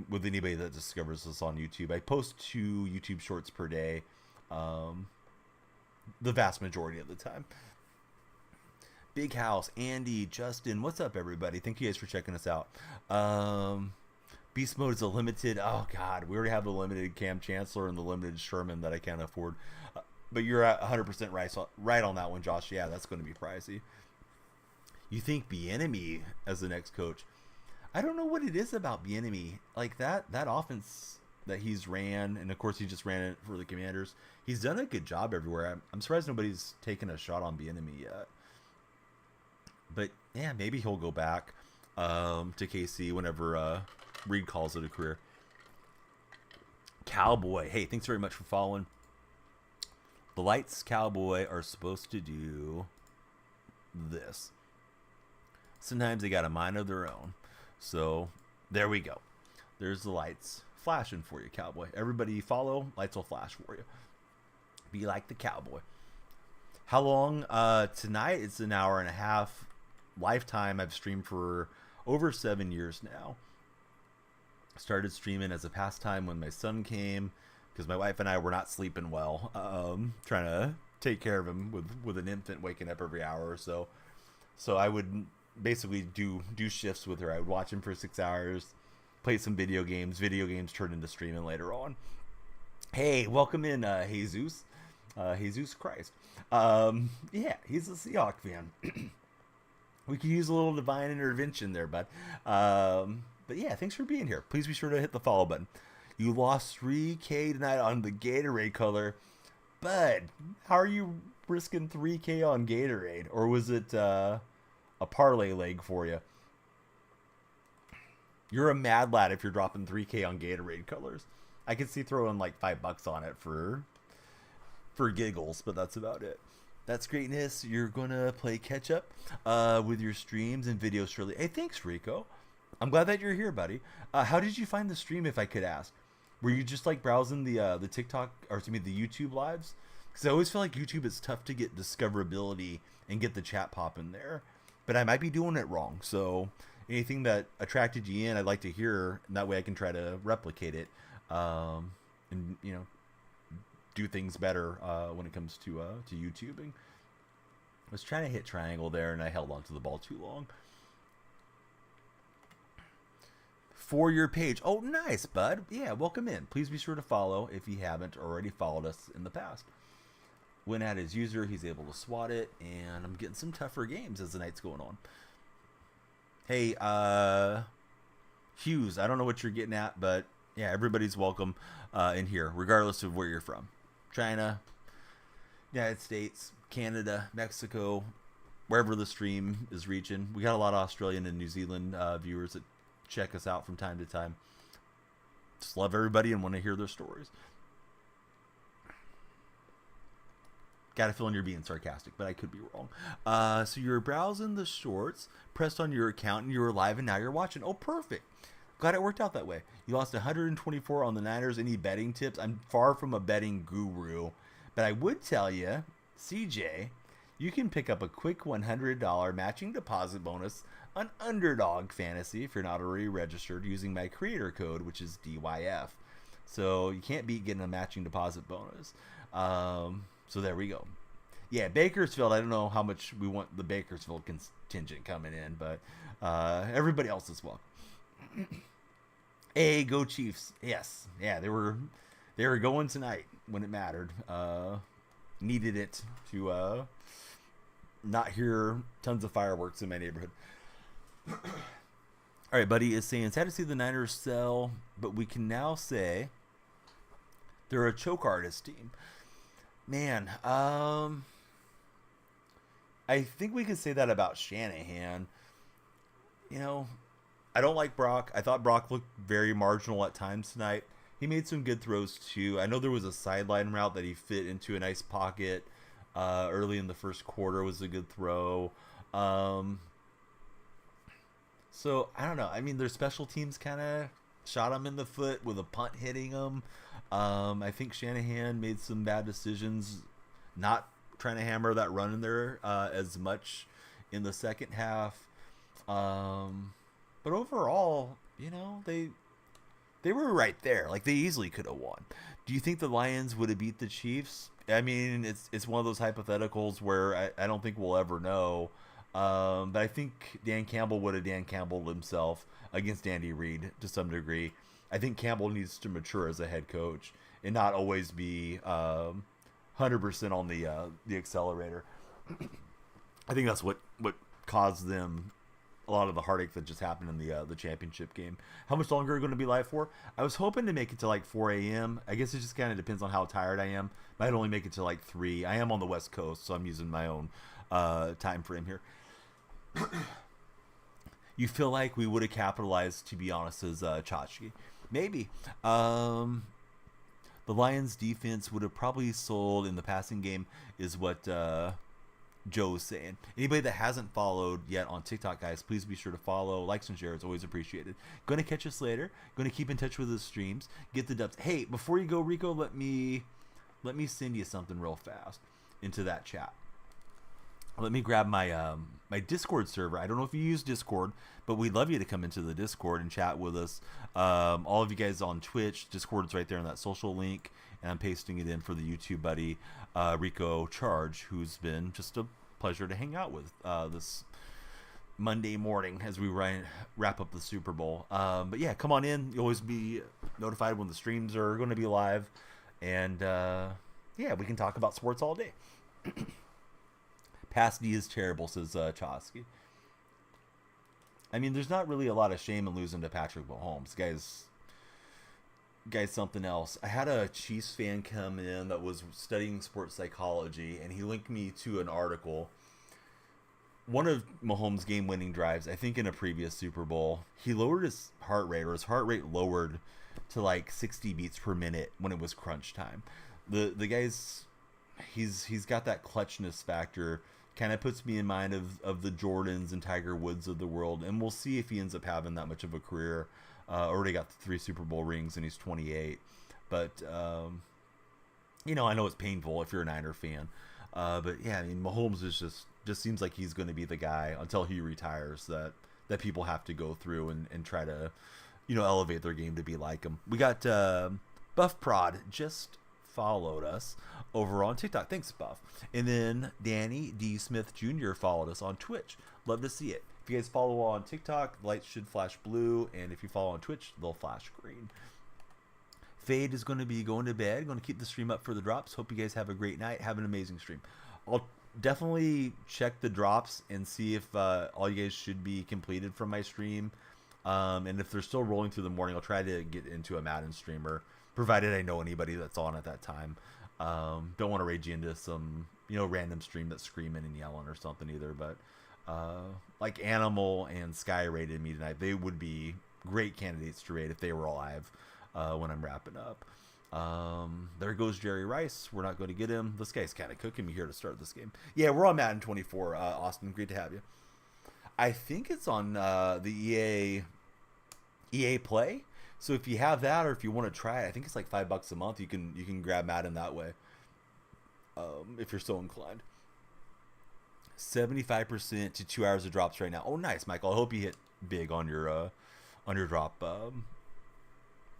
With anybody that discovers us on YouTube, I post 2 YouTube shorts per day, the vast majority of the time. Big House, Andy, Justin, what's up, everybody? Thank you guys for checking us out. Beast Mode is a limited. Oh God, we already have the limited Cam Chancellor and the limited Sherman that I can't afford. But you're at 100% right on that one, Josh. Yeah, that's going to be pricey. You think Bieniemy as the next coach? I don't know what it is about Bieniemy. Like that offense that he's ran, and of course he just ran it for the Commanders. He's done a good job everywhere. I'm surprised nobody's taken a shot on Bieniemy yet. But yeah, maybe he'll go back to KC whenever Reed calls it a career. Cowboy, hey, thanks very much for following. The Lights Cowboy are supposed to do this. Sometimes they got a mind of their own. So there we go. There's the lights flashing for you, Cowboy. Everybody you follow, lights will flash for you. Be like the Cowboy. How long? Tonight it's an hour and a half. Lifetime. I've streamed for over 7 years now. Started streaming as a pastime when my son came, because my wife and I were not sleeping well, trying to take care of him with an infant waking up every hour or so. So I would basically do shifts with her. I would watch him for 6 hours, play some video games. Video games turned into streaming later on. Hey, welcome in, Jesus. Jesus Christ. Yeah, he's a Seahawk fan. We could use a little divine intervention there, bud. But yeah, thanks for being here. Please be sure to hit the follow button. You lost 3K tonight on the Gatorade color. Bud, how are you risking 3K on Gatorade? Or was it a parlay leg for you? You're a mad lad if you're dropping 3K on Gatorade colors. I could see throwing like $5 on it for giggles, but that's about it. That's greatness. You're gonna play catch up with your streams and videos, surely. Hey, thanks, Rico. I'm glad that you're here, buddy. How did you find the stream, if I could ask? Were you just like browsing the TikTok, or excuse me, the YouTube lives? Because I always feel like YouTube is tough to get discoverability and get the chat pop in there. But I might be doing it wrong. So anything that attracted you in, I'd like to hear, and that way I can try to replicate it, and do things better when it comes to YouTubing. I was trying to hit triangle there, and I held onto the ball too long. For your page. Oh, nice, bud. Yeah, welcome in. Please be sure to follow if you haven't already followed us in the past. When at his user, he's able to swat it, and I'm getting some tougher games as the night's going on. Hey, Hughes, I don't know what you're getting at, but yeah, everybody's welcome in here, regardless of where you're from. China, United States, Canada, Mexico, wherever the stream is reaching. We got a lot of Australian and New Zealand viewers that check us out from time to time. Just love everybody and want to hear their stories. Got a feeling you're being sarcastic, but I could be wrong. So you're browsing the shorts, pressed on your account, and you were live, and now you're watching. Oh, perfect. Glad it worked out that way. You lost 124 on the Niners. Any betting tips? I'm far from a betting guru, but I would tell you, CJ, you can pick up a quick $100 matching deposit bonus on Underdog Fantasy if you're not already registered using my creator code, which is DYF. So you can't beat getting a matching deposit bonus. So there we go. Yeah, Bakersfield, I don't know how much we want the Bakersfield contingent coming in, but everybody else as well. Hey, go Chiefs. Yes. Yeah, they were going tonight when it mattered. Needed it to not hear tons of fireworks in my neighborhood. All right, buddy is saying sad to see the Niners sell, but we can now say they're a choke artist team. Man, I think we can say that about Shanahan. You know, I don't like Brock. I thought Brock looked very marginal at times tonight. He made some good throws too. I know there was a sideline route that he fit into a nice pocket early in the first quarter. Was a good throw. So I don't know. I mean, their special teams kind of shot him in the foot with a punt hitting him. I think Shanahan made some bad decisions, not trying to hammer that run in there as much in the second half. But overall, you know, they were right there. Like, they easily could have won. Do you think the Lions would have beat the Chiefs? I mean, it's one of those hypotheticals where I don't think we'll ever know. But I think Dan Campbell would have Dan Campbell himself against Andy Reid to some degree. I think Campbell needs to mature as a head coach and not always be 100% on the accelerator. I think that's what caused them a lot of the heartache that just happened in the championship game. How much longer are we going to be live for? I was hoping to make it to like 4 a.m. I guess it just kind of depends on how tired I am. Might only make it to like 3. I am on the West Coast, so I'm using my own time frame here. You feel like we would have capitalized, to be honest, as Tchotchke? Maybe. The Lions defense would have probably sold in the passing game is what Joe's saying. Anybody that hasn't followed yet on TikTok, guys, please be sure to follow. Likes and shares, always appreciated. Going to catch us later. Going to keep in touch with the streams. Get the dubs. Hey, before you go, Rico, let me send you something real fast into that chat. Let me grab my my Discord server. I don't know if you use Discord, but we'd love you to come into the Discord and chat with us. All of you guys on Twitch, Discord's right there on that social link, and I'm pasting it in for the YouTube buddy, Rico Charge, who's been just a pleasure to hang out with this Monday morning as we wrap up the Super Bowl. But yeah, come on in. You'll always be notified when the streams are going to be live. And yeah, we can talk about sports all day. Past D is terrible, says Chosky. I mean, there's not really a lot of shame in losing to Patrick Mahomes. Guy's something else. I had a Chiefs fan come in that was studying sports psychology, and he linked me to an article. One of Mahomes' game-winning drives, I think in a previous Super Bowl, he lowered his heart rate, or his heart rate lowered to like 60 beats per minute when it was crunch time. The guy's he's got that clutchness factor. Kind of puts me in mind of the Jordans and Tiger Woods of the world, and we'll see if he ends up having that much of a career. Already got 3 Super Bowl rings, and he's 28. But you know, I know it's painful if you're a Niner fan. But yeah, I mean, Mahomes is just seems like he's going to be the guy until he retires that people have to go through and try to, you know, elevate their game to be like him. We got Buff Prod just followed us over on TikTok. Thanks, Buff. And then Danny D. Smith Jr. followed us on Twitch. Love to see it. If you guys follow on TikTok, the lights should flash blue, and if you follow on Twitch, they'll flash green. Fade is going to be going to bed. Going to keep the stream up for the drops. Hope you guys have a great night. Have an amazing stream. I'll definitely check the drops and see if all you guys should be completed from my stream. And if they're still rolling through the morning, I'll try to get into a Madden streamer, provided I know anybody that's on at that time. Don't want to rage you into some, you know, random stream that's screaming and yelling or something either. But like Animal and Sky rated me tonight. They would be great candidates to rate if they were alive when I'm wrapping up. There goes Jerry Rice. We're not going to get him. This guy's kind of cooking me here to start this game. Yeah, we're on Madden 24. Austin, great to have you. I think it's on the EA Play. So if you have that, or if you want to try it, I think it's like $5 a month. You can grab Madden that way, if you're so inclined. 75% to 2 hours of drops right now. Oh, nice, Michael. I hope you hit big on your drop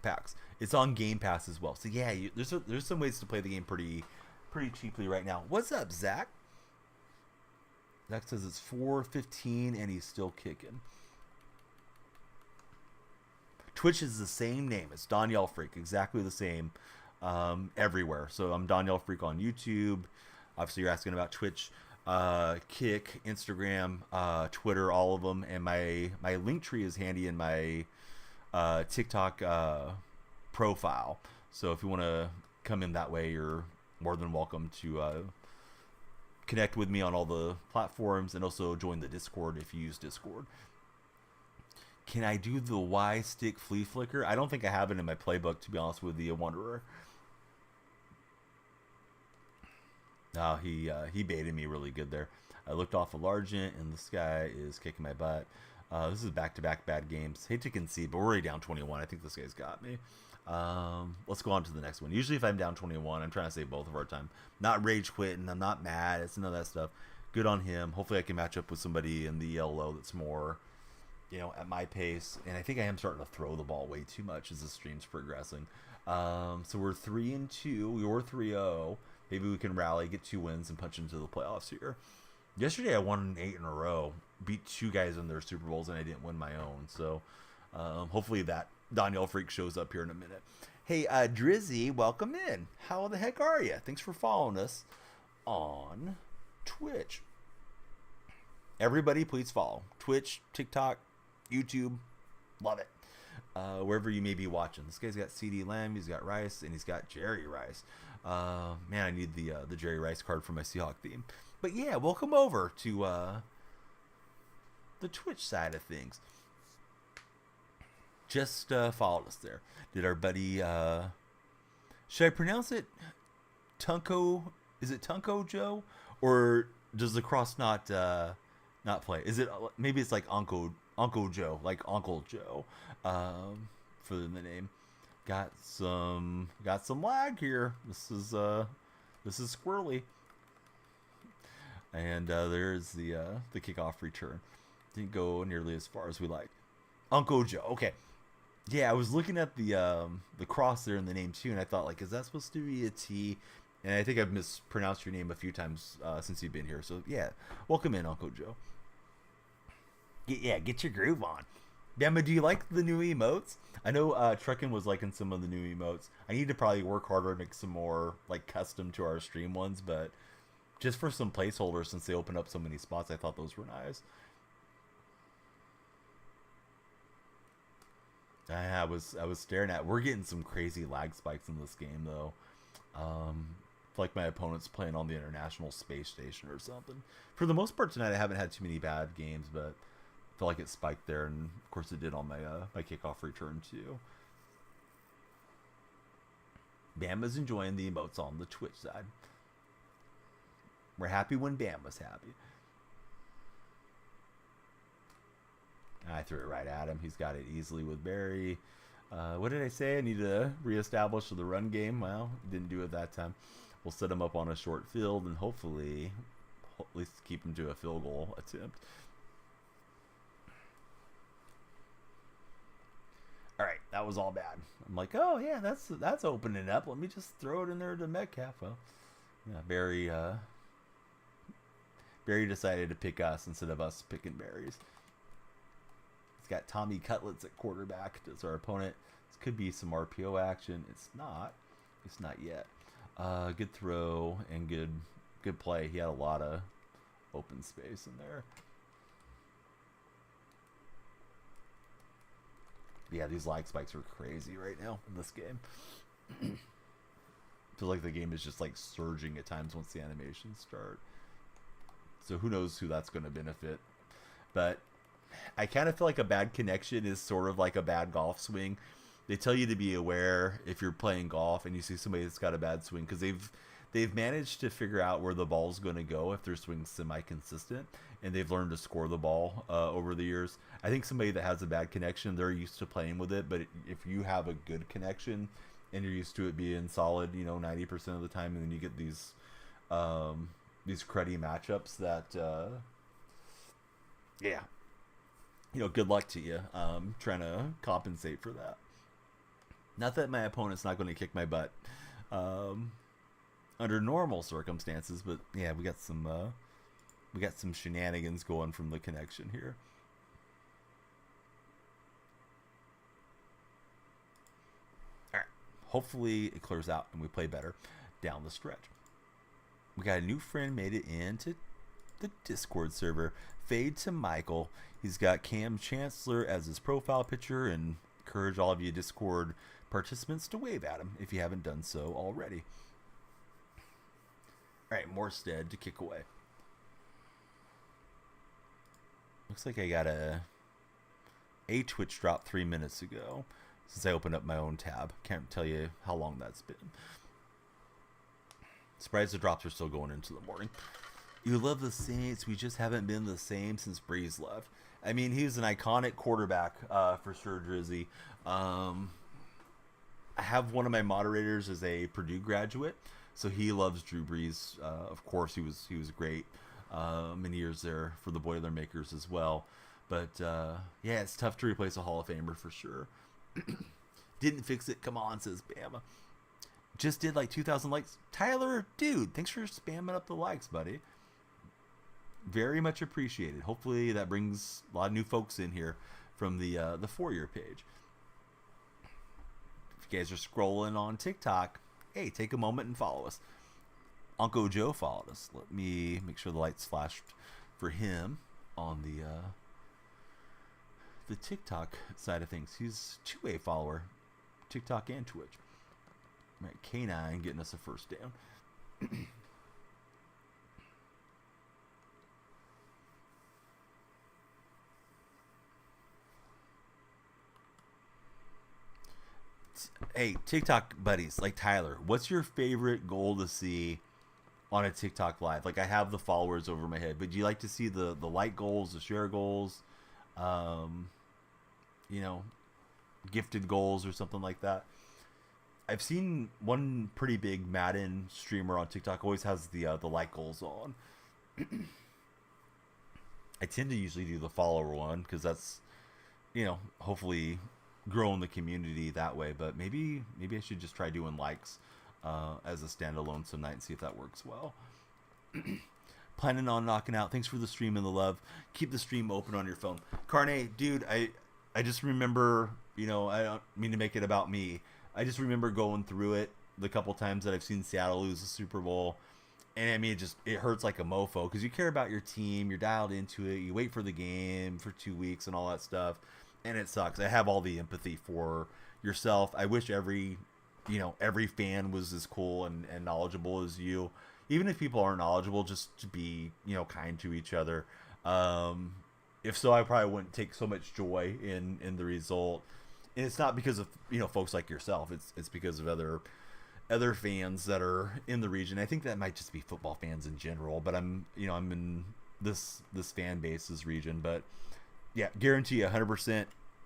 packs. It's on Game Pass as well. So yeah, there's some ways to play the game pretty cheaply right now. What's up, Zach? Zach says it's 4:15 and he's still kicking. Twitch is the same name. It's Danielle Freak, exactly the same everywhere. So I'm Danielle Freak on YouTube. Obviously, you're asking about Twitch, Kick, Instagram, Twitter, all of them, and my link tree is handy in my TikTok profile. So if you want to come in that way, you're more than welcome to connect with me on all the platforms, and also join the Discord if you use Discord. Can I do the Y stick flea flicker? I don't think I have it in my playbook, to be honest with you, Wanderer. No, he baited me really good there. I looked off of Largent, and this guy is kicking my butt. This is back-to-back bad games. Hate to concede, but we're already down 21. I think this guy's got me. Let's go on to the next one. Usually if I'm down 21, I'm trying to save both of our time. Not rage quitting. I'm not mad. It's none of that stuff. Good on him. Hopefully I can match up with somebody in the ELO that's more, at my pace. And I think I am starting to throw the ball way too much as the stream's progressing. So we're 3-2. We were 3-0. Maybe we can rally, get 2 wins, and punch into the playoffs here. Yesterday I won 8 in a row. Beat 2 guys in their Super Bowls, and I didn't win my own. So hopefully that Danielle Freak shows up here in a minute. Hey, Drizzy, welcome in. How the heck are you? Thanks for following us on Twitch. Everybody, please follow. Twitch, TikTok, YouTube. Love it. Wherever you may be watching. This guy's got CD Lamb, he's got Rice, and he's got Jerry Rice. Man, I need the Jerry Rice card for my Seahawk theme. But yeah, welcome over to the Twitch side of things. Just followed us there. Did our buddy, should I pronounce it Tunko? Is it Tunko Joe? Or does the cross not play? Is it, maybe it's like Uncle Joe, like Uncle Joe, for the name. Got some lag here. This is squirrely. And there's the kickoff return. Didn't go nearly as far as we like. Uncle Joe. Okay. Yeah, I was looking at the cross there in the name too, and I thought, like, is that supposed to be a T? And I think I've mispronounced your name a few times since you've been here. So yeah, welcome in, Uncle Joe. Get your groove on. Bama, do you like the new emotes? I know Truckin was liking some of the new emotes. I need to probably work harder and make some more like custom to our stream ones, but just for some placeholders, since they opened up so many spots, I thought those were nice. I was staring at. We're getting some crazy lag spikes in this game though. Like my opponent's playing on the International Space Station or something. For the most part tonight, I haven't had too many bad games, but I feel like it spiked there, and of course it did on my my kickoff return too. Bama's enjoying the emotes on the Twitch side. We're happy when Bama's happy. I threw it right at him. He's got it easily with Barry. What did I say? I need to reestablish the run game. Well, didn't do it that time. We'll set him up on a short field and hopefully at least keep him to a field goal attempt. All right, that was all bad. I'm like, oh yeah, that's opening up. Let me just throw it in there to Metcalf. Well, yeah, Barry decided to pick us instead of us picking berries. Got Tommy Cutlets at quarterback as our opponent. This could be some RPO action. It's not yet. Good throw and good play. He had a lot of open space in there. Yeah, these lag spikes are crazy right now in this game. Feels like the game is just like surging at times once the animations start. So who knows who that's going to benefit. But I kind of feel like a bad connection is sort of like a bad golf swing. They tell you to be aware if you're playing golf and you see somebody that's got a bad swing, because they've managed to figure out where the ball's going to go if their swing's semi-consistent, and they've learned to score the ball over the years. I think somebody that has a bad connection, they're used to playing with it, but if you have a good connection and you're used to it being solid, 90% of the time, and then you get these these cruddy matchups that yeah, good luck to you. Trying to compensate for that. Not that my opponent's not going to kick my butt um, under normal circumstances, but yeah, we got some shenanigans going from the connection here. All right, hopefully it clears out and we play better down the stretch. We got a new friend made it into the Discord server. Fade to Michael. He's got Cam Chancellor as his profile picture, and encourage all of you Discord participants to wave at him if you haven't done so already. All right, Morstead to kick away. Looks like I got a Twitch drop 3 minutes ago since I opened up my own tab. Can't tell you how long that's been. Surprised the drops are still going into the morning. You love the Saints. We just haven't been the same since Breeze left. I mean, he's an iconic quarterback for sure, Drizzy. I have one of my moderators as a Purdue graduate, so he loves Drew Brees. Of course, he was great many years there for the Boilermakers as well. But yeah, it's tough to replace a Hall of Famer for sure. Didn't fix it. Come on, says Bama. Just did like 2,000 likes. Tyler, dude, thanks for spamming up the likes, buddy. Very much appreciated. Hopefully that brings a lot of new folks in here from the For-Your page. If you guys are scrolling on TikTok, hey, take a moment and follow us. Uncle Joe followed us. Let me make sure the lights flashed for him on the TikTok side of things. He's a 2A follower, TikTok and Twitch. All right, K9 getting us a first down. Hey, TikTok buddies, like Tyler, what's your favorite goal to see on a TikTok live? Like, I have the followers over my head, but do you like to see the like goals, the share goals, you know, gifted goals or something like that? I've seen one pretty big Madden streamer on TikTok always has the like goals on. I tend to usually do the follower one because that's, hopefully growing the community that way. But maybe I should just try doing likes as a standalone some night and see if that works well. Planning on knocking out. Thanks for the stream and the love. Keep the stream open on your phone. Carne, dude, I just remember, I don't mean to make it about me. I just remember going through it the couple times that I've seen Seattle lose the Super Bowl. And I mean, it hurts like a mofo because you care about your team. You're dialed into it. You wait for the game for 2 weeks and all that stuff. And it sucks. I have all the empathy for yourself. I wish every fan was as cool and knowledgeable as you. Even if people aren't knowledgeable, just to be, kind to each other. If so, I probably wouldn't take so much joy in the result. And it's not because of, folks like yourself. It's because of other fans that are in the region. I think that might just be football fans in general, but I'm in this fan base's region. But yeah, guarantee you 100%.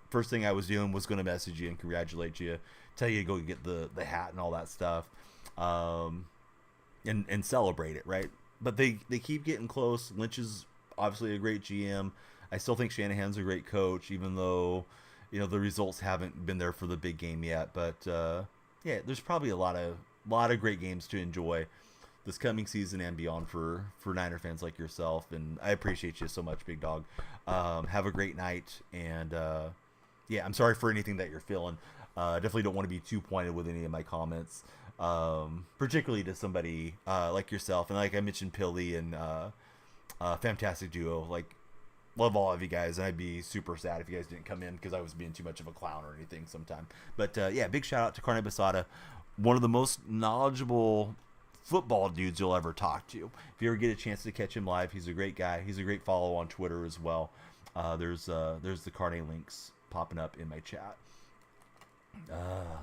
First thing I was doing was going to message you and congratulate you, tell you to go get the hat and all that stuff, and celebrate it, right? But they keep getting close. Lynch is obviously a great GM. I still think Shanahan's a great coach, even though the results haven't been there for the big game yet. But yeah, there's probably a lot of great games to enjoy this coming season and beyond for Niner fans like yourself. And I appreciate you so much, big dog. Have a great night. And yeah, I'm sorry for anything that you're feeling. Definitely don't want to be too pointed with any of my comments, particularly to somebody like yourself. And like I mentioned, Pilly and fantastic duo. Like, love all of you guys, and I'd be super sad if you guys didn't come in because I was being too much of a clown or anything sometime. But yeah, big shout out to Carne Basada, one of the most knowledgeable football dudes you'll ever talk to. If you ever get a chance to catch him live, he's a great guy. He's a great follow on Twitter as well. There's the Carne links popping up in my chat.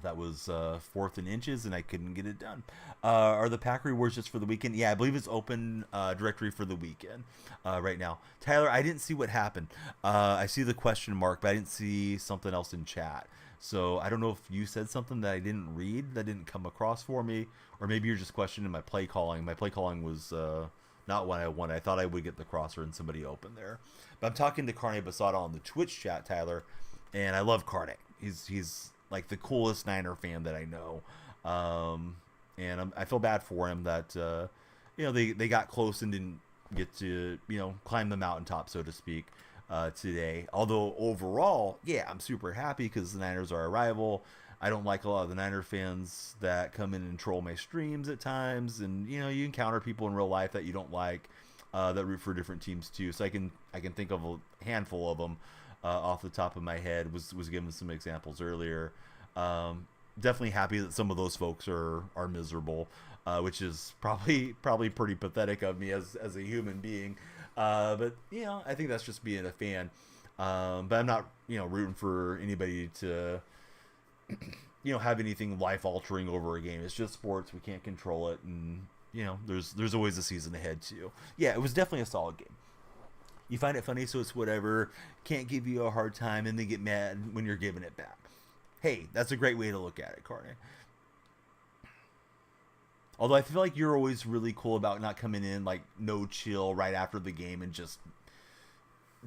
That was 4th and inches, and I couldn't get it done. Are the pack rewards just for the weekend? Yeah, I believe it's open directory for the weekend right now. Tyler, I didn't see what happened. I see the question mark, but I didn't see something else in chat. So I don't know if you said something that I didn't read, that didn't come across for me, or maybe you're just questioning my play calling. My play calling was not what I wanted. I thought I would get the crosser and somebody open there. But I'm talking to Carne Basada on the Twitch chat, Tyler, and I love Carne. He's like the coolest Niner fan that I know. And I feel bad for him that they got close and didn't get to climb the mountaintop, so to speak, today. Although overall, yeah, I'm super happy because the Niners are a rival. I don't like a lot of the Niner fans that come in and troll my streams at times, and you encounter people in real life that you don't like, that root for different teams too. So I can think of a handful of them off the top of my head. Was given some examples earlier. Definitely happy that some of those folks are miserable, which is probably pretty pathetic of me as a human being. But I think that's just being a fan. But I'm not rooting for anybody to have anything life altering over a game. It's just sports. We can't control it, and there's always a season ahead too. Yeah, it was definitely a solid game. You find it funny, so it's whatever. Can't give you a hard time, and they get mad when you're giving it back. Hey, that's a great way to look at it, Carne. Although I feel like you're always really cool about not coming in like no chill right after the game and just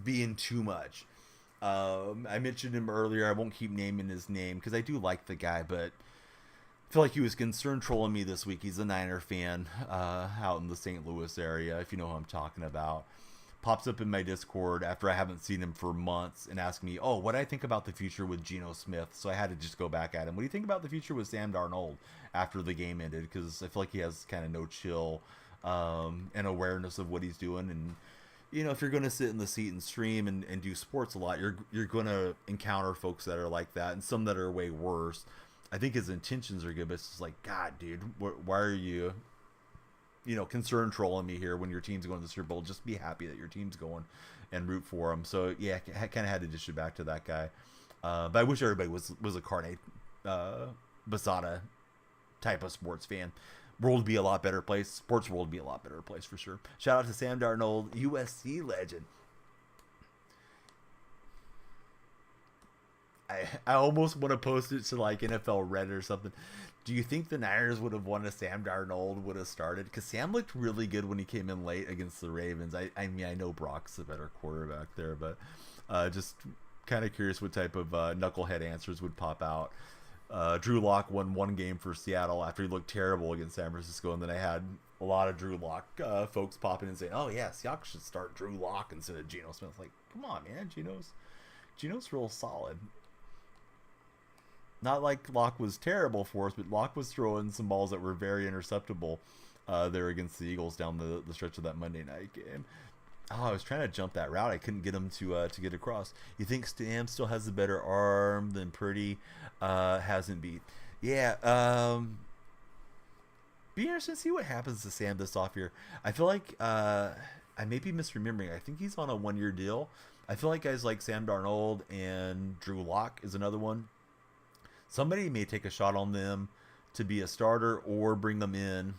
being too much. I mentioned him earlier. I won't keep naming his name because I do like the guy, but I feel like he was concerned trolling me this week. He's a Niner fan out in the St. Louis area, if you know who I'm talking about. Pops up in my Discord after I haven't seen him for months and asks me, what do I think about the future with Geno Smith? So I had to just go back at him. What do you think about the future with Sam Darnold after the game ended? Because I feel like he has kind of no chill and awareness of what he's doing. And if you're going to sit in the seat and stream and do sports a lot, you're going to encounter folks that are like that and some that are way worse. I think his intentions are good, but it's just like, God, dude, why are you, concerned trolling me here when your team's going to the Super Bowl? Just be happy that your team's going and root for them. So, yeah, I kind of had to dish it back to that guy. But I wish everybody was a Carne Basada type of sports fan. World would be a lot better place. Sports world would be a lot better place for sure. Shout out to Sam Darnold, USC legend. I almost want to post it to like NFL Reddit or something. Do you think the Niners would have won if Sam Darnold would have started? Because Sam looked really good when he came in late against the Ravens. I mean, I know Brock's a better quarterback there, but just kind of curious what type of knucklehead answers would pop out. Drew Lock won one game for Seattle after he looked terrible against San Francisco, and then I had a lot of Drew Lock folks popping in and saying, "Oh yeah, Seattle should start Drew Lock instead of Geno Smith." Like, come on, man, Geno's real solid. Not like Locke was terrible for us, but Locke was throwing some balls that were very interceptable there against the Eagles down the stretch of that Monday night game. Oh, I was trying to jump that route. I couldn't get him to get across. You think Stam still has a better arm than Purdy hasn't beat? Yeah. Be interesting to see what happens to Sam this off year. I feel like I may be misremembering. I think he's on a 1-year deal. I feel like guys like Sam Darnold and Drew Lock is another one. Somebody may take a shot on them to be a starter or bring them in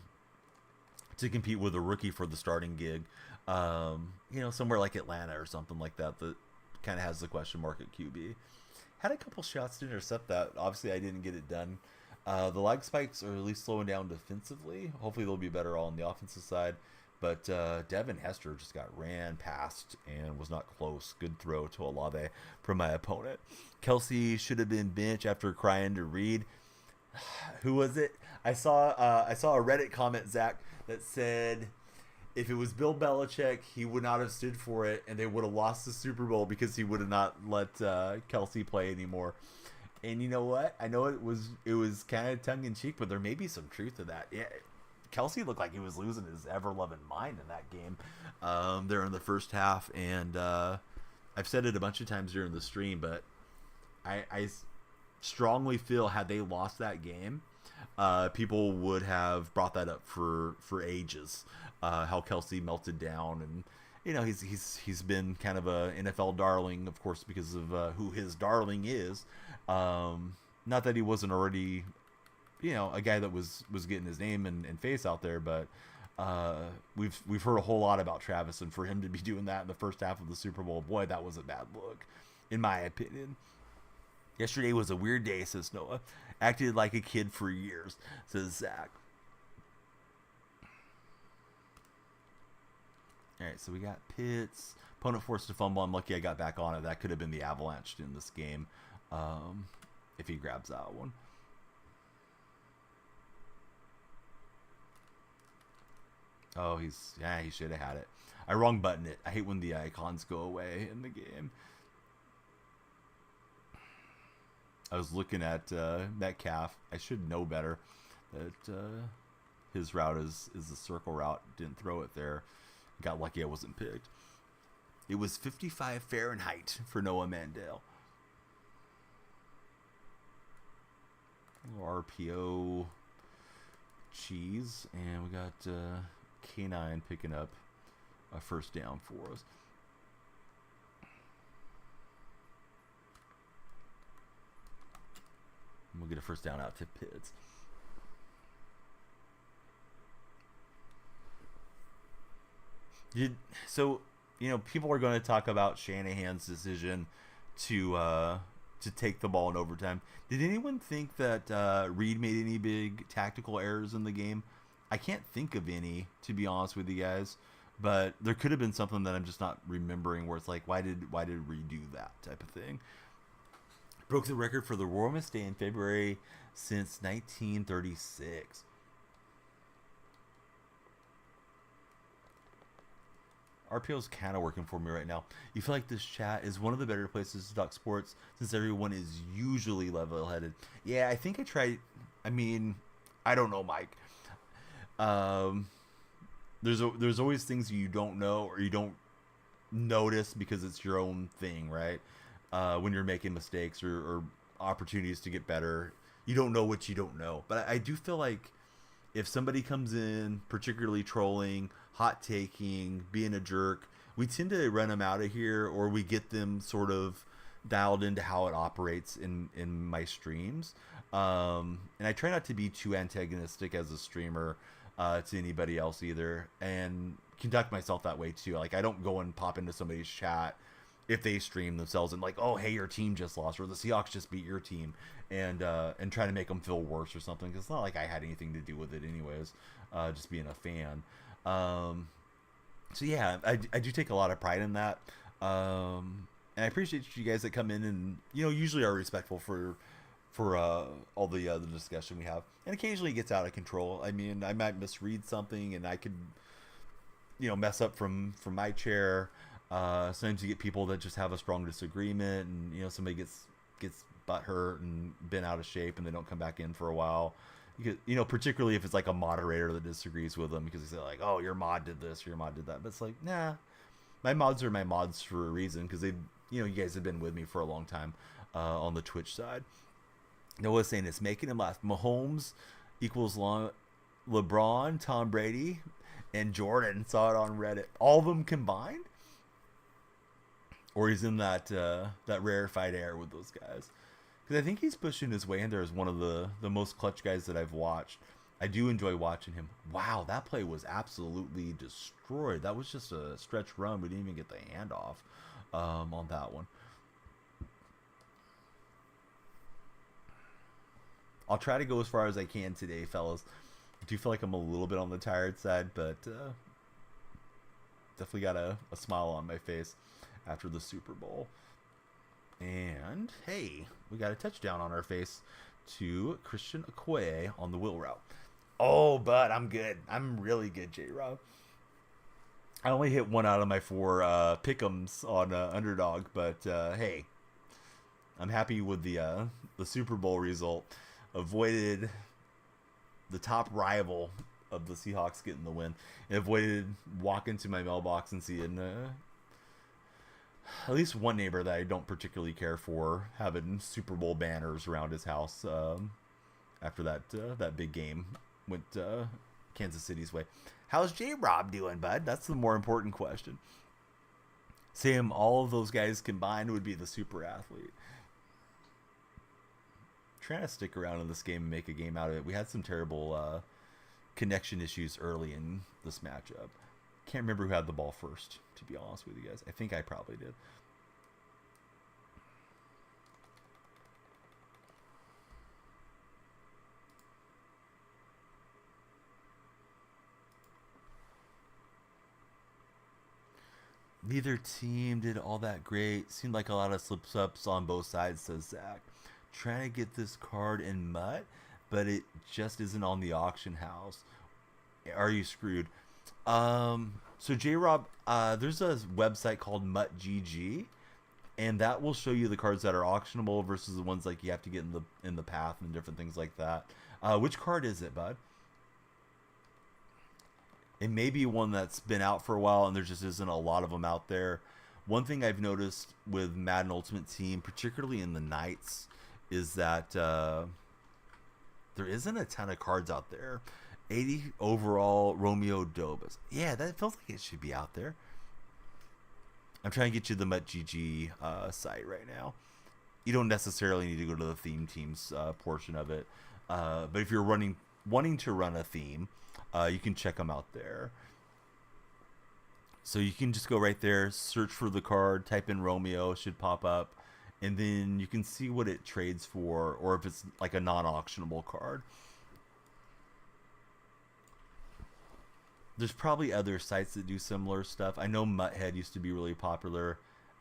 to compete with a rookie for the starting gig. Somewhere like Atlanta or something like that kind of has the question mark at QB. Had a couple shots to intercept that. Obviously, I didn't get it done. The lag spikes are at least slowing down defensively. Hopefully, they'll be better on the offensive side. But Devin Hester just got ran past and was not close. Good throw to Olave from my opponent. Kelsey should have been bench after crying to Reed. Who was it? I saw a Reddit comment, Zach, that said if it was Bill Belichick, he would not have stood for it, and they would have lost the Super Bowl because he would have not let Kelsey play anymore. And you know what? I know it was kind of tongue in cheek, but there may be some truth to that. Yeah. Kelsey looked like he was losing his ever-loving mind in that game there in the first half. And I've said it a bunch of times during the stream, but I strongly feel had they lost that game, people would have brought that up for ages. How Kelsey melted down, and he's been kind of a NFL darling, of course, because of who his darling is. Not that he wasn't already a guy that was getting his name and face out there, but we've heard a whole lot about Travis, and for him to be doing that in the first half of the Super Bowl, boy, that was a bad look, in my opinion. Yesterday was a weird day, says Noah. Acted like a kid for years, says Zach. All right, so we got Pitts. Opponent forced to fumble. I'm lucky I got back on it. That could have been the Avalanche in this game if he grabs that one. Oh, he should have had it. I wrong buttoned it. I hate when the icons go away in the game. I was looking at Metcalf. I should know better that his route is the circle route. Didn't throw it there. Got lucky I wasn't picked. It was 55 Fahrenheit for Noah Mandel. RPO cheese. And we got K9 picking up a first down for us. And we'll get a first down out to Pitts. So, you know, people are going to talk about Shanahan's decision to take the ball in overtime. Did anyone think that Reed made any big tactical errors in the game? I can't think of any, to be honest with you guys. But there could have been something that I'm just not remembering where it's like, why did Reed do that type of thing? Broke the record for the warmest day in February since 1936. RPO's kind of working for me right now. You feel like this chat is one of the better places to talk sports since everyone is usually level-headed. Yeah, I think I tried. I mean, I don't know, Mike. There's always things you don't know or you don't notice because it's your own thing, right? When you're making mistakes or opportunities to get better, you don't know what you don't know. But I do feel like if somebody comes in, particularly trolling, hot taking, being a jerk, we tend to run them out of here, or we get them sort of dialed into how it operates in my streams. And I try not to be too antagonistic as a streamer to anybody else either, and conduct myself that way too. Like, I don't go and pop into somebody's chat if they stream themselves and like, oh, hey, your team just lost, or the Seahawks just beat your team, and try to make them feel worse or something, because it's not like I had anything to do with it anyways, just being a fan. So yeah, I do take a lot of pride in that, and I appreciate you guys that come in and, you know, usually are respectful for all the discussion we have, and occasionally it gets out of control. I mean, I might misread something, and I could, you know, mess up from my chair. Sometimes you get people that just have a strong disagreement, and, you know, somebody gets butthurt and been out of shape, and they don't come back in for a while. You know, particularly if it's like a moderator that disagrees with them, because they say like, oh, your mod did this, or your mod did that. But it's like, nah, my mods are my mods for a reason, because they, you know, you guys have been with me for a long time on the Twitch side. Noah's saying it's making him laugh. Mahomes equals LeBron, Tom Brady, and Jordan. Saw it on Reddit. All of them combined? Or he's in that rarefied air with those guys. Because I think he's pushing his way in there as one of the most clutch guys that I've watched. I do enjoy watching him. Wow, that play was absolutely destroyed. That was just a stretch run. We didn't even get the handoff on that one. I'll try to go as far as I can today, fellas. I do feel like I'm a little bit on the tired side, but definitely got a smile on my face after the Super Bowl. And, hey, we got a touchdown on our face to Christian Okoye on the wheel route. Oh, but I'm good. I'm really good, J-Rob. I only hit 1 out of my 4 pick'ems on Underdog, but hey, I'm happy with the Super Bowl result. Avoided the top rival of the Seahawks getting the win. And avoided walking to my mailbox and seeing at least one neighbor that I don't particularly care for having Super Bowl banners around his house after that big game went Kansas City's way. How's J-Rob doing, bud? That's the more important question. Sam, all of those guys combined would be the super athlete. Trying to stick around in this game and make a game out of it. We had some terrible connection issues early in this matchup. Can't remember who had the ball first, to be honest with you guys. I think I probably did. neither team did all that great. Seemed like a lot of slips ups on both sides, says Zach. Trying to get this card in Mutt, but it just isn't on the auction house. Are you screwed? So J Rob, there's a website called MuttGG, and that will show you the cards that are auctionable versus the ones like you have to get in the path and different things like that. Which card is it, bud? It may be one that's been out for a while, and there just isn't a lot of them out there. One thing I've noticed with Madden Ultimate Team, particularly in the Knights, is that there isn't a ton of cards out there. 80 overall Romeo Dobas. Yeah, that feels like it should be out there. I'm trying to get you the MuttGG site right now. You don't necessarily need to go to the theme teams portion of it. But if you're wanting to run a theme, you can check them out there. So you can just go right there, search for the card, type in Romeo, it should pop up, and then you can see what it trades for, or if it's like a non-auctionable card. There's probably other sites that do similar stuff. I know Mutthead used to be really popular.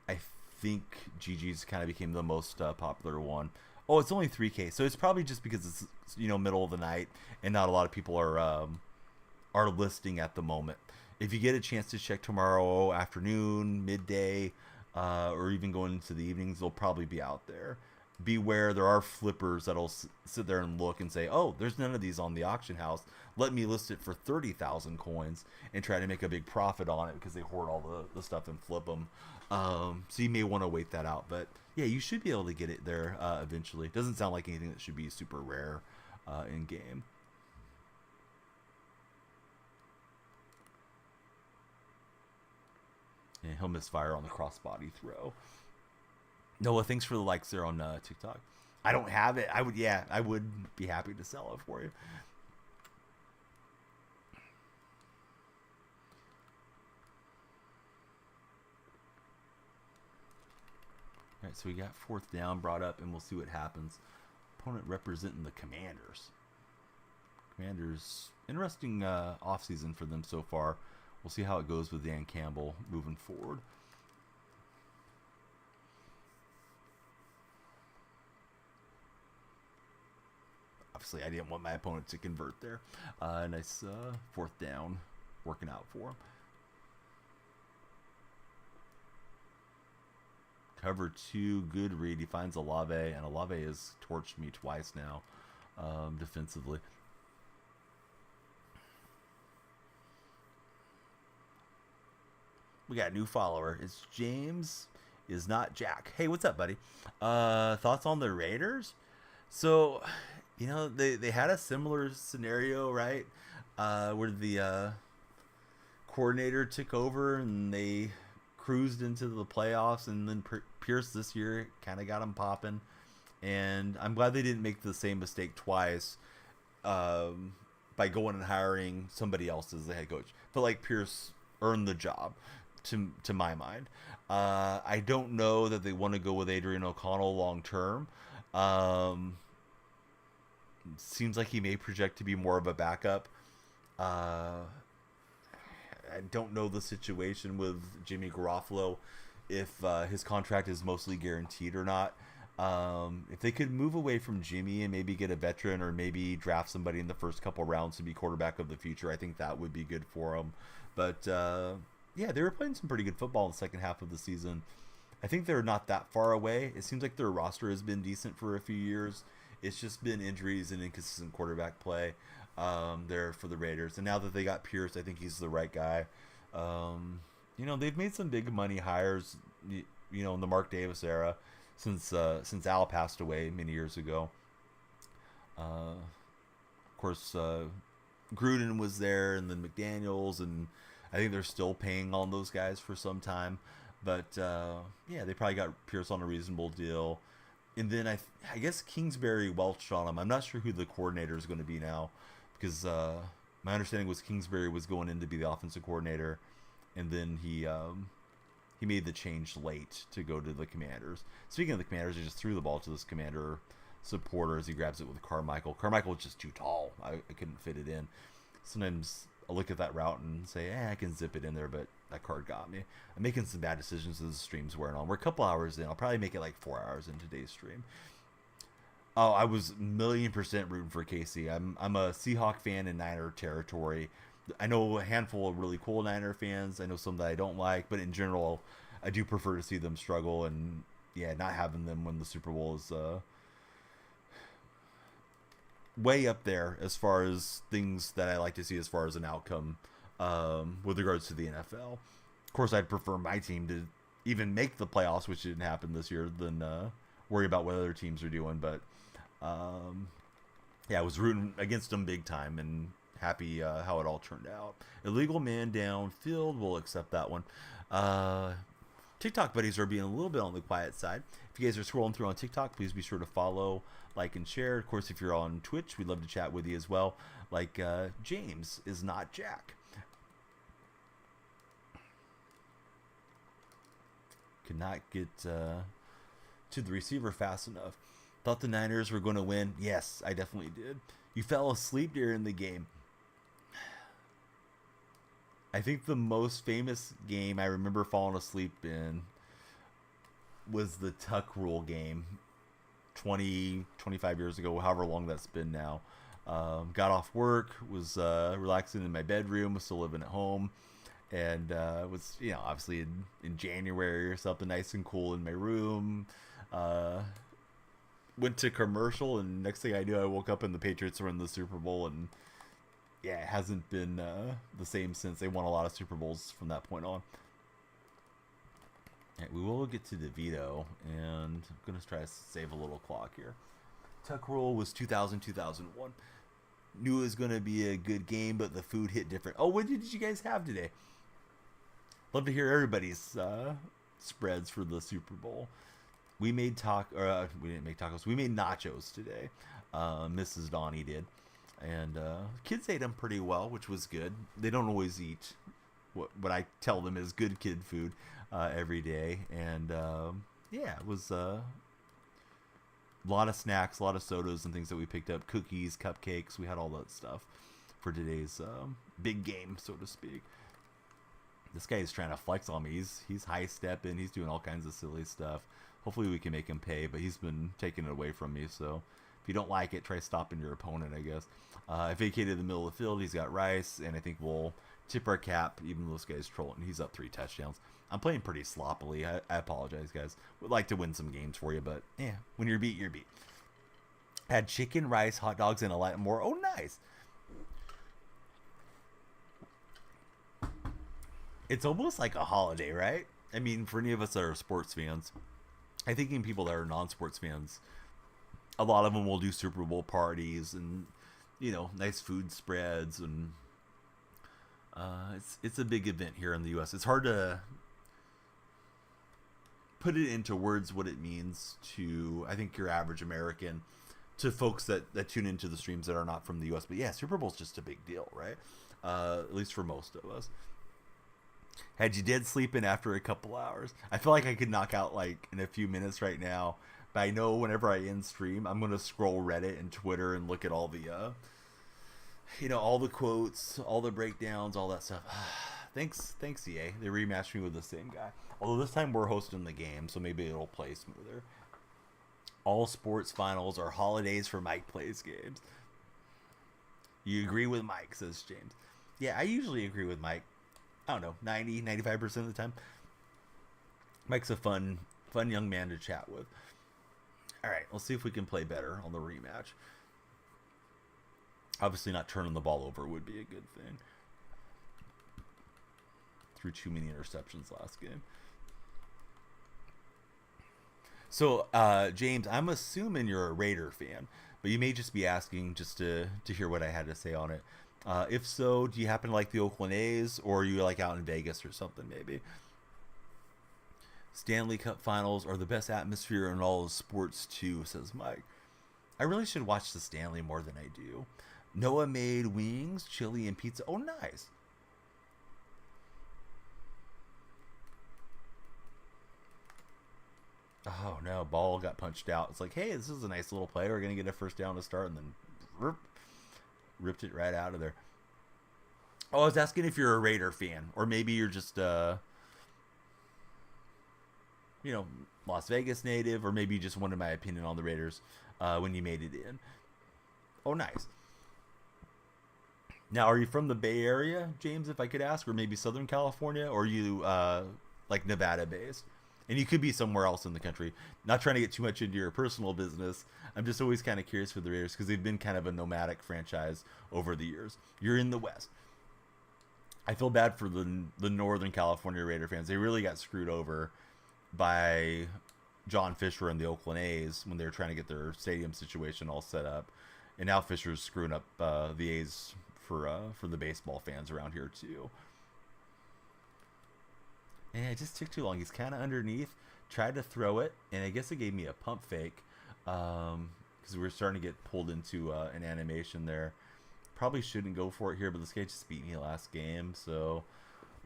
I think GG's kind of became the most popular one. Oh, it's only 3K, so it's probably just because it's middle of the night and not a lot of people are listing at the moment. If you get a chance to check tomorrow afternoon, midday, or even going into the evenings, they'll probably be out there. Beware, there are flippers that'll sit there and look and say, oh, there's none of these on the auction house. Let me list it for 30,000 coins and try to make a big profit on it because they hoard all the stuff and flip them. So you may want to wait that out. But yeah, you should be able to get it there eventually. It doesn't sound like anything that should be super rare in game. And he'll misfire on the crossbody throw. Noah, thanks for the likes there on TikTok. I don't have it. I would be happy to sell it for you. All right, so we got fourth down brought up, and we'll see what happens. Opponent representing the Commanders. Commanders, interesting offseason for them so far. We'll see how it goes with Dan Campbell moving forward. Obviously, I didn't want my opponent to convert there. Nice fourth down working out for him. Cover 2, good read. He finds Olave, and Olave has torched me twice now defensively. We got a new follower. It's James is not Jack. Hey, what's up, buddy? Thoughts on the Raiders? So, they had a similar scenario, right? Where the coordinator took over and they cruised into the playoffs, and then Pierce this year kind of got them popping. And I'm glad they didn't make the same mistake twice by going and hiring somebody else as the head coach. But like Pierce earned the job, to my mind. I don't know that they want to go with Adrian O'Connell long term. Seems like he may project to be more of a backup. I don't know the situation with Jimmy Garoppolo, if his contract is mostly guaranteed or not. If they could move away from Jimmy and maybe get a veteran, or maybe draft somebody in the first couple rounds to be quarterback of the future, I think that would be good for them. But yeah, they were playing some pretty good football in the second half of the season. I think they're not that far away. It seems like their roster has been decent for a few years. It's just been injuries and inconsistent quarterback play there for the Raiders. And now that they got Pierce, I think he's the right guy. They've made some big money hires, in the Mark Davis era since Al passed away many years ago. Of course, Gruden was there, and then McDaniels, and I think they're still paying on those guys for some time. But yeah, they probably got Pierce on a reasonable deal. And then I guess Kingsbury welched on him. I'm not sure who the coordinator is going to be now, because my understanding was Kingsbury was going in to be the offensive coordinator, and then he made the change late to go to the Commanders. Speaking of the Commanders, he just threw the ball to this Commander supporter as he grabs it with Carmichael. Carmichael was just too tall. I couldn't fit it in. Sometimes I look at that route and say, I can zip it in there, but that card got me. I'm making some bad decisions as the stream's wearing on. We're a couple hours in. I'll probably make it like 4 hours in today's stream. Oh, I was 1,000,000% rooting for KC. I'm a Seahawk fan in Niner territory. I know a handful of really cool Niner fans. I know some that I don't like, but in general, I do prefer to see them struggle. And yeah, not having them win the Super Bowl is way up there as far as things that I like to see as far as an outcome with regards to the NFL. Of course, I'd prefer my team to even make the playoffs, which didn't happen this year, than worry about what other teams are doing. But yeah, I was rooting against them big time and happy how it all turned out. Illegal man downfield, we'll accept that one. TikTok buddies are being a little bit on the quiet side. If you guys are scrolling through on TikTok, please be sure to follow, like, and share. Of course, if you're on Twitch, we'd love to chat with you as well. Like James is not Jack. Could not get to the receiver fast enough. Thought the Niners were going to win. Yes, I definitely did. You fell asleep during the game. I think the most famous game I remember falling asleep in was the Tuck Rule game 25 years ago, however long that's been now. Got off work, was relaxing in my bedroom, was still living at home, and was, obviously in January or something, nice and cool in my room. Went to commercial, and next thing I knew, I woke up and the Patriots were in the Super Bowl, and yeah, it hasn't been the same since. They won a lot of Super Bowls from that point on. Right, we will get to DeVito, and I'm going to try to save a little clock here. Tuck Rule was 2000-2001. Knew it was going to be a good game, but the food hit different. Oh, what did you guys have today? Love to hear everybody's spreads for the Super Bowl. We made we didn't make tacos. We made nachos today. Mrs. Donnie did. And kids ate them pretty well, which was good. They don't always eat what I tell them is good kid food every day. And yeah, it was a lot of snacks, a lot of sodas and things that we picked up. Cookies, cupcakes. We had all that stuff for today's big game, so to speak. This guy is trying to flex on me. He's high stepping. He's doing all kinds of silly stuff. Hopefully we can make him pay, but he's been taking it away from me. So if you don't like it, try stopping your opponent, I guess. I vacated the middle of the field. He's got Rice, and I think we'll tip our cap, even though this guy's trolling. He's up 3 touchdowns. I'm playing pretty sloppily. I apologize, guys. Would like to win some games for you, but yeah, when you're beat, you're beat. Had chicken, rice, hot dogs, and a lot more. Oh, nice. It's almost like a holiday, right? I mean, for any of us that are sports fans, I think even people that are non-sports fans, a lot of them will do Super Bowl parties and, nice food spreads, and it's a big event here in the U.S. It's hard to put it into words what it means to, I think, your average American, to folks that tune into the streams that are not from the U.S. But yeah, Super Bowl's just a big deal, right? At least for most of us. Had you dead sleeping after a couple hours? I feel like I could knock out like in a few minutes right now, but I know whenever I end stream, I'm gonna scroll Reddit and Twitter and look at all the, all the quotes, all the breakdowns, all that stuff. Thanks, EA. They rematched me with the same guy. Although this time we're hosting the game, so maybe it'll play smoother. All sports finals are holidays for Mike Plays Games. You agree with Mike, says James. Yeah, I usually agree with Mike. I don't know, 95% of the time. Mike's a fun young man to chat with. All right, let's see if we can play better on the rematch. Obviously, not turning the ball over would be a good thing. Threw too many interceptions last game. So, James, I'm assuming you're a Raider fan, but you may just be asking just to hear what I had to say on it. If so, do you happen to like the Oakland A's, or are you like out in Vegas or something maybe? Stanley Cup Finals are the best atmosphere in all of sports too, says Mike. I really should watch the Stanley more than I do. Noah made wings, chili, and pizza. Oh, nice. Oh no, ball got punched out. It's like, hey, this is a nice little play. We're gonna get a first down to start, and then ripped it right out of there. Oh, I was asking if you're a Raider fan, or maybe you're just you know, Las Vegas native, or maybe you just wanted my opinion on the Raiders when you made it in. Oh, nice. Now, are you from the Bay Area, James? If I could ask, or maybe Southern California, or are you like Nevada based? And you could be somewhere else in the country. Not trying to get too much into your personal business. I'm just always kind of curious for the Raiders because they've been kind of a nomadic franchise over the years. You're in the West. I feel bad for the Northern California Raider fans. They really got screwed over by John Fisher and the Oakland A's when they were trying to get their stadium situation all set up, and now Fisher's screwing up the A's for the baseball fans around here too. And it just took too long. He's kind of underneath. Tried to throw it, and I guess it gave me a pump fake because we were starting to get pulled into an animation there. Probably shouldn't go for it here, but this guy just beat me last game, so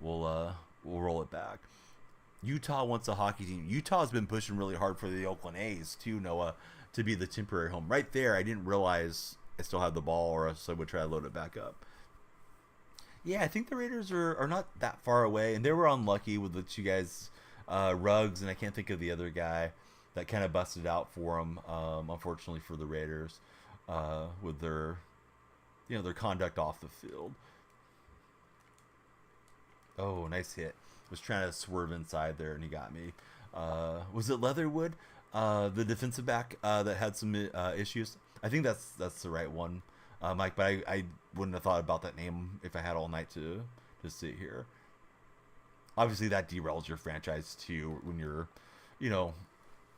we'll roll it back. Utah wants a hockey team. Utah's been pushing really hard for the Oakland A's too, Noah, to be the temporary home. Right there, I didn't realize I still had the ball, or else I would try to load it back up. Yeah, I think the Raiders are not that far away, and they were unlucky with the two guys, Ruggs, and I can't think of the other guy that kind of busted out for them. Unfortunately for the Raiders, with their their conduct off the field. Oh, nice hit. Was trying to swerve inside there, and he got me. Was it Leatherwood, the defensive back that had some issues? I think that's the right one, Mike. But I wouldn't have thought about that name if I had all night to sit here. Obviously, that derails your franchise too when you're, you know,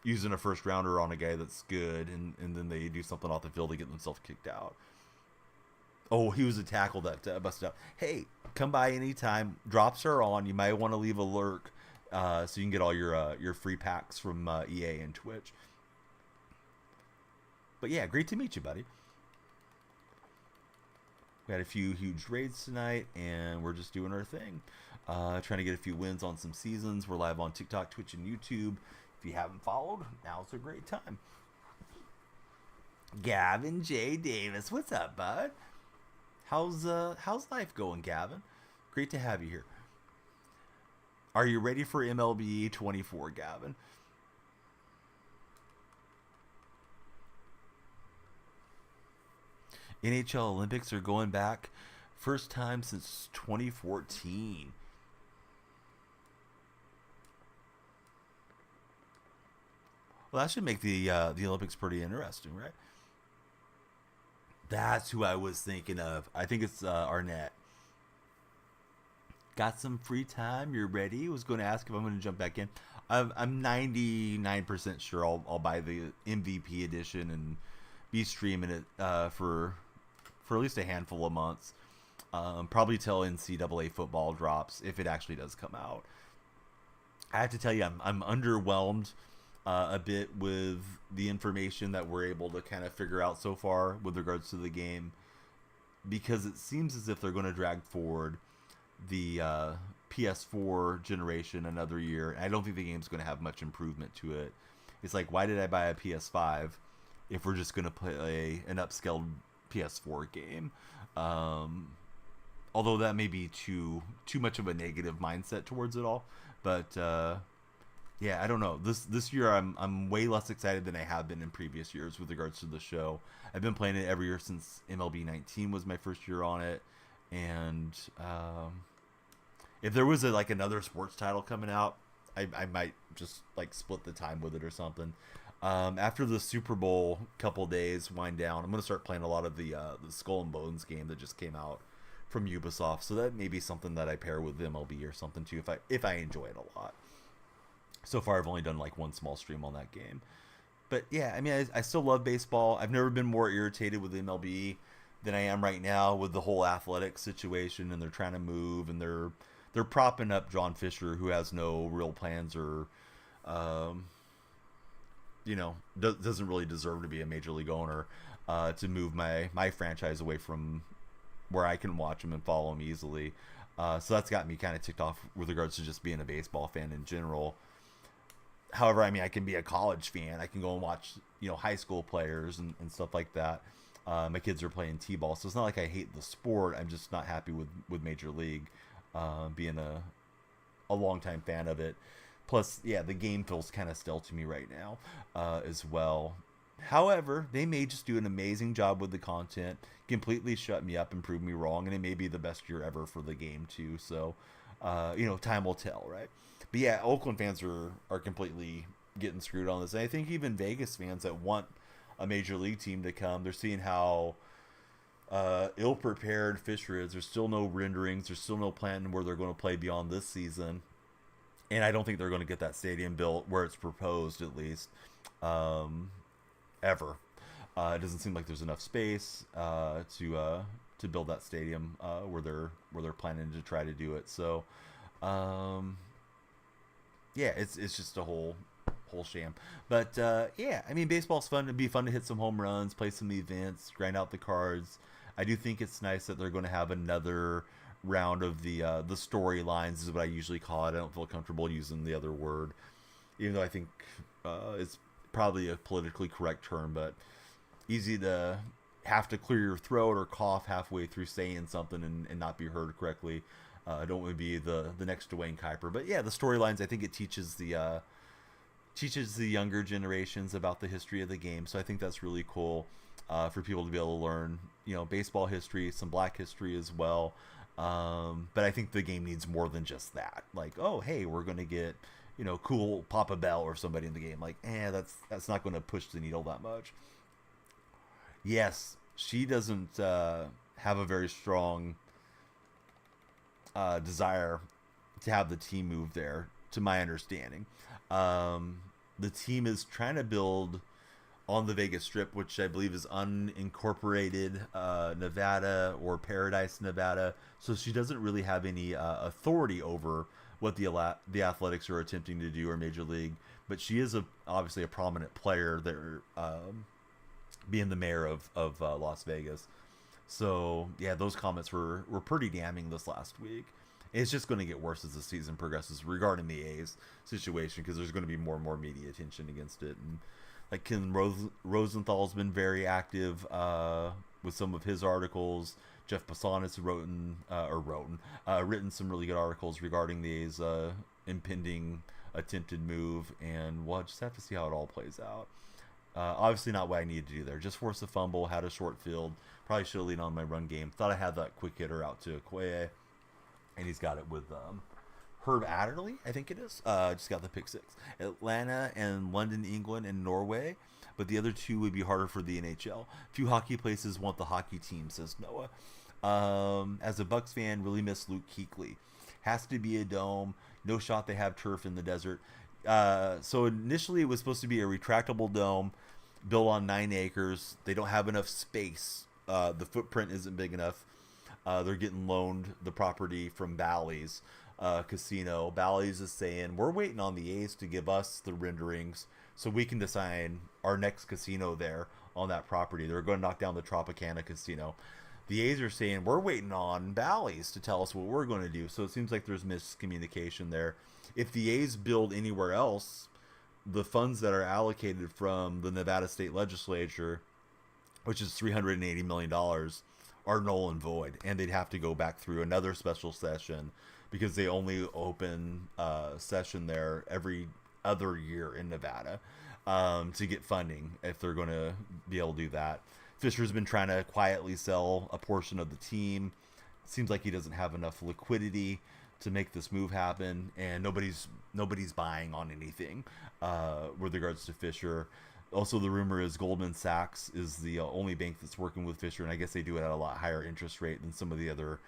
using a first rounder on a guy that's good, and then they do something off the field to get themselves kicked out. Oh, he was a tackle that busted up. Hey, come by anytime. Drops are on. You might want to leave a lurk so you can get all your free packs from EA and Twitch. But yeah, great to meet you, buddy. We had a few huge raids tonight, and we're just doing our thing. Trying to get a few wins on some seasons. We're live on TikTok, Twitch, and YouTube. If you haven't followed, now's a great time. Gavin J. Davis, what's up, bud? How's life going, Gavin? Great to have you here. Are you ready for MLB 24, Gavin? NHL Olympics are going back. First time since 2014. Well, that should make the Olympics pretty interesting, right? That's who I was thinking of. I think it's Arnett. Got some free time? You're ready? Was going to ask if I'm going to jump back in. I'm 99% sure I'll buy the MVP edition and be streaming it for at least a handful of months. Probably till NCAA football drops, if it actually does come out. I have to tell you, I'm underwhelmed a bit with the information that we're able to kind of figure out so far with regards to the game, because it seems as if they're going to drag forward the PS4 generation another year. I don't think the game's going to have much improvement to it. It's like, why did I buy a PS5 if we're just going to play an upscaled PS4 game? Although that may be too much of a negative mindset towards it all, but yeah, I don't know. This year I'm way less excited than I have been in previous years with regards to the show. I've been playing it every year since MLB 19 was my first year on it, and if there was like another sports title coming out, I might just like split the time with it or something. After the Super Bowl couple days wind down, I'm gonna start playing a lot of the Skull and Bones game that just came out from Ubisoft. So that may be something that I pair with MLB or something too, if I enjoy it a lot. So far, I've only done like one small stream on that game. But yeah, I mean, I still love baseball. I've never been more irritated with MLB than I am right now with the whole athletic situation, and they're trying to move, and they're propping up John Fisher, who has no real plans or, doesn't really deserve to be a major league owner, to move my franchise away from where I can watch them and follow them easily. So that's got me kind of ticked off with regards to just being a baseball fan in general. However, I mean, I can be a college fan. I can go and watch, high school players and stuff like that. My kids are playing t-ball, so it's not like I hate the sport. I'm just not happy with Major League, being a longtime fan of it. Plus, yeah, the game feels kind of stale to me right now, as well. However, they may just do an amazing job with the content, completely shut me up and prove me wrong, and it may be the best year ever for the game too. So, time will tell, right? But yeah, Oakland fans are completely getting screwed on this. And I think even Vegas fans that want a major league team to come, they're seeing how ill prepared Fisher is. There's still no renderings. There's still no plan where they're going to play beyond this season, and I don't think they're going to get that stadium built where it's proposed, at least, ever. It doesn't seem like there's enough space to build that stadium where they're planning to try to do it. So, yeah, it's just a whole sham. But yeah, I mean, baseball's fun. It'd be fun to hit some home runs, play some events, grind out the cards. I do think it's nice that they're going to have another round of the storylines, is what I usually call it. I don't feel comfortable using the other word, even though I think it's probably a politically correct term, but easy to have to clear your throat or cough halfway through saying something and not be heard correctly. I don't want to be the next Dwayne Kuiper, but yeah, the storylines. I think it teaches the younger generations about the history of the game. So I think that's really cool, for people to be able to learn, baseball history, some black history as well. But I think the game needs more than just that. Like, oh, hey, we're going to get, cool Papa Bell or somebody in the game. Like, that's not going to push the needle that much. Yes, she doesn't have a very strong desire to have the team move there, to my understanding. The team is trying to build on the Vegas Strip, which I believe is unincorporated Nevada or Paradise, Nevada. So she doesn't really have any authority over what the Athletics are attempting to do, or Major League. But she is obviously a prominent player there, being the mayor of Las Vegas. So yeah, those comments were pretty damning this last week. It's just going to get worse as the season progresses regarding the A's situation, because there's going to be more and more media attention against it. And like Ken Rosenthal's been very active with some of his articles. Jeff Passan has written some really good articles regarding the A's impending attempted move, and we'll just have to see how it all plays out. Obviously not what I needed to do there. Just forced a fumble, had a short field. Probably should have leaned on my run game. Thought I had that quick hitter out to Okoye, and he's got it with Herb Adderley, I think it is. Just got the pick six. Atlanta and London, England, and Norway, but the other two would be harder for the NHL. Few hockey places want the hockey team, says Noah. As a Bucks fan, really miss Luke Kuechly. Has to be a dome. No shot they have turf in the desert. So initially it was supposed to be a retractable dome built on 9 acres. They don't have enough space. The footprint isn't big enough. They're getting loaned the property from Bally's Casino. Bally's is saying, we're waiting on the A's to give us the renderings so we can design our next casino there on that property. They're going to knock down the Tropicana Casino. The A's are saying, we're waiting on Bally's to tell us what we're going to do. So it seems like there's miscommunication there. If the A's build anywhere else, the funds that are allocated from the Nevada State Legislature, which is $380 million, are null and void. And they'd have to go back through another special session, because they only open session there every other year in Nevada, to get funding if they're going to be able to do that. Fisher's been trying to quietly sell a portion of the team. Seems like he doesn't have enough liquidity to make this move happen, and nobody's buying on anything with regards to Fisher. Also, the rumor is Goldman Sachs is the only bank that's working with Fisher, and I guess they do it at a lot higher interest rate than some of the other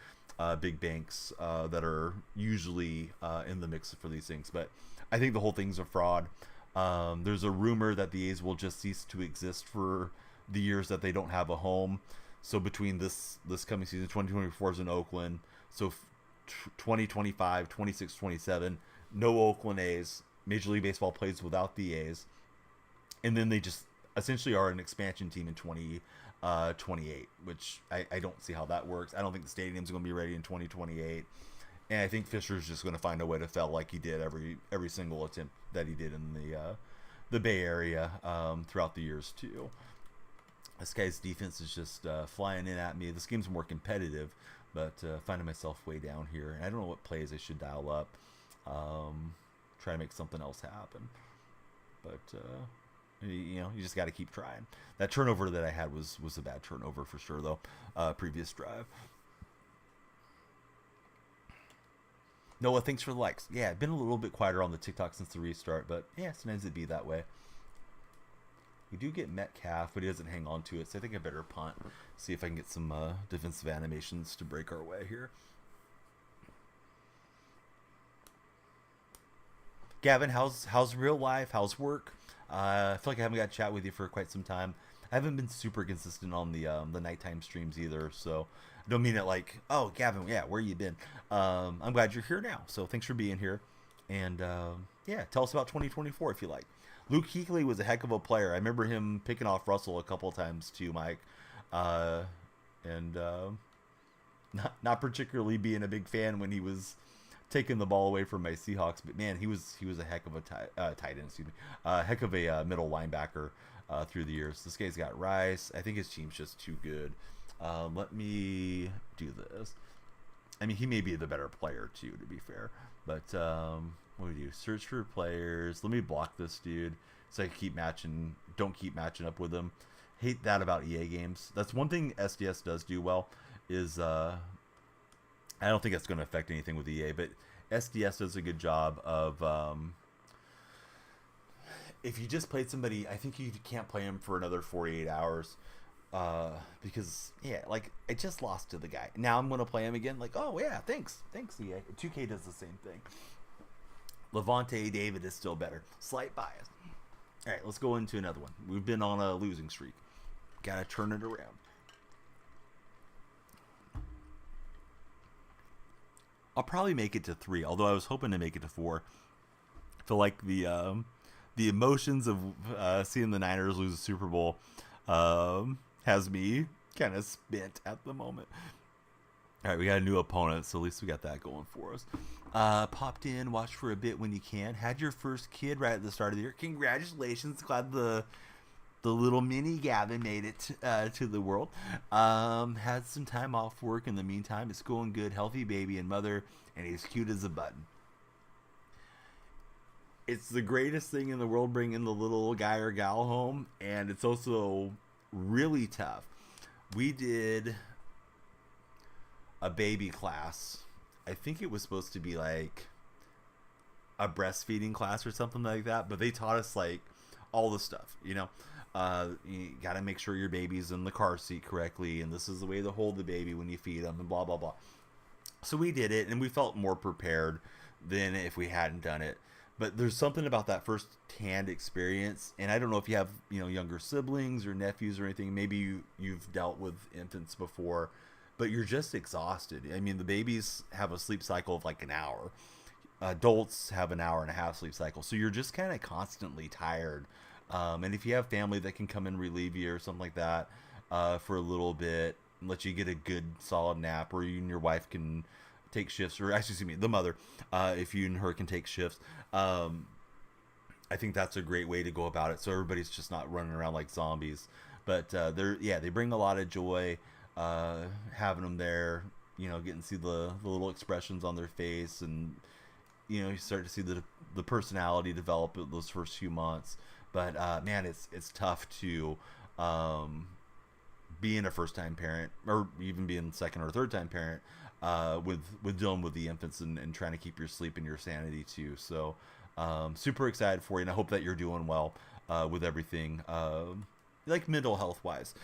big banks that are usually in the mix for these things. But I think the whole thing's a fraud. There's a rumor that the A's will just cease to exist for the years that they don't have a home. So between this coming season, 2024 is in Oakland. So 2025, 26, 27, no Oakland A's. Major League Baseball plays without the A's. And then they just essentially are an expansion team in 2028, which I don't see how that works. I don't think the stadium's going to be ready in 2028. And I think Fisher's just going to find a way to fail like he did every single attempt that he did in the Bay Area throughout the years too. This guy's defense is just flying in at me. This game's more competitive, but finding myself way down here. And I don't know what plays I should dial up. Try to make something else happen. But, you just got to keep trying. That turnover that I had was a bad turnover for sure, though. Previous drive. Noah, thanks for the likes. Yeah, I've been a little bit quieter on the TikTok since the restart, but yeah, sometimes it'd be that way. We do get Metcalf, but he doesn't hang on to it, so I think I better punt. See if I can get some defensive animations to break our way here. Gavin, how's real life? How's work? I feel like I haven't got to chat with you for quite some time. I haven't been super consistent on the nighttime streams either, so I don't mean it like, oh, Gavin, yeah, where you been? I'm glad you're here now, so thanks for being here. And yeah, tell us about 2024 if you like. Luke Kuechly was a heck of a player. I remember him picking off Russell a couple of times too, Mike. And not particularly being a big fan when he was taking the ball away from my Seahawks, but man, he was a heck of a tight end, excuse me, heck of a middle linebacker through the years. This guy's got Rice. I think his team's just too good. Let me do this. I mean, he may be the better player too, to be fair. But what do we do? Search for players. Let me block this dude so I don't keep matching up with him. Hate that about EA games. That's one thing SDS does do well is I don't think that's going to affect anything with EA, but SDS does a good job of if you just played somebody, I think you can't play him for another 48 hours. Because yeah, like I just lost to the guy. Now I'm gonna play him again. Like, oh yeah, thanks EA. 2K does the same thing. Levante David is still better. Slight bias. All right, let's go into another one. We've been on a losing streak. Gotta turn it around. I'll probably make it to 3, although I was hoping to make it to 4. I feel like the emotions of seeing the Niners lose the Super Bowl has me kind of spent at the moment. All right, we got a new opponent, so at least we got that going for us. Popped in, watched for a bit when you can. Had your first kid right at the start of the year. Congratulations. Glad the little mini Gavin made it to the world. Had some time off work in the meantime. It's going good. Healthy baby and mother, and he's cute as a button. It's the greatest thing in the world bringing the little guy or gal home, and it's also really tough. We did a baby class. I think it was supposed to be like a breastfeeding class or something like that, but they taught us like all the stuff, you got to make sure your baby's in the car seat correctly, and this is the way to hold the baby when you feed them, and blah blah blah. So we did it, and we felt more prepared than if we hadn't done it. But there's something about that first-hand experience, and I don't know if you have younger siblings or nephews or anything. Maybe you've dealt with infants before, but you're just exhausted. I mean, the babies have a sleep cycle of like an hour. Adults have an hour and a half sleep cycle, so you're just kind of constantly tired. And if you have family that can come and relieve you or something like that for a little bit, and let you get a good solid nap, or you and your wife can take shifts, or actually, excuse me, the mother, if you and her can take shifts. I think that's a great way to go about it, so everybody's just not running around like zombies. But they bring a lot of joy, having them there, getting to see the little expressions on their face, and you start to see the personality develop those first few months. But man, it's tough to being a first-time parent, or even being second or third-time parent, with dealing with the infants and trying to keep your sleep and your sanity too. So super excited for you, and I hope that you're doing well with everything, like mental health wise.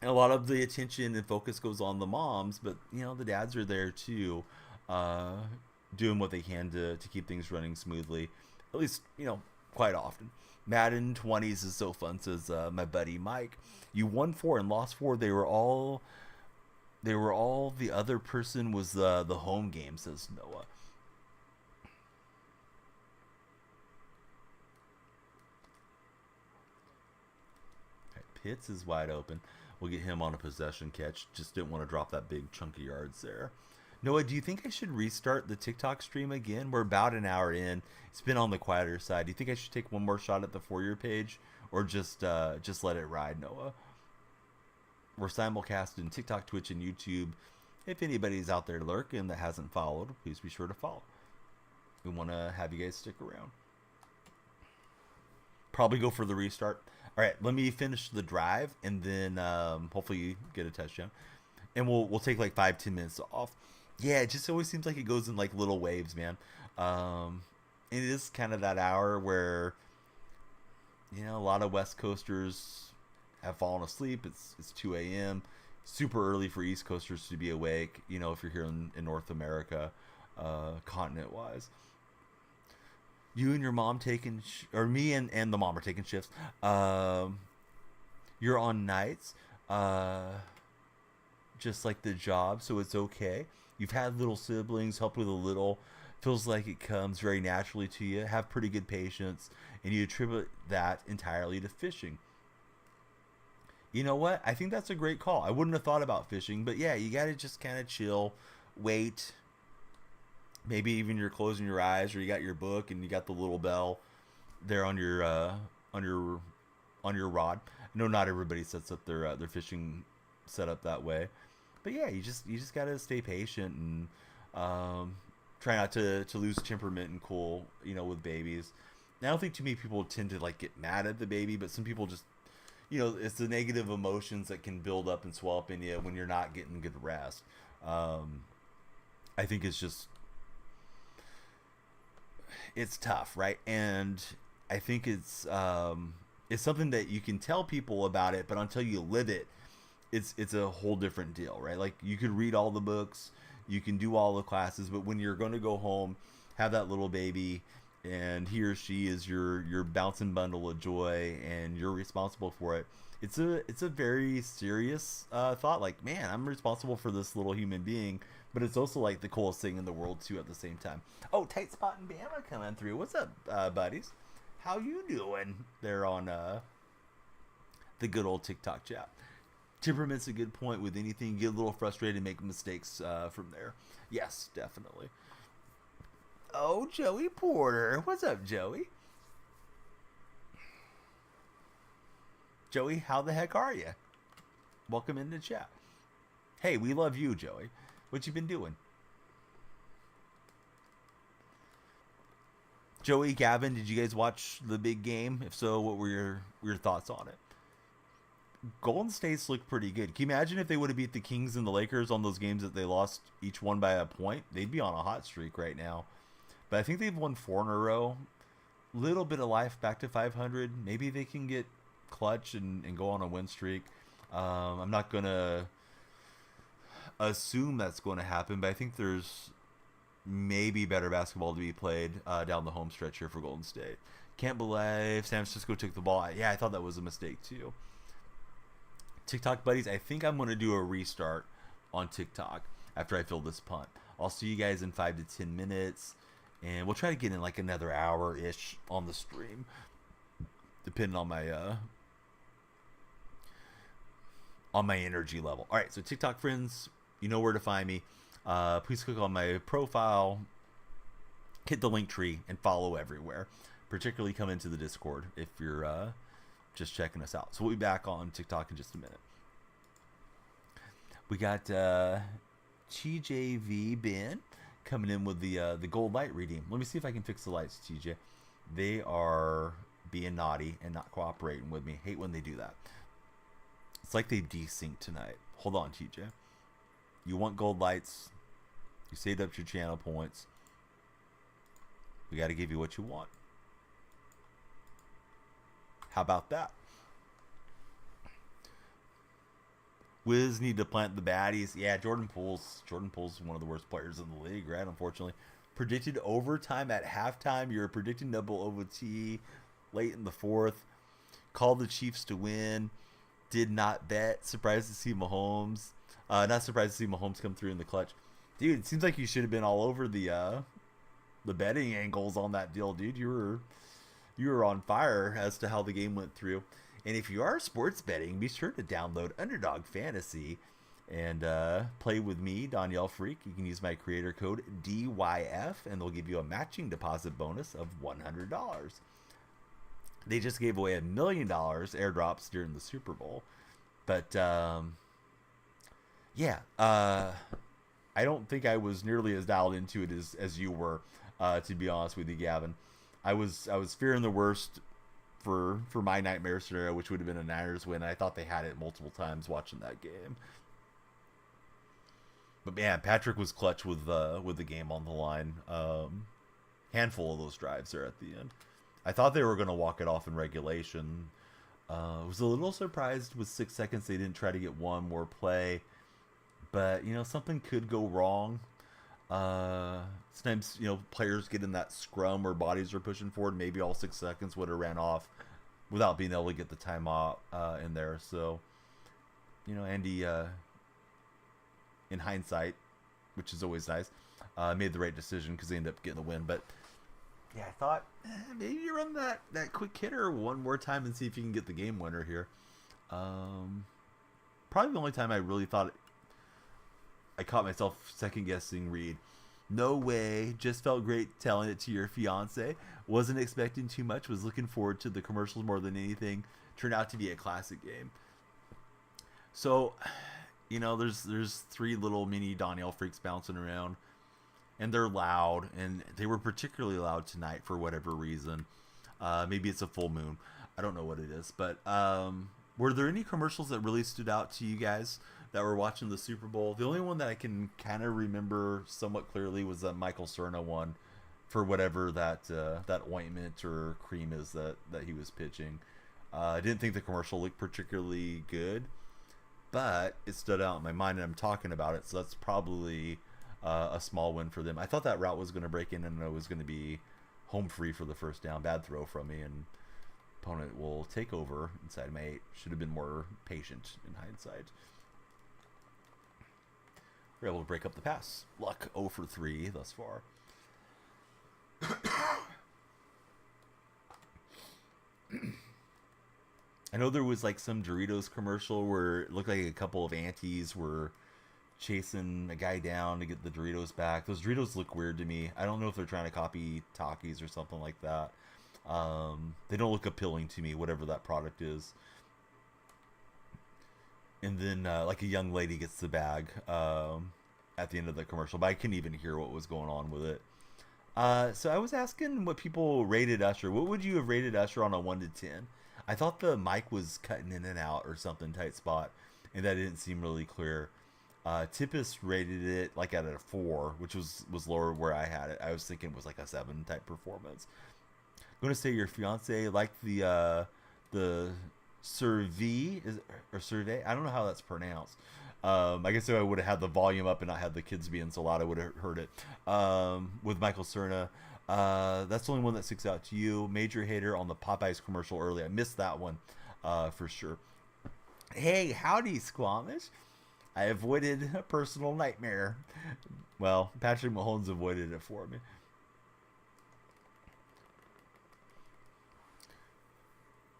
And a lot of the attention and focus goes on the moms, but the dads are there too, doing what they can to keep things running smoothly, at least quite often. Madden 20s is so fun, says my buddy Mike. You won 4 and lost 4. They were all the other person was the home game, says Noah. Okay, Pitts is wide open. We'll get him on a possession catch. Just didn't want to drop that big chunk of yards there. Noah, do you think I should restart the TikTok stream again? We're about an hour in. It's been on the quieter side. Do you think I should take one more shot at the For Your page, or just let it ride, Noah? We're simulcasting TikTok, Twitch, and YouTube. If anybody's out there lurking that hasn't followed, please be sure to follow. We want to have you guys stick around. Probably go for the restart. All right, let me finish the drive, and then hopefully get a touchdown, and we'll take like 5-10 minutes off. Yeah, it just always seems like it goes in like little waves, man. It is kind of that hour where a lot of West Coasters have fallen asleep. It's 2 a.m. Super early for East Coasters to be awake. If you're here in North America, continent wise. You and your mom taking, or me and the mom are taking shifts. You're on nights, just like the job, so it's okay. You've had little siblings, help with a little. Feels like it comes very naturally to you. Have pretty good patience, and you attribute that entirely to fishing. You know what? I think that's a great call. I wouldn't have thought about fishing, but yeah, you got to just kind of chill, wait. Maybe even you're closing your eyes, or you got your book and you got the little bell there on your rod. No, not everybody sets up their fishing setup that way, but yeah, you just gotta stay patient and try not to lose temperament and cool. With babies. And I don't think too many people tend to like get mad at the baby, but some people just it's the negative emotions that can build up and swell up in you when you're not getting good rest. I think it's tough, right? And I think it's something that you can tell people about it, but until you live it, it's a whole different deal, right? Like, you could read all the books, you can do all the classes, but when you're going to go home, have that little baby, and he or she is your bouncing bundle of joy, and you're responsible for it. It's a very serious thought. Like, man, I'm responsible for this little human being, but it's also like the coolest thing in the world too at the same time. Oh, Tight Spot and Bama coming through. What's up, buddies? How you doing there on the good old TikTok chat? Temperament's a good point with anything. Get a little frustrated, make mistakes from there. Yes, definitely. Oh, Joey Porter. What's up, Joey? Joey, how the heck are you? Welcome into chat. Hey, we love you, Joey. What you been doing? Joey, Gavin, did you guys watch the big game? If so, what were your thoughts on it? Golden State's looked pretty good. Can you imagine if they would have beat the Kings and the Lakers on those games that they lost each one by a point? They'd be on a hot streak right now. But I think they've won 4 in a row. Little bit of life back to 500. Maybe they can get clutch and go on a win streak. I'm not going to assume that's going to happen, but I think there's maybe better basketball to be played down the home stretch here for Golden State. Can't believe San Francisco took the ball. Yeah, I thought that was a mistake too. TikTok buddies, I think I'm going to do a restart on TikTok after I fill this punt. I'll see you guys in 5 to 10 minutes, and we'll try to get in like another hour-ish on the stream, depending on my energy level. All right, so TikTok friends, you know where to find me. Please click on my profile, hit the link tree, and follow everywhere. Particularly come into the Discord if you're just checking us out. So we'll be back on TikTok in just a minute. We got TJV Ben coming in with the gold light redeem. Let me see if I can fix the lights, TJ. They are being naughty and not cooperating with me. Hate when they do that. It's like they desynced tonight. Hold on, TJ. You want gold lights. You saved up your channel points. We got to give you what you want. How about that? Wiz need to plant the baddies. Yeah, Jordan Poole's one of the worst players in the league, right? Unfortunately. Predicted overtime at halftime. You're predicting double OT late in the fourth. Called the Chiefs to win. Did not bet. Surprised to see Mahomes. Not surprised to see Mahomes come through in the clutch. Dude, it seems like you should have been all over the betting angles on that deal, dude. You were on fire as to how the game went through. And if you are sports betting, be sure to download Underdog Fantasy and play with me, Danielle Freak. You can use my creator code DYF, and they'll give you a matching deposit bonus of $100. They just gave away $1 million airdrops during the Super Bowl. But Yeah, I don't think I was nearly as dialed into it as you were, to be honest with you, Gavin. I was fearing the worst for my nightmare scenario, which would have been a Niners win. I thought they had it multiple times watching that game. But man, Patrick was clutch with the game on the line. Handful of those drives there at the end. I thought they were going to walk it off in regulation. Was a little surprised with 6 seconds they didn't try to get one more play, but something could go wrong. Sometimes players get in that scrum where bodies are pushing forward. Maybe all 6 seconds would have ran off without being able to get the timeout in there. So Andy, in hindsight, which is always nice, made the right decision because they ended up getting the win. But yeah, I thought maybe you run that quick hitter one more time and see if you can get the game winner here. Probably the only time I really thought I caught myself second guessing Reed. No way. Just felt great telling it to your fiance. Wasn't expecting too much. Was looking forward to the commercials more than anything. Turned out to be a classic game. So, there's three little mini Donnell freaks bouncing around, and they're loud, and they were particularly loud tonight for whatever reason. Maybe it's a full moon. I don't know what it is, but were there any commercials that really stood out to you guys that were watching the Super Bowl? The only one that I can kind of remember somewhat clearly was that Michael Cerna one for whatever that ointment or cream is that he was pitching. I didn't think the commercial looked particularly good, but it stood out in my mind, and I'm talking about it, so that's probably a small win for them. I thought that route was going to break in, and it was going to be home free for the first down. Bad throw from me, and opponent will take over inside my 8. Should have been more patient in hindsight. We're able to break up the pass. Luck 0 for 3 thus far. I know there was like some Doritos commercial where it looked like a couple of aunties were chasing a guy down to get the Doritos back. Those Doritos look weird to me. I don't know if they're trying to copy Takis or something like that. They don't look appealing to me, whatever that product is. And then like a young lady gets the bag at the end of the commercial, but I couldn't even hear what was going on with it. So I was asking what people rated Usher. What would you have rated Usher on a 1 to 10? I thought the mic was cutting in and out or something, tight spot, and that didn't seem really clear. Tippus rated it like at a 4, which was lower where I had it. I was thinking it was like a 7 type performance. I'm going to say your fiance liked the survey or survey. I don't know how that's pronounced. I guess if I would have had the volume up and not had the kids being so loud, I would have heard it. With Michael Cerna, that's the only one that sticks out to you. Major hater on the Popeyes commercial early. I missed that one for sure. Hey, howdy, Squamish. I avoided a personal nightmare. Well, Patrick Mahomes avoided it for me.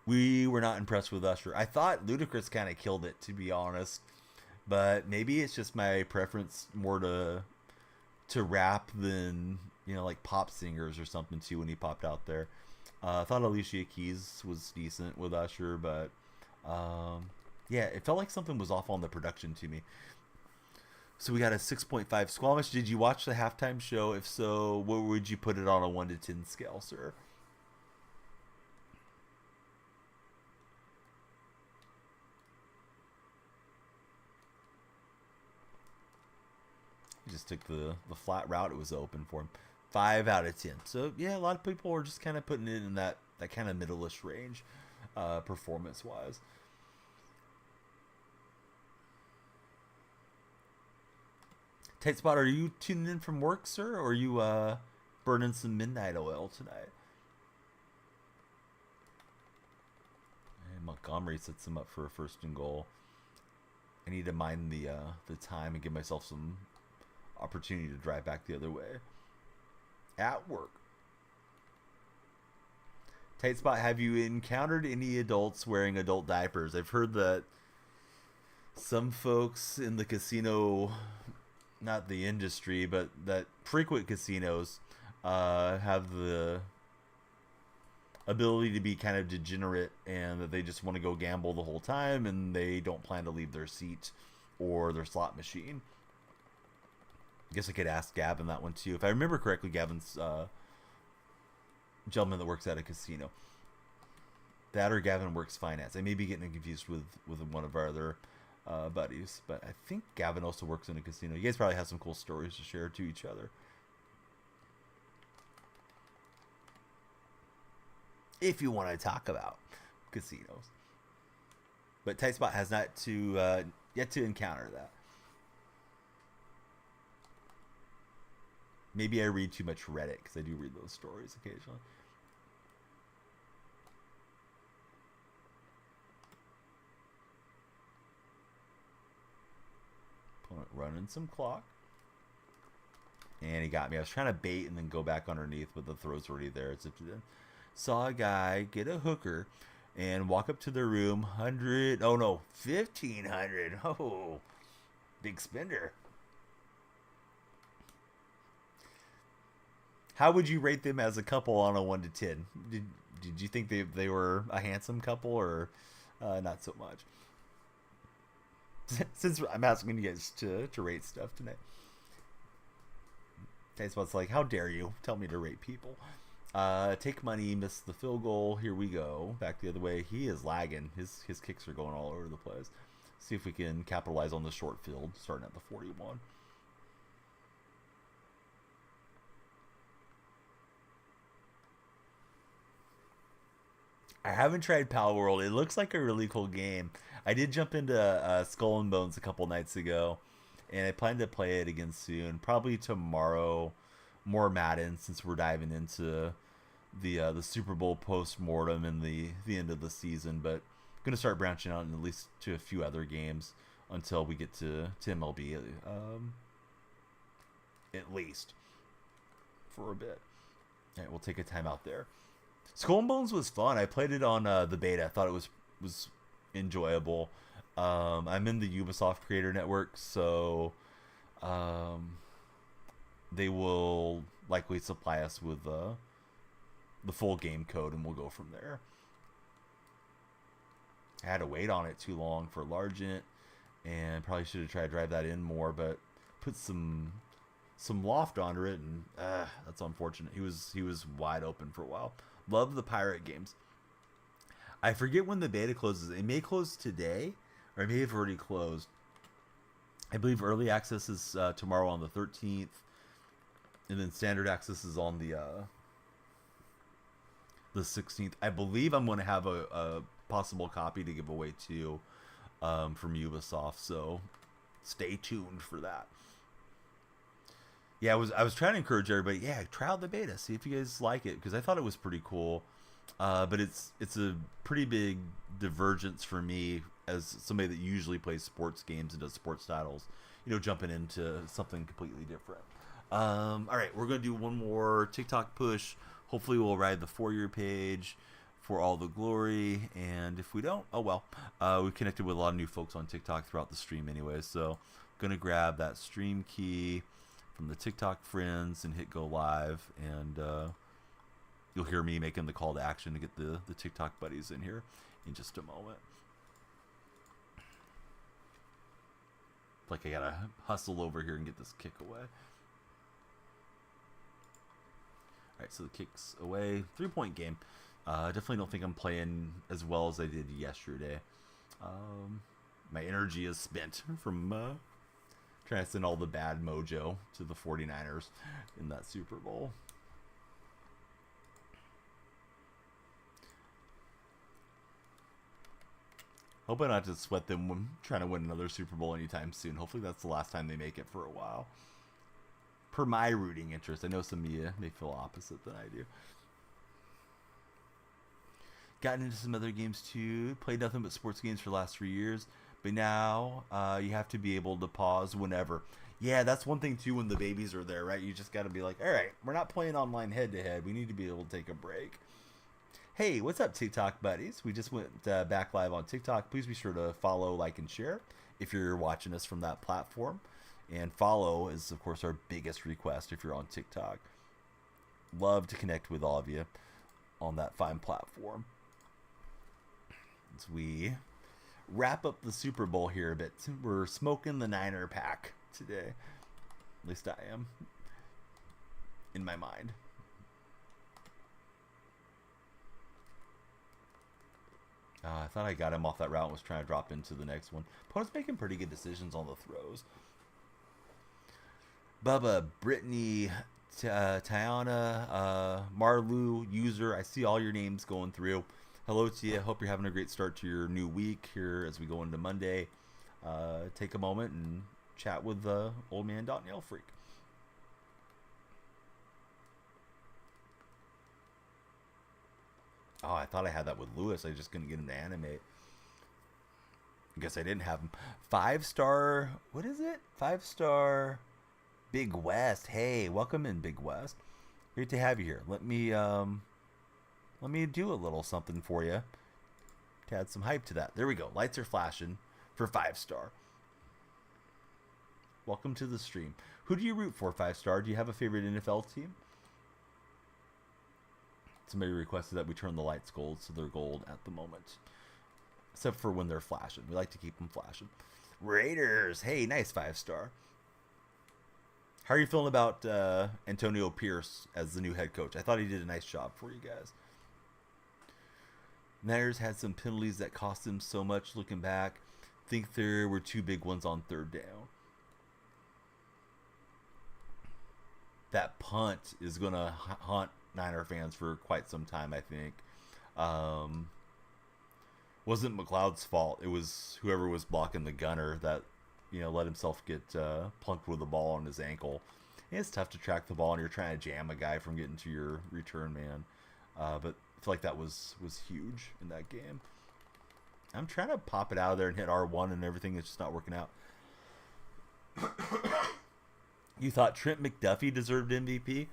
We were not impressed with Usher. I thought Ludacris kind of killed it, to be honest. But maybe it's just my preference more to rap than like pop singers or something too when he popped out there. I thought Alicia Keys was decent with Usher, but yeah, it felt like something was off on the production to me. So we got a 6.5. Squamish, did you watch the halftime show? If so, what would you put it on a 1 to 10 scale, sir? He just took the flat route. It was open for him. 5 out of 10. So yeah, a lot of people are just kind of putting it in that kind of middle-ish range, performance-wise. Tight spot, are you tuning in from work, sir, or are you burning some midnight oil tonight? And Montgomery sets him up for a first and goal. I need to mind the time and give myself some opportunity to drive back the other way. At work. Tight spot, have you encountered any adults wearing adult diapers? I've heard that some folks in the casino, not the industry, but that frequent casinos, have the ability to be kind of degenerate and that they just want to go gamble the whole time and they don't plan to leave their seat or their slot machine. I guess I could ask Gavin that one too. If I remember correctly, Gavin's gentleman that works at a casino. That or Gavin works finance. I may be getting confused with one of our other buddies, but I think Gavin also works in a casino. You guys probably have some cool stories to share to each other. If you want to talk about casinos. But Tight Spot has not yet to encounter that. Maybe I read too much Reddit, because I do read those stories occasionally. Opponent running some clock. And he got me. I was trying to bait and then go back underneath, but the throw's already there. It's zipped it in. Saw a guy get a hooker and walk up to their room. 100. Oh no, 1,500. Oh, big spender. How would you rate them as a couple on a 1 to 10? Did you think they were a handsome couple, or not so much? Since I'm asking you guys to rate stuff tonight. Tight Spot's like, how dare you tell me to rate people? Take money, miss the field goal. Here we go. Back the other way. He is lagging. His kicks are going all over the place. See if we can capitalize on the short field, starting at the 41. I haven't tried Pal World. It looks like a really cool game. I did jump into Skull and Bones a couple nights ago, and I plan to play it again soon. Probably tomorrow. More Madden, since we're diving into the Super Bowl post-mortem and the end of the season. But I'm going to start branching out at least to a few other games until we get to MLB. At least. For a bit. All right, we'll take a time out there. Skull and Bones was fun. I played it on the beta. I thought it was enjoyable. I'm in the Ubisoft Creator Network, so they will likely supply us with the full game code, and we'll go from there. I had to wait on it too long for Largent, and probably should have tried to drive that in more, but put some loft under it, and that's unfortunate. He was wide open for a while. Love the pirate games. I forget when the beta closes. It may close today, or it may have already closed. I believe early access is tomorrow on the 13th, and then standard access is on the 16th. I believe I'm going to have a possible copy to give away too from Ubisoft, so stay tuned for that. Yeah, I was trying to encourage everybody. Yeah, try out the beta, see if you guys like it, because I thought it was pretty cool. But it's a pretty big divergence for me as somebody that usually plays sports games and does sports titles. Jumping into something completely different. All right, we're gonna do one more TikTok push. Hopefully, we'll ride the 4-year page for all the glory. And if we don't, oh well. We connected with a lot of new folks on TikTok throughout the stream, anyway. So, gonna grab that stream key from the TikTok friends and hit go live, and you'll hear me making the call to action to get the TikTok buddies in here in just a moment. Like I gotta hustle over here and get this kick away. Alright, so the kick's away. 3-point game. Definitely don't think I'm playing as well as I did yesterday. My energy is spent from trying to send all the bad mojo to the 49ers in that Super Bowl. Hoping not to sweat them when trying to win another Super Bowl anytime soon. Hopefully that's the last time they make it for a while. Per my rooting interest. I know some of you may feel opposite than I do. Gotten into some other games too. Played nothing but sports games for the last 3 years. But now you have to be able to pause whenever. Yeah, that's one thing too when the babies are there, right? You just got to be like, all right, we're not playing online head-to-head. We need to be able to take a break. Hey, what's up, TikTok buddies? We just went back live on TikTok. Please be sure to follow, like, and share if you're watching us from that platform. And follow is, of course, our biggest request if you're on TikTok. Love to connect with all of you on that fine platform. As we wrap up the Super Bowl here a bit. We're smoking the Niner pack today. At least I am. In my mind. I thought I got him off that route and was trying to drop into the next one. Opponent's making pretty good decisions on the throws. Bubba, Brittany, Tiana, Marlu, User, I see all your names going through. Hello to you. Hope you're having a great start to your new week here as we go into Monday. Take a moment and chat with Old Man Nail Freak. Oh, I thought I had that with Lewis. I just couldn't get him to animate. I guess I didn't have him. 5-star. What is it? 5-star Big West. Hey, welcome in, Big West. Great to have you here. Let me do a little something for you to add some hype to that. There we go. Lights are flashing for 5-star. Welcome to the stream. Who do you root for, 5-star? Do you have a favorite NFL team? Somebody requested that we turn the lights gold, so they're gold at the moment. Except for when they're flashing. We like to keep them flashing. Raiders. Hey, nice 5-star. How are you feeling about Antonio Pierce as the new head coach? I thought he did a nice job for you guys. Niners had some penalties that cost them so much looking back. Think there were 2 big ones on 3rd down. That punt is going to haunt Niner fans for quite some time, I think. Wasn't McLeod's fault. It was whoever was blocking the gunner that, let himself get plunked with the ball on his ankle. And it's tough to track the ball, and you're trying to jam a guy from getting to your return man. But I feel like that was huge in that game. I'm trying to pop it out of there and hit R1 and everything. It's just not working out. You thought Trent McDuffie deserved MVP?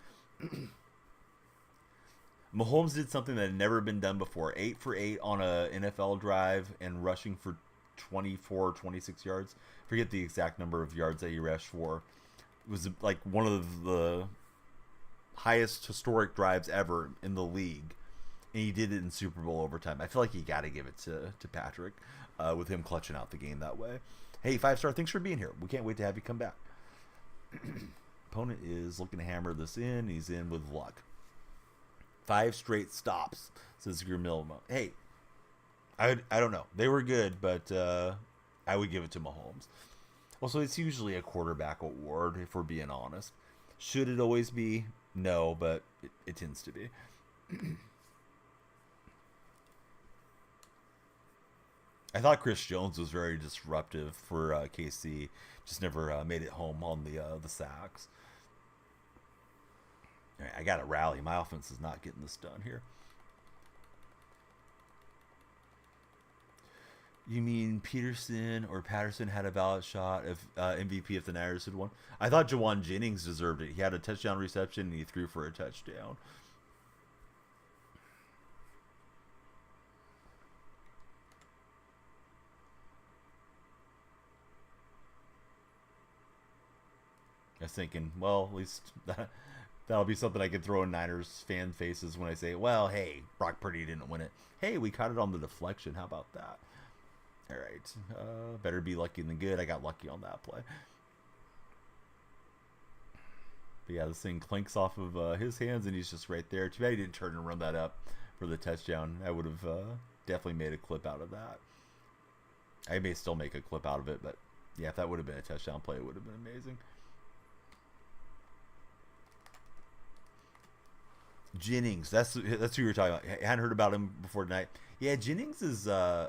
Mahomes did something that had never been done before. 8 for 8 on a NFL drive and rushing for 24 or 26 yards. Forget the exact number of yards that he rushed for. It was like one of the highest historic drives ever in the league. And he did it in Super Bowl overtime. I feel like you got to give it to Patrick with him clutching out the game that way. Hey, 5-star, thanks for being here. We can't wait to have you come back. Opponent is looking to hammer this in. He's in with luck. 5 straight stops, says Grimilmo. Hey, I don't know. They were good, but I would give it to Mahomes. Also, it's usually a quarterback award, if we're being honest. Should it always be? No, but it tends to be. I thought Chris Jones was very disruptive for KC. Just never made it home on the sacks. All right, I got to rally. My offense is not getting this done here. You mean Peterson or Patterson had a valid shot of MVP if the Niners had won? I thought Jawan Jennings deserved it. He had a touchdown reception and he threw for a touchdown. I was thinking, well, at least that'll be something I can throw in Niners fan faces when I say, well, hey, Brock Purdy didn't win it. Hey, we caught it on the deflection. How about that? All right. Better be lucky than good. I got lucky on that play. But yeah, this thing clinks off of his hands, and he's just right there. Too bad he didn't turn and run that up for the touchdown. I would have definitely made a clip out of that. I may still make a clip out of it, but yeah, if that would have been a touchdown play, it would have been amazing. Jennings, that's who you were talking about. I hadn't heard about him before tonight. Yeah, Jennings is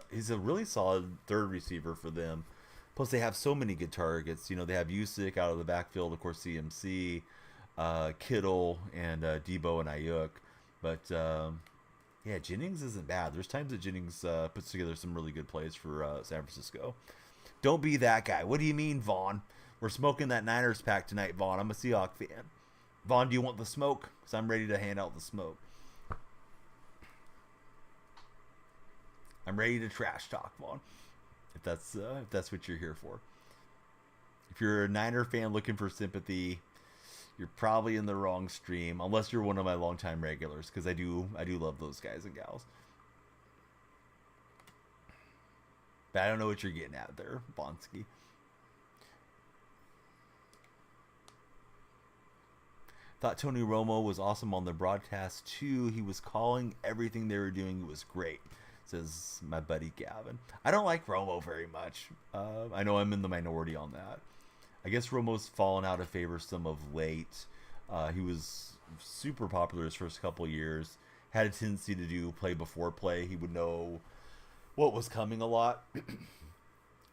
he's a really solid third receiver for them. Plus, they have so many good targets. They have Usyk out of the backfield, of course, CMC, Kittle, and Debo and Ayuk. But yeah, Jennings isn't bad. There's times that Jennings puts together some really good plays for San Francisco. Don't be that guy. What do you mean, Vaughn? We're smoking that Niners pack tonight, Vaughn. I'm a Seahawks fan. Vaughn, do you want the smoke? Because I'm ready to hand out the smoke. I'm ready to trash talk, Vaughn. If that's what you're here for. If you're a Niner fan looking for sympathy, you're probably in the wrong stream. Unless you're one of my longtime regulars, because I do love those guys and gals. But I don't know what you're getting at there, Bonsky. Thought Tony Romo was awesome on the broadcast too. He was calling everything they were doing. It was great, says my buddy Gavin. I don't like Romo very much. I know I'm in the minority on that. I guess Romo's fallen out of favor some of late. He was super popular his first couple years. Had a tendency to do play before play. He would know what was coming a lot.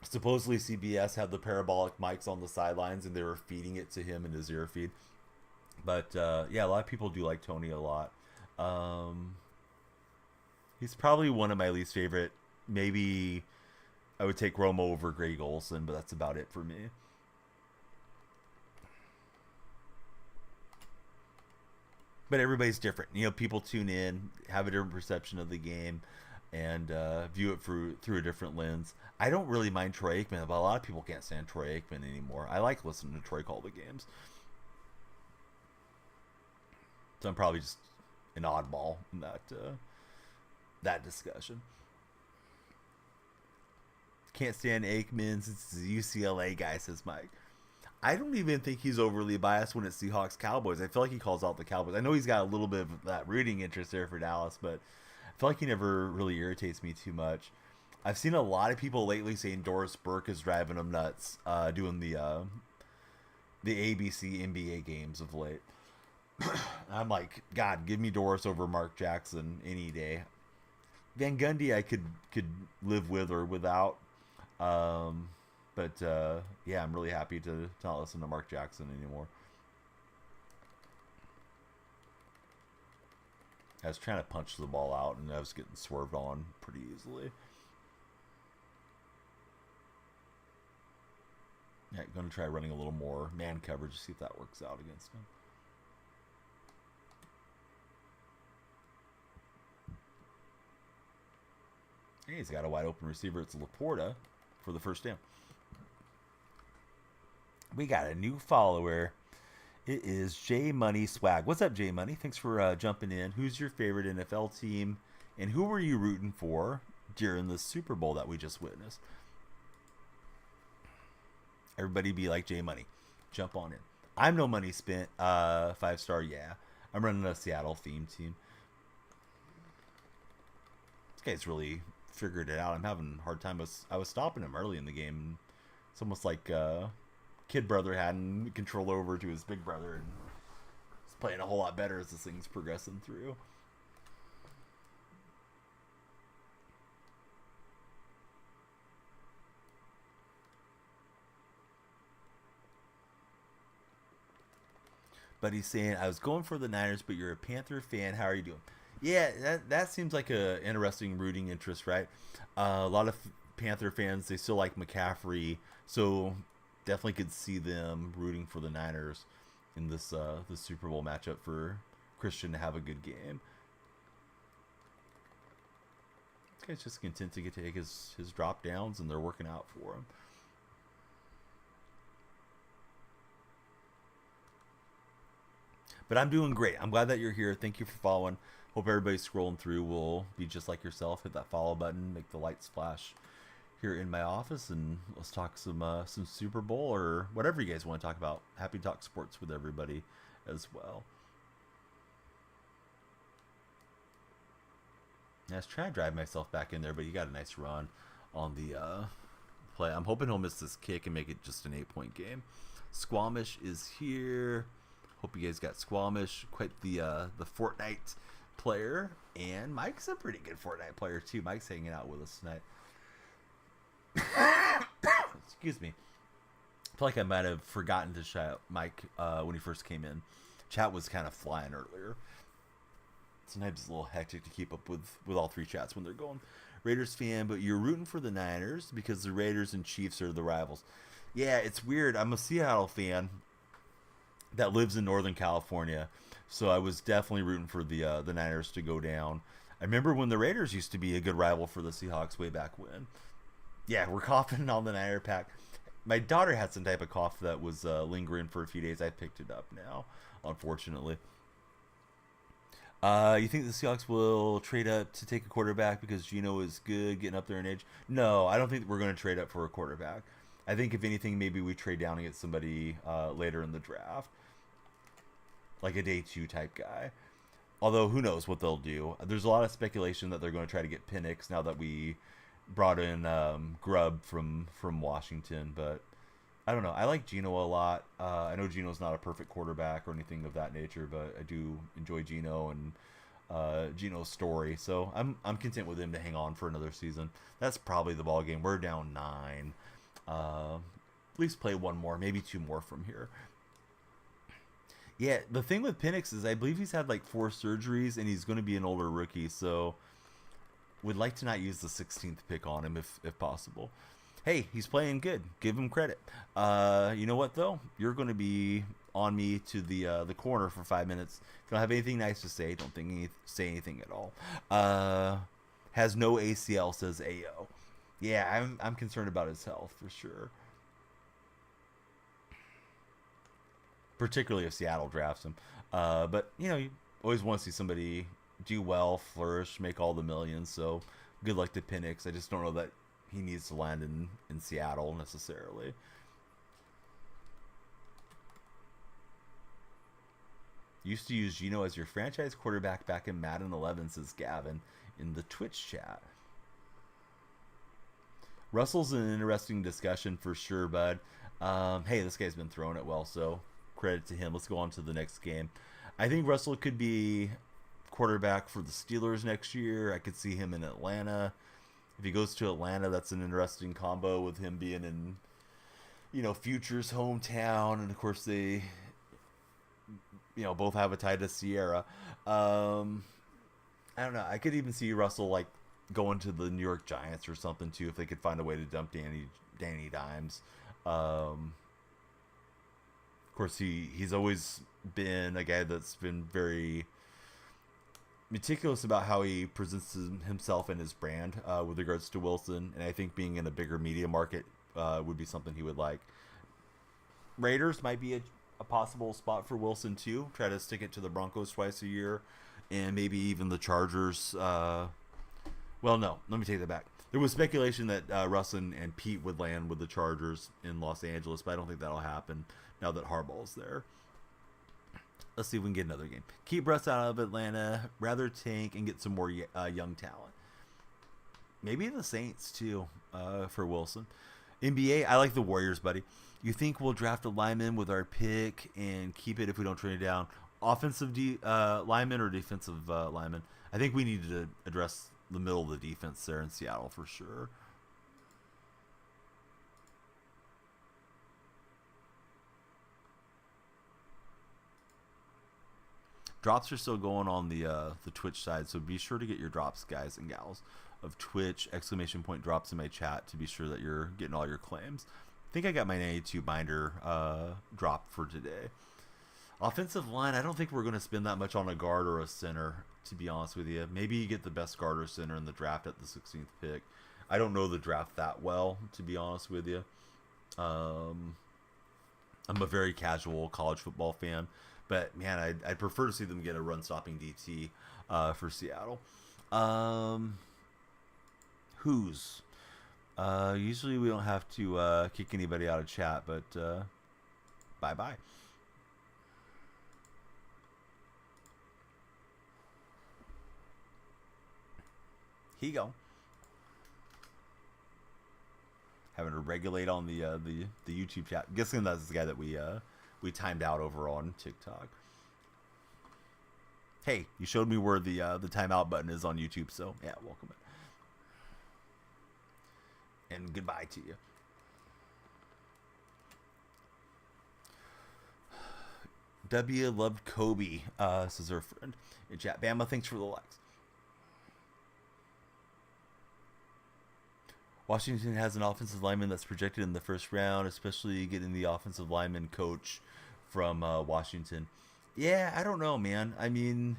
Supposedly CBS had the parabolic mics on the sidelines and they were feeding it to him in his ear feed. But yeah, a lot of people do like Tony a lot. He's probably one of my least favorite. Maybe I would take Romo over Greg Olsen, but that's about it for me. But everybody's different. You know, people tune in, have a different perception of the game, and view it through a different lens. I don't really mind Troy Aikman, but a lot of people can't stand Troy Aikman anymore. I like listening to Troy call the games. So I'm probably just an oddball in that discussion. Can't stand Aikman since he's a UCLA guy, says Mike. I don't even think he's overly biased when it's Seahawks Cowboys. I feel like he calls out the Cowboys. I know he's got a little bit of that rooting interest there for Dallas, but I feel like he never really irritates me too much. I've seen a lot of people lately saying Doris Burke is driving them nuts, doing the ABC NBA games of late. I'm like, God, give me Doris over Mark Jackson any day. Van Gundy I could live with or without. But yeah, I'm really happy to not listen to Mark Jackson anymore. I was trying to punch the ball out and I was getting swerved on pretty easily. Yeah, going to try running a little more man coverage to see if that works out against him. Hey, he's got a wide open receiver. It's Laporta for the first down. We got a new follower. It is J Money Swag. What's up, J Money? Thanks for jumping in. Who's your favorite NFL team, and who were you rooting for during the Super Bowl that we just witnessed? Everybody be like J Money. Jump on in. I'm no money spent. 5-star, yeah. I'm running a Seattle theme team. This guy's really figured it out. I'm having a hard time. I was stopping him early in the game. It's almost like kid brother hadn't control over to his big brother, and he's playing a whole lot better as this thing's progressing through. But he's saying, I was going for the Niners, but you're a Panther fan. How are you doing? Yeah, that seems like a interesting rooting interest, right? A lot of Panther fans, they still like McCaffrey, so definitely could see them rooting for the Niners in this Super Bowl matchup for Christian to have a good game. This guy's just content to take his drop downs, and they're working out for him. But I'm doing great. I'm glad that you're here. Thank you for following. Hope everybody scrolling through will be just like yourself. Hit that follow button, make the lights flash here in my office, and let's talk some Super Bowl or whatever you guys want to talk about. Happy to talk sports with everybody as well. Yeah, I was trying to drive myself back in there, but you got a nice run on the play. I'm hoping he'll miss this kick and make it just an 8-point game. Squamish is here. Hope you guys got Squamish, quite the Fortnite player, and Mike's a pretty good Fortnite player too. Mike's hanging out with us tonight. Excuse me. I feel like I might have forgotten to shout Mike when he first came in. Chat was kind of flying earlier. Sometimes it's a little hectic to keep up with all three chats when they're going. Raiders fan, but you're rooting for the Niners because the Raiders and Chiefs are the rivals. Yeah, it's weird. I'm a Seattle fan that lives in Northern California, so I was definitely rooting for the Niners to go down. I remember when the Raiders used to be a good rival for the Seahawks way back when. Yeah, we're coughing on the Niner pack. My daughter had some type of cough that was lingering for a few days. I picked it up now, unfortunately. You think the Seahawks will trade up to take a quarterback because Geno is good, getting up there in age? No, I don't think we're going to trade up for a quarterback. I think if anything, maybe we trade down and get somebody later in the draft, like a day two type guy. Although who knows what they'll do? There's a lot of speculation that they're going to try to get Penix now that we brought in Grubb from Washington, but I don't know. I like Geno a lot. I know Geno's not a perfect quarterback or anything of that nature, but I do enjoy Geno and Geno's story. So I'm content with him to hang on for another season. That's probably the ball game. We're down 9. At least play one more, maybe 2 more from here. Yeah, the thing with Penix is I believe he's had like 4 surgeries and he's going to be an older rookie. So would like to not use the 16th pick on him if possible. Hey, he's playing good. Give him credit. You know what though? You're going to be on me to the corner for 5 minutes. If you don't have anything nice to say, don't say anything at all. Has no ACL, says AO. Yeah, I'm concerned about his health for sure. Particularly if Seattle drafts him. But you know, you always want to see somebody do well, flourish, make all the millions. So good luck to Penix. I just don't know that he needs to land in Seattle necessarily. Used to use Geno as your franchise quarterback back in Madden 11, says Gavin in the Twitch chat. Russell's an interesting discussion for sure, bud. Hey, this guy's been throwing it well, so credit to him. Let's go on to the next game. I think Russell could be quarterback for the Steelers next year. I could see him in Atlanta. If he goes to Atlanta, that's an interesting combo with him being in, Future's hometown, and of course they, both have a tie to Sierra. I don't know. I could even see Russell like going to the New York Giants or something too, if they could find a way to dump Danny Dimes. Of course, he's always been a guy that's been very meticulous about how he presents himself and his brand with regards to Wilson, and I think being in a bigger media market would be something he would like. Raiders might be a possible spot for Wilson too. Try to stick it to the Broncos twice a year, and maybe even the Chargers. Well, no, let me take that back. There was speculation that Russ and Pete would land with the Chargers in Los Angeles, but I don't think that'll happen now that Harbaugh's there. Let's see if we can get another game. Keep Russ out of Atlanta. Rather tank and get some more young talent. Maybe the Saints, too, for Wilson. NBA, I like the Warriors, buddy. You think we'll draft a lineman with our pick and keep it if we don't trade it down? Offensive lineman or defensive lineman? I think we need to address the middle of the defense there in Seattle for sure. Drops are still going on the Twitch side, so be sure to get your drops, guys and gals, of Twitch, ! Drops in my chat to be sure that you're getting all your claims. I think I got my 92 binder drop for today. Offensive line, I don't think we're going to spend that much on a guard or a center, to be honest with you. Maybe you get the best guard or center in the draft at the 16th pick. I don't know the draft that well, to be honest with you. I'm a very casual college football fan. But, man, I'd prefer to see them get a run-stopping DT for Seattle. Who's? Usually we don't have to kick anybody out of chat, but bye-bye. Here you go. Having to regulate on the YouTube chat. I'm guessing that's the guy that we timed out over on TikTok. Hey, you showed me where the timeout button is on YouTube, so yeah, welcome it. And goodbye to you. W loved Kobe, says our friend in chat. Bama, thanks for the likes. Washington has an offensive lineman that's projected in the first round, especially getting the offensive lineman coach from Washington. Yeah, I don't know, man. I mean,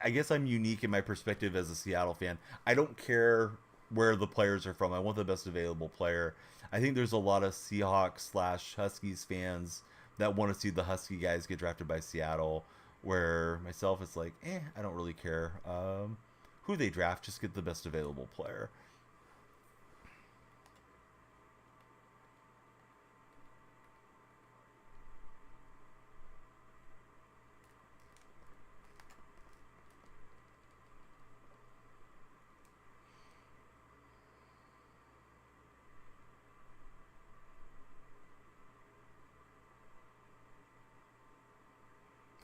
I guess I'm unique in my perspective as a Seattle fan. I don't care where the players are from. I want the best available player. I think there's a lot of Seahawks / Huskies fans that want to see the Husky guys get drafted by Seattle Where myself, it's like, I don't really care who they draft, just get the best available player.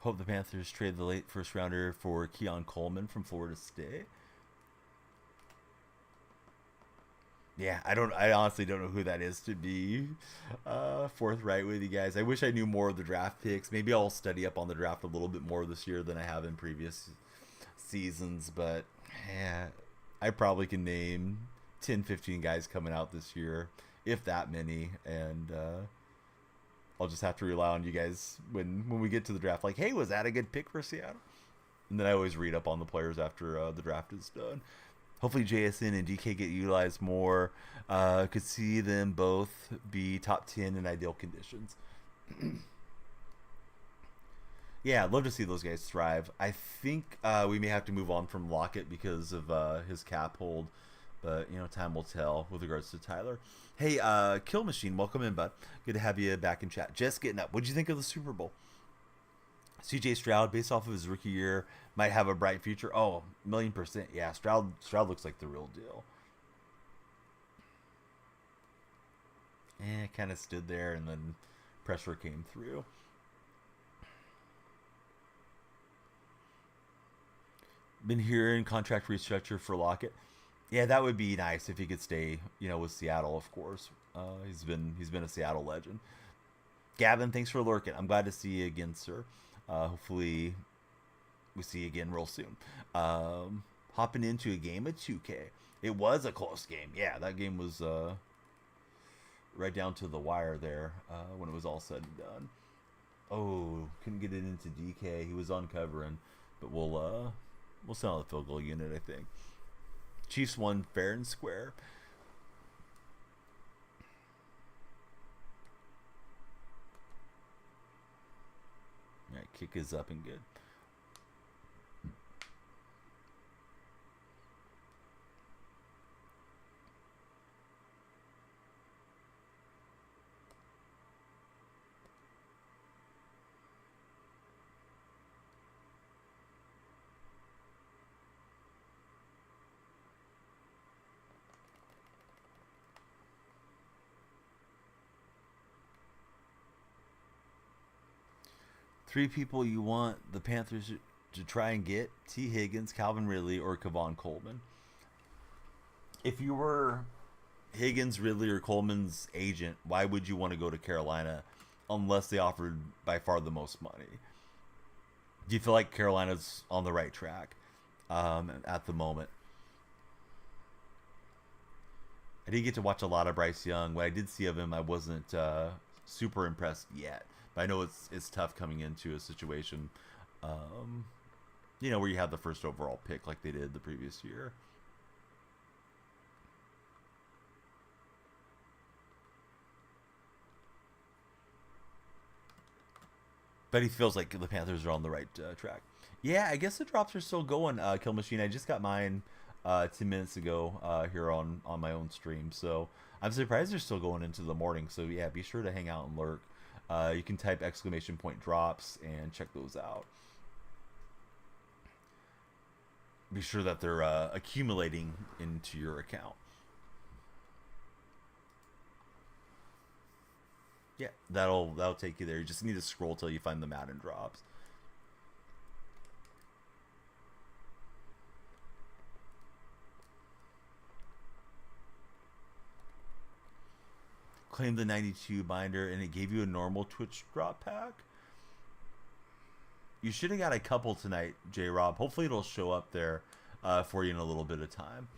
Hope the Panthers trade the late first rounder for Keon Coleman from Florida State. Yeah, I honestly don't know who that is, to be forthright with you guys. I wish I knew more of the draft picks. Maybe I'll study up on the draft a little bit more this year than I have in previous seasons. But yeah, I probably can name 10, 15 guys coming out this year, if that many. And I'll just have to rely on you guys when we get to the draft. Like, hey, was that a good pick for Seattle? And then I always read up on the players after the draft is done. Hopefully JSN and DK get utilized more. Could see them both be top 10 in ideal conditions. Yeah, I'd love to see those guys thrive. I think we may have to move on from Lockett because of his cap hold. But, time will tell with regards to Tyler. Hey, Kill Machine, welcome in, bud. Good to have you back in chat. Just getting up. What'd you think of the Super Bowl? CJ Stroud, based off of his rookie year, might have a bright future. Oh, 1,000,000%. Yeah, Stroud looks like the real deal. Kind of stood there, and then pressure came through. Been hearing contract restructure for Lockett. Yeah, that would be nice if he could stay, with Seattle, of course. He's been a Seattle legend. Gavin, thanks for lurking. I'm glad to see you again, sir. Hopefully, we see you again real soon. Hopping into a game of 2K. It was a close game. Yeah, that game was right down to the wire there when it was all said and done. Oh, couldn't get it into DK. He was uncovering, but we'll sell the field goal unit, I think. Chiefs won fair and square. Yeah, kick is up and good. Three people you want the Panthers to try and get: T. Higgins, Calvin Ridley, or Kevon Coleman. If you were Higgins, Ridley, or Coleman's agent, why would you want to go to Carolina unless they offered by far the most money? Do you feel like Carolina's on the right track at the moment? I didn't get to watch a lot of Bryce Young. What I did see of him, I wasn't super impressed yet. But I know it's tough coming into a situation, where you have the first overall pick like they did the previous year. But he feels like the Panthers are on the right track. Yeah, I guess the drops are still going. Kill Machine. I just got mine 10 minutes ago here on my own stream, so I'm surprised they're still going into the morning. So yeah, be sure to hang out and lurk. You can type !drops and check those out. Be sure that they're accumulating into your account. Yeah, that'll take you there. You just need to scroll till you find the Madden drops. Claim the 92 binder and it gave you a normal Twitch drop pack. You should have got a couple tonight, J-Rob. Hopefully it'll show up there for you in a little bit of time.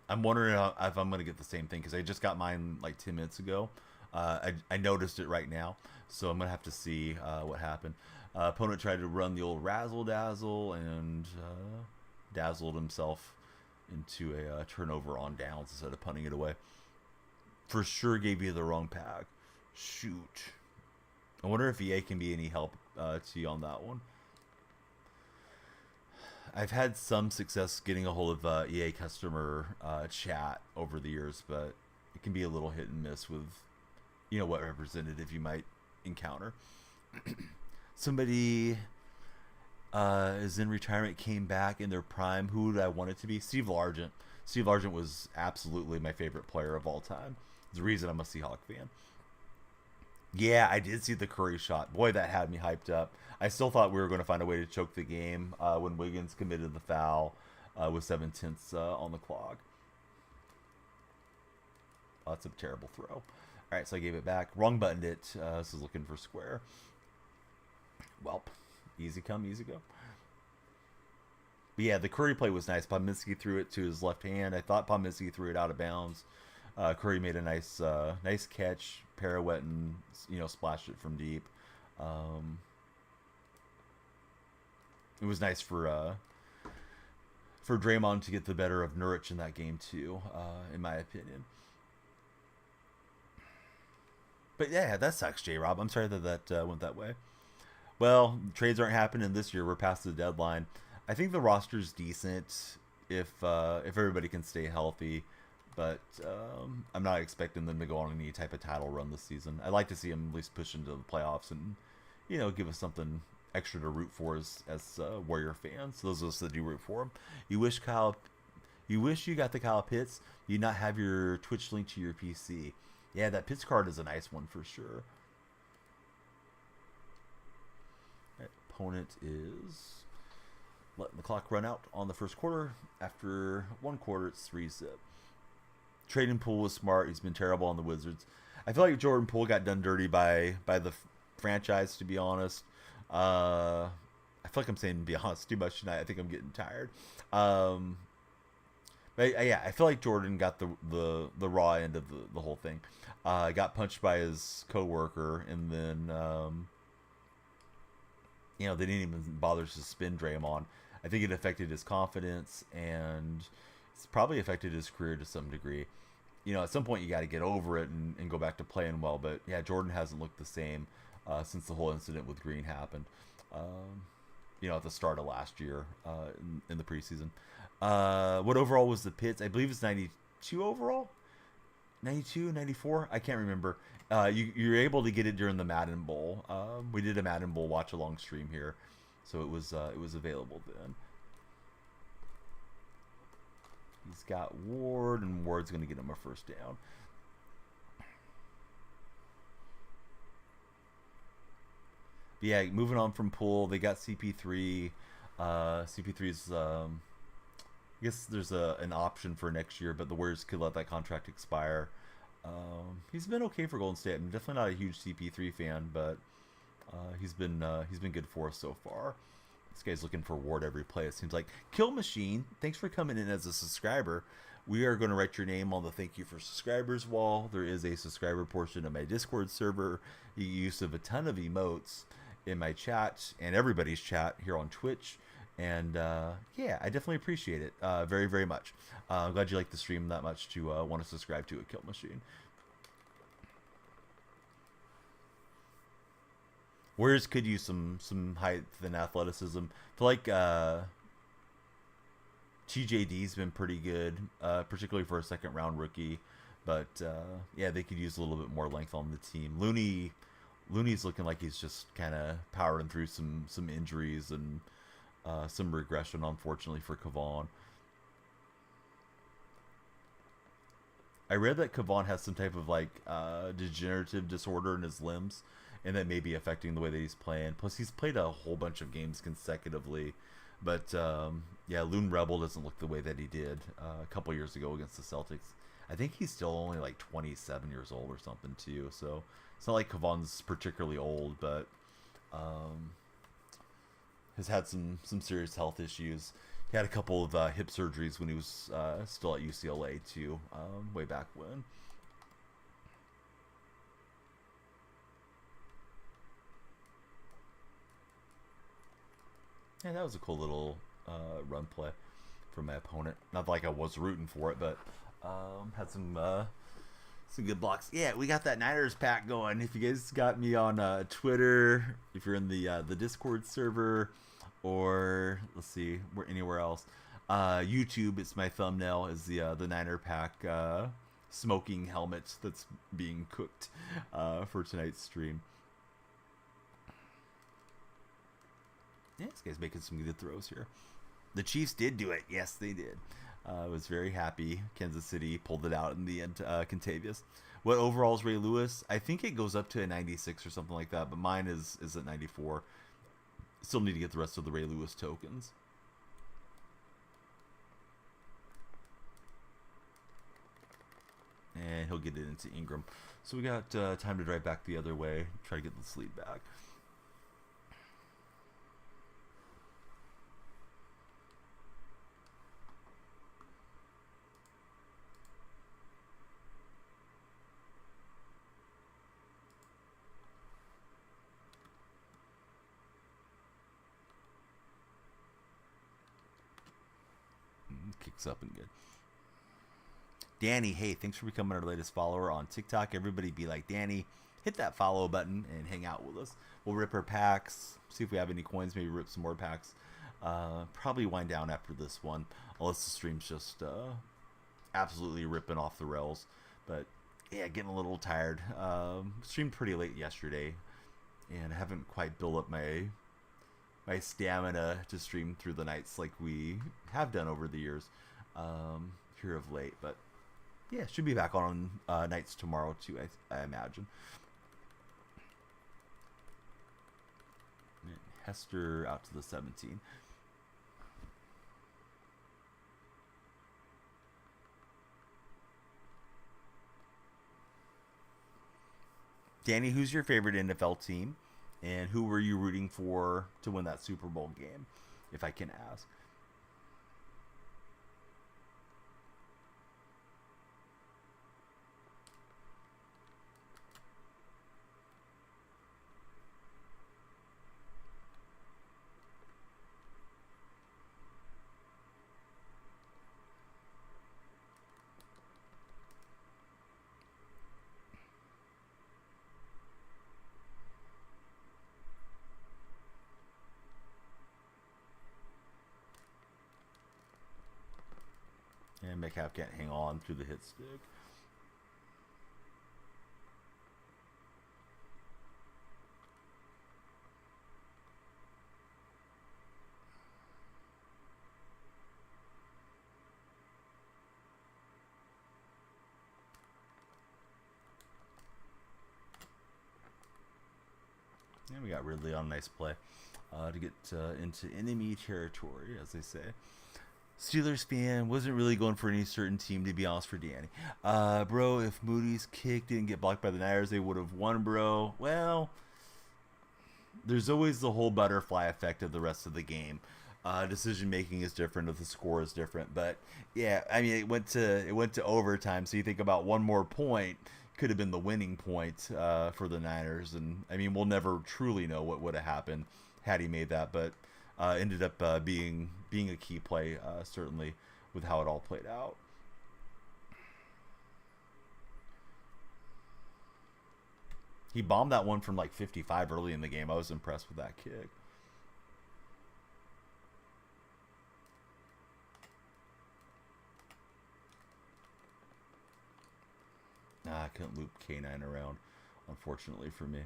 I'm wondering if I'm going to get the same thing because I just got mine like 10 minutes ago. I noticed it right now, so I'm going to have to see what happened. Opponent tried to run the old razzle dazzle and dazzled himself into a turnover on downs instead of punting it away. For sure gave you the wrong pack. Shoot. I wonder if EA can be any help to you on that one. I've had some success getting a hold of EA customer chat over the years, but it can be a little hit and miss with, what representative you might encounter. Somebody is in retirement, came back in their prime. Who would I want it to be? Steve Largent. Steve Largent was absolutely my favorite player of all time. There's a reason I'm a Seahawk fan. Yeah, I did see the Curry shot. Boy, that had me hyped up. I still thought we were going to find a way to choke the game when Wiggins committed the foul with 7/10 on the clock. Oh, that's a terrible throw. All right, so I gave it back. Wrong buttoned it. This is looking for square. Welp. Easy come, easy go. But yeah, the Curry play was nice. Pominski threw it to his left hand. I thought Pominski threw it out of bounds. Curry made a nice catch, pirouette, and splashed it from deep. It was nice for Draymond to get the better of Nurkic in that game too, in my opinion. But yeah, that sucks, J-Rob. I'm sorry that went that way. Well, trades aren't happening this year. We're past the deadline. I think the roster's decent if everybody can stay healthy. But I'm not expecting them to go on any type of title run this season. I'd like to see them at least push into the playoffs and, give us something extra to root for as Warrior fans. Those of us that do root for them. You wish you got the Kyle Pitts. You not have your Twitch link to your PC. Yeah, that Pitts card is a nice one for sure. Opponent is letting the clock run out on the first quarter. After one quarter, it's 3-zip. Trading Poole was smart. He's been terrible on the Wizards. I feel like Jordan Poole got done dirty by the franchise, to be honest. I feel like I'm saying to be honest too much tonight. I think I'm getting tired. But yeah, I feel like Jordan got the raw end of the whole thing. Got punched by his coworker, and then they didn't even bother to suspend Draymond. I think it affected his confidence, and it's probably affected his career to some degree. At some point you got to get over it and go back to playing well. But yeah, Jordan hasn't looked the same since the whole incident with Green happened. At the start of last year in the preseason. What overall was the Pitts? I believe it's 92 overall. 92, 94? I can't remember. You're able to get it during the Madden Bowl. We did a Madden Bowl watch-along stream here, so it was available then. He's got Ward, and Ward's going to get him a first down. But yeah, moving on from Poole, they got CP3. CP3's, I guess there's an option for next year, but the Warriors could let that contract expire. He's been okay for Golden State. I'm definitely not a huge CP3 fan, but he's been good for us so far. This guy's looking for Ward every play, it seems like. Kill Machine, thanks for coming in as a subscriber. We are going to write your name on the thank you for subscribers wall. There is a subscriber portion of my Discord server. The use of a ton of emotes in my chat and everybody's chat here on Twitch. And yeah, I definitely appreciate it very, very much. I'm glad you like the stream that much to want to subscribe to a Kill Machine. Warriors could use some height and athleticism. I feel like TJD's been pretty good, particularly for a second round rookie. But yeah, they could use a little bit more length on the team. Looney's looking like he's just kind of powering through some injuries and some regression, unfortunately, for Kevon. I read that Kevon has some type of degenerative disorder in his limbs, and that may be affecting the way that he's playing. Plus, he's played a whole bunch of games consecutively. But yeah, Loon Rebel doesn't look the way that he did a couple years ago against the Celtics. I think he's still only like 27 years old or something too. So it's not like Kevon's particularly old, but has had some serious health issues. He had a couple of hip surgeries when he was still at UCLA too, way back when. Yeah, that was a cool little run play from my opponent. Not like I was rooting for it, but had some Some good blocks. Yeah, we got that Niners pack going. If you guys got me on Twitter, if you're in the Discord server, or let's see, we're anywhere else. YouTube, it's my thumbnail is the Niner pack smoking helmet that's being cooked for tonight's stream. Yeah, this guy's making some good throws here. The Chiefs did do it. Yes, they did. I was very happy. Kansas City pulled it out in the end. Contavious. What overall is Ray Lewis? I think it goes up to a 96 or something like that, but mine is at 94. Still need to get the rest of the Ray Lewis tokens. And he'll get it into Ingram. So we got time to drive back the other way. Try to get this lead back. Kicks up and good. Danny, hey, thanks for becoming our latest follower on TikTok. Everybody be like Danny. Hit that follow button and hang out with us. We'll rip our packs. See if we have any coins. Maybe rip some more packs. Probably wind down after this one. Unless the stream's just absolutely ripping off the rails. But yeah, getting a little tired. Streamed pretty late yesterday. And I haven't quite built up my stamina to stream through the nights like we have done over the years here of late. But yeah, should be back on nights tomorrow too, I imagine. And Hester out to the 17. Danny, who's your favorite NFL team? And who were you rooting for to win that Super Bowl game, if I can ask? And Metcalf can't hang on through the hit stick. And we got Ridley on a nice play to get into enemy territory, as they say. Steelers fan, wasn't really going for any certain team, to be honest, for Danny. Bro, if Moody's kick didn't get blocked by the Niners, they would have won, bro. Well, there's always the whole butterfly effect of the rest of the game. Decision making is different if the score is different, but yeah, I mean it went to overtime. So you think about one more point could have been the winning point for the Niners, and I mean we'll never truly know what would have happened had he made that, but ended up being a key play certainly with how it all played out. He bombed that one from like 55 early in the game. I was impressed with that kick. I couldn't loop K9 around, unfortunately for me.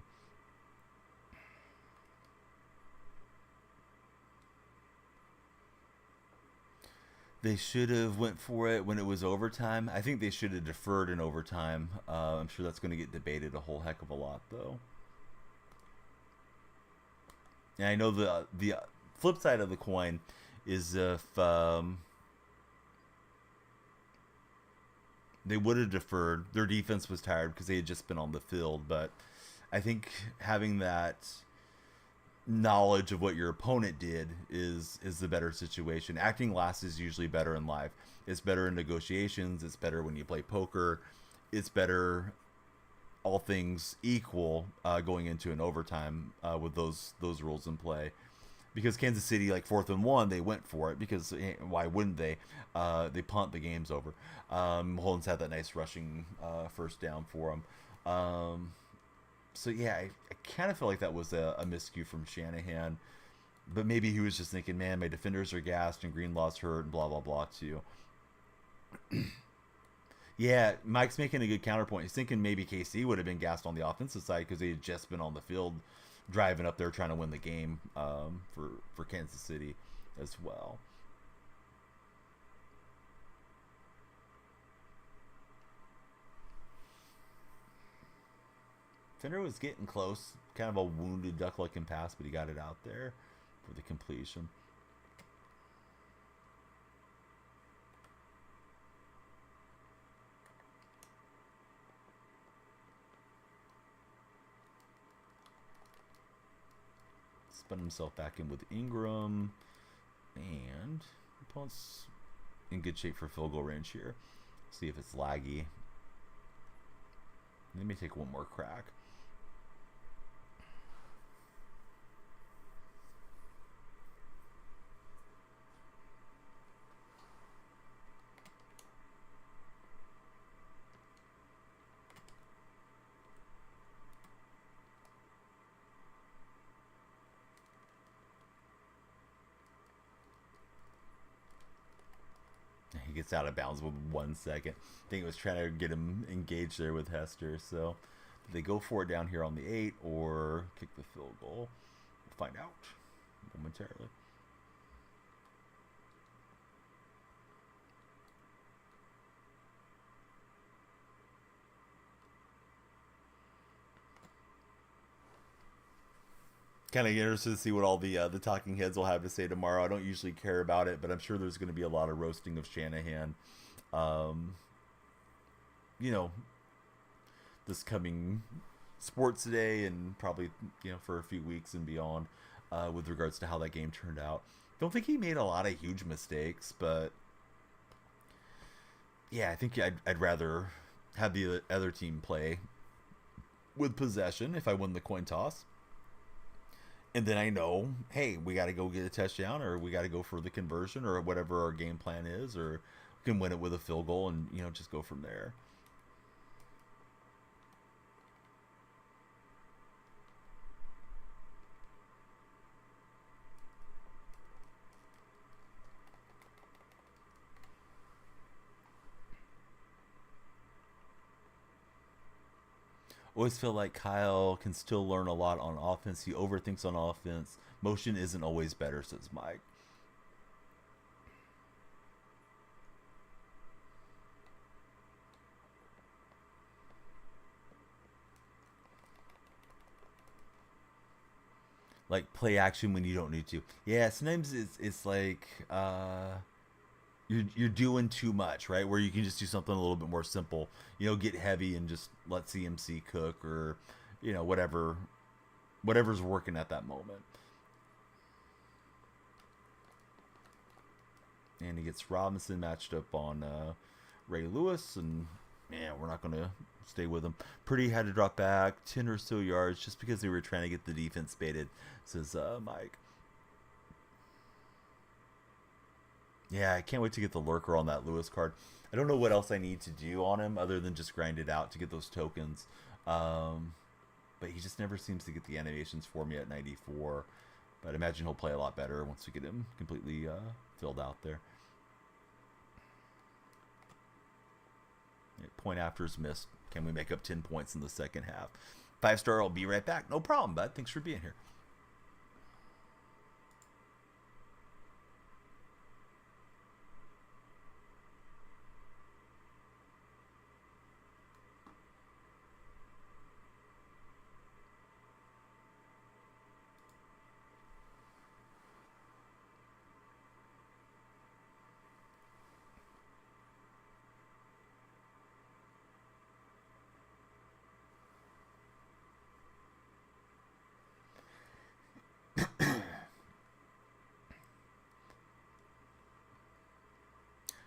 They should have went for it when it was overtime. I think they should have deferred in overtime. I'm sure that's going to get debated a whole heck of a lot, though. And I know the flip side of the coin is if they would have deferred, their defense was tired because they had just been on the field. But I think having that knowledge of what your opponent did is the better situation. Acting last is usually better in life. It's better in negotiations. It's better when you play poker. It's better, all things equal, going into an overtime with those rules in play. because Kansas City, like 4th and 1, they went for it because why wouldn't they? They punt the games over. Holmes had that nice rushing first down for him. So yeah, I kind of feel like that was a miscue from Shanahan, but maybe he was just thinking, man, my defenders are gassed and Greenlaw's hurt and blah blah blah too. Yeah, Mike's making a good counterpoint. He's thinking maybe KC would have been gassed on the offensive side because they had just been on the field driving up there trying to win the game for Kansas City as well. Fenner was getting close, kind of a wounded duck-looking pass, but he got it out there for the completion. Spun himself back in with Ingram, and opponent's in good shape for field goal range here. See if it's laggy. Let me take one more crack. He gets out of bounds with 1 second. I think it was trying to get him engaged there with Hester. So, do they go for it down here on the 8 or kick the field goal? We'll find out momentarily. Kind of interested to see what all the talking heads will have to say tomorrow. I don't usually care about it, but I'm sure there's going to be a lot of roasting of Shanahan. Um, you know, this coming sports day and probably for a few weeks and beyond, with regards to how that game turned out. Don't think he made a lot of huge mistakes, but yeah, I think I'd rather have the other team play with possession if I win the coin toss. And then I know, hey, we got to go get a touchdown, or we got to go for the conversion, or whatever our game plan is, or we can win it with a field goal and just go from there. Always feel like Kyle can still learn a lot on offense. He overthinks on offense. Motion isn't always better, says Mike. Like play action when you don't need to. Yeah, sometimes it's like you're doing too much, right? Where you can just do something a little bit more simple. Get heavy and just let CMC cook, or whatever's working at that moment. And he gets Robinson matched up on Ray Lewis, and man, we're not gonna stay with him. Purdy had to drop back 10 or so yards just because they were trying to get the defense baited, says Mike. Yeah, I can't wait to get the lurker on that Lewis card. I don't know what else I need to do on him other than just grind it out to get those tokens. But he just never seems to get the animations for me at 94. But I imagine he'll play a lot better once we get him completely filled out there. Point after is missed. Can we make up 10 points in the second half? 5-star, I'll be right back. No problem, bud. Thanks for being here.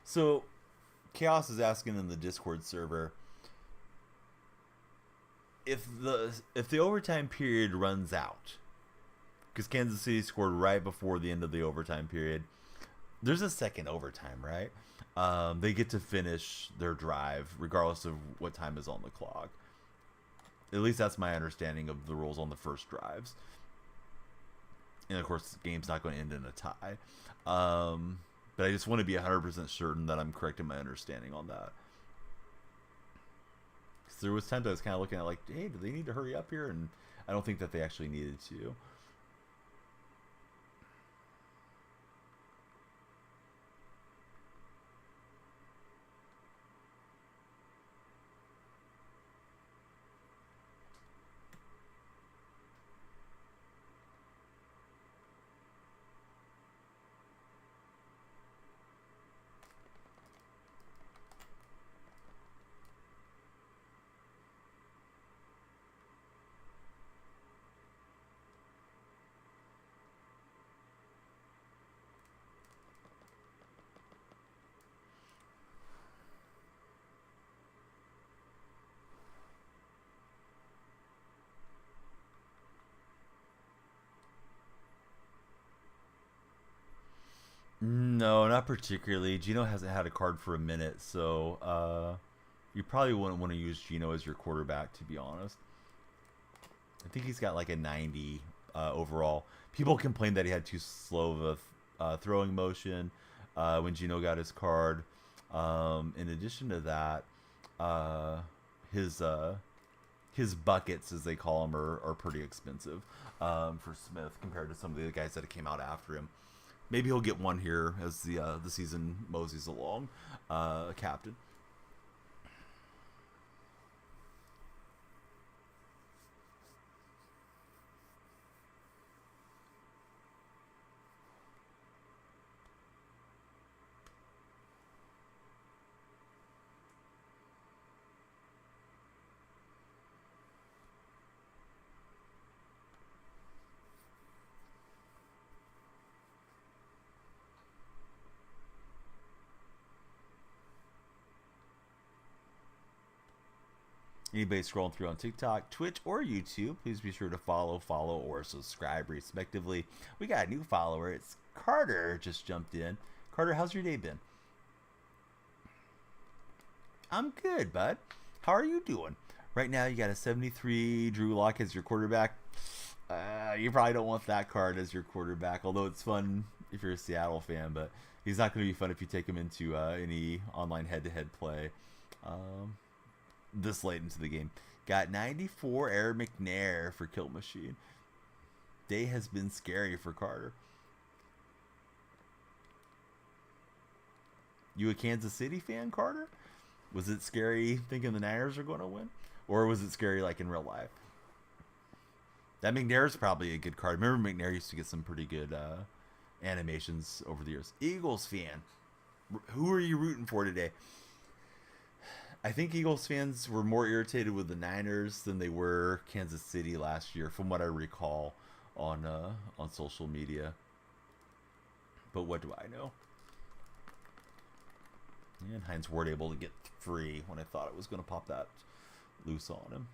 So, Chaos is asking in the Discord server, if the overtime period runs out, because Kansas City scored right before the end of the overtime period. There's a second overtime, right? They get to finish their drive regardless of what time is on the clock. At least that's my understanding of the rules on the first drives. And of course, the game's not going to end in a tie. But I just want to be 100% certain that I'm correct in my understanding on that. Because there was times I was kind of looking at like, hey, do they need to hurry up here? And I don't think that they actually needed to. No, not particularly. Gino hasn't had a card for a minute, so you probably wouldn't want to use Gino as your quarterback, to be honest. I think he's got like a 90 overall. People complained that he had too slow of a throwing motion when Gino got his card. In addition to that, uh, his his buckets, as they call them, are pretty expensive for Smith compared to some of the guys that came out after him. Maybe he'll get one here as the season moseys along. Captain. Anybody scrolling through on TikTok, Twitch, or YouTube, please be sure to follow, or subscribe, respectively. We got a new follower. It's Carter. Just jumped in. Carter, how's your day been? I'm good, bud. How are you doing? Right now, you got a 73 Drew Lock as your quarterback. You probably don't want that card as your quarterback, although it's fun if you're a Seattle fan, but he's not going to be fun if you take him into any online head-to-head play. This late into the game. Got 94 Air McNair for Kill Machine. Day has been scary for Carter. You a Kansas City fan, Carter? Was it scary thinking the Niners are going to win? Or was it scary like in real life? That McNair is probably a good card. Remember McNair used to get some pretty good animations over the years. Eagles fan. Who are you rooting for today? I think Eagles fans were more irritated with the Niners than they were Kansas City last year, from what I recall on social media. But what do I know? And Hines Ward able to get free when I thought it was going to pop that loose on him.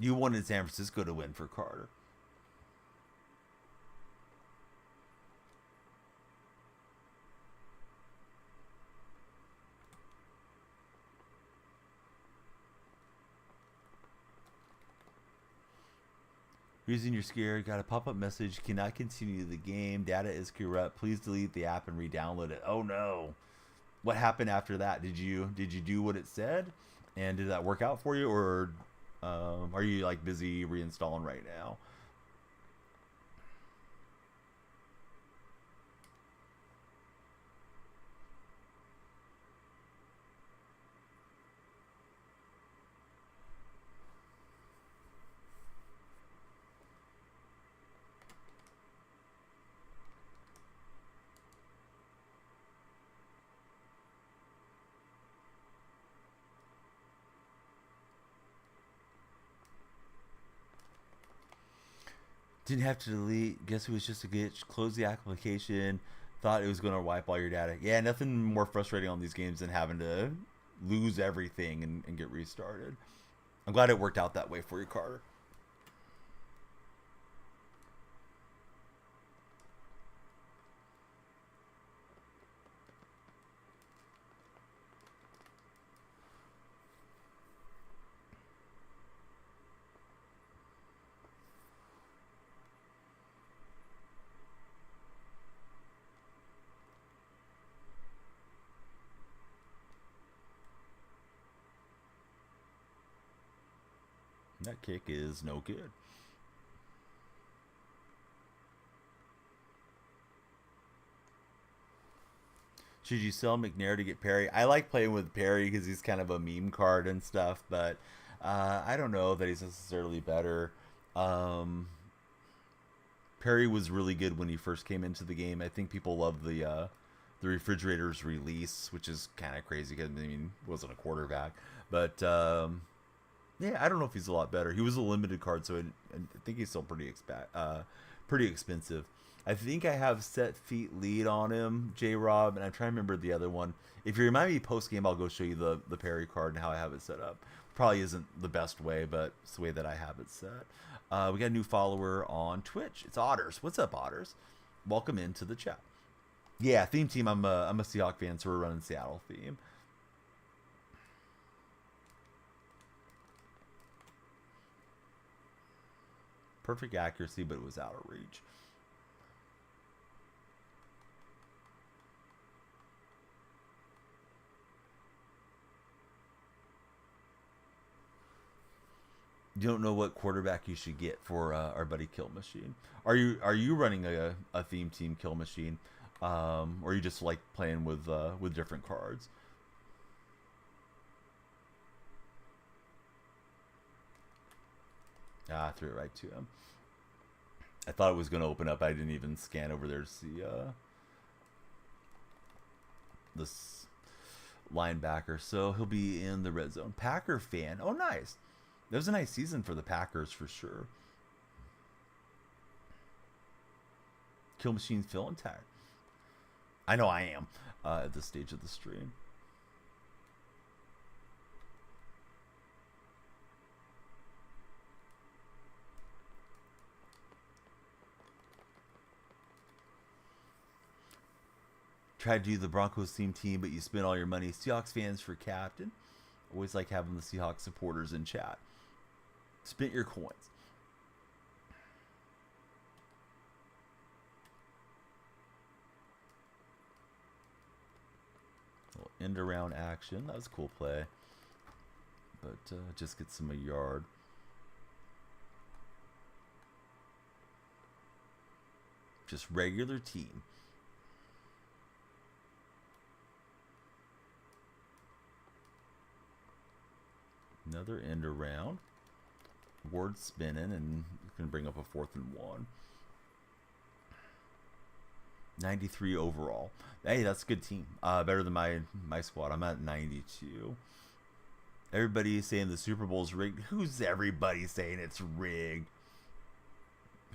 You wanted San Francisco to win for Carter. Reason you're scared, got a pop-up message, cannot continue the game, data is corrupt, please delete the app and re-download it. Oh no. What happened after that? Did you do what it said? And did that work out for you, or are you like busy reinstalling right now? Didn't have to delete. Guess it was just a glitch. Close the application. Thought it was going to wipe all your data. Yeah, nothing more frustrating on these games than having to lose everything and get restarted. I'm glad it worked out that way for you, Carter. That kick is no good. Should you sell McNair to get Perry? I like playing with Perry because he's kind of a meme card and stuff, but I don't know that he's necessarily better. Um, Perry was really good when he first came into the game. I think people love the refrigerator's release, which is kind of crazy because I mean he wasn't a quarterback, but yeah, I don't know if he's a lot better. He was a limited card, so I think he's still pretty expensive. I think I have set feet lead on him, J Rob, and I'm trying to remember the other one. If you remind me post game, I'll go show you the Perry card and how I have it set up. Probably isn't the best way, but it's the way that I have it set. We got a new follower on Twitch. It's Otters. What's up, Otters? Welcome into the chat. Yeah, theme team. I'm a Seahawk fan, so we're running Seattle theme. Perfect accuracy, but it was out of reach. You don't know what quarterback you should get for our buddy Kill Machine. Are you running a theme team Kill Machine, or are you just like playing with different cards? Ah, I threw it right to him. I thought it was going to open up. I didn't even scan over there to see this linebacker. So he'll be in the red zone. Packer fan. Oh, nice. That was a nice season for the Packers for sure. Kill Machine's feeling tired. I know I am at this stage of the stream. Tried to do the Broncos team, but you spent all your money. Seahawks fans for captain. Always like having the Seahawks supporters in chat. Spent your coins. A little end around action. That was a cool play. But just gets him a yard. Just regular team. Another end around. Ward spinning and going to bring up a 4th and 1. 93 overall. Hey, that's a good team. Better than my squad. I'm at 92. Everybody saying the Super Bowl's rigged. Who's everybody saying it's rigged?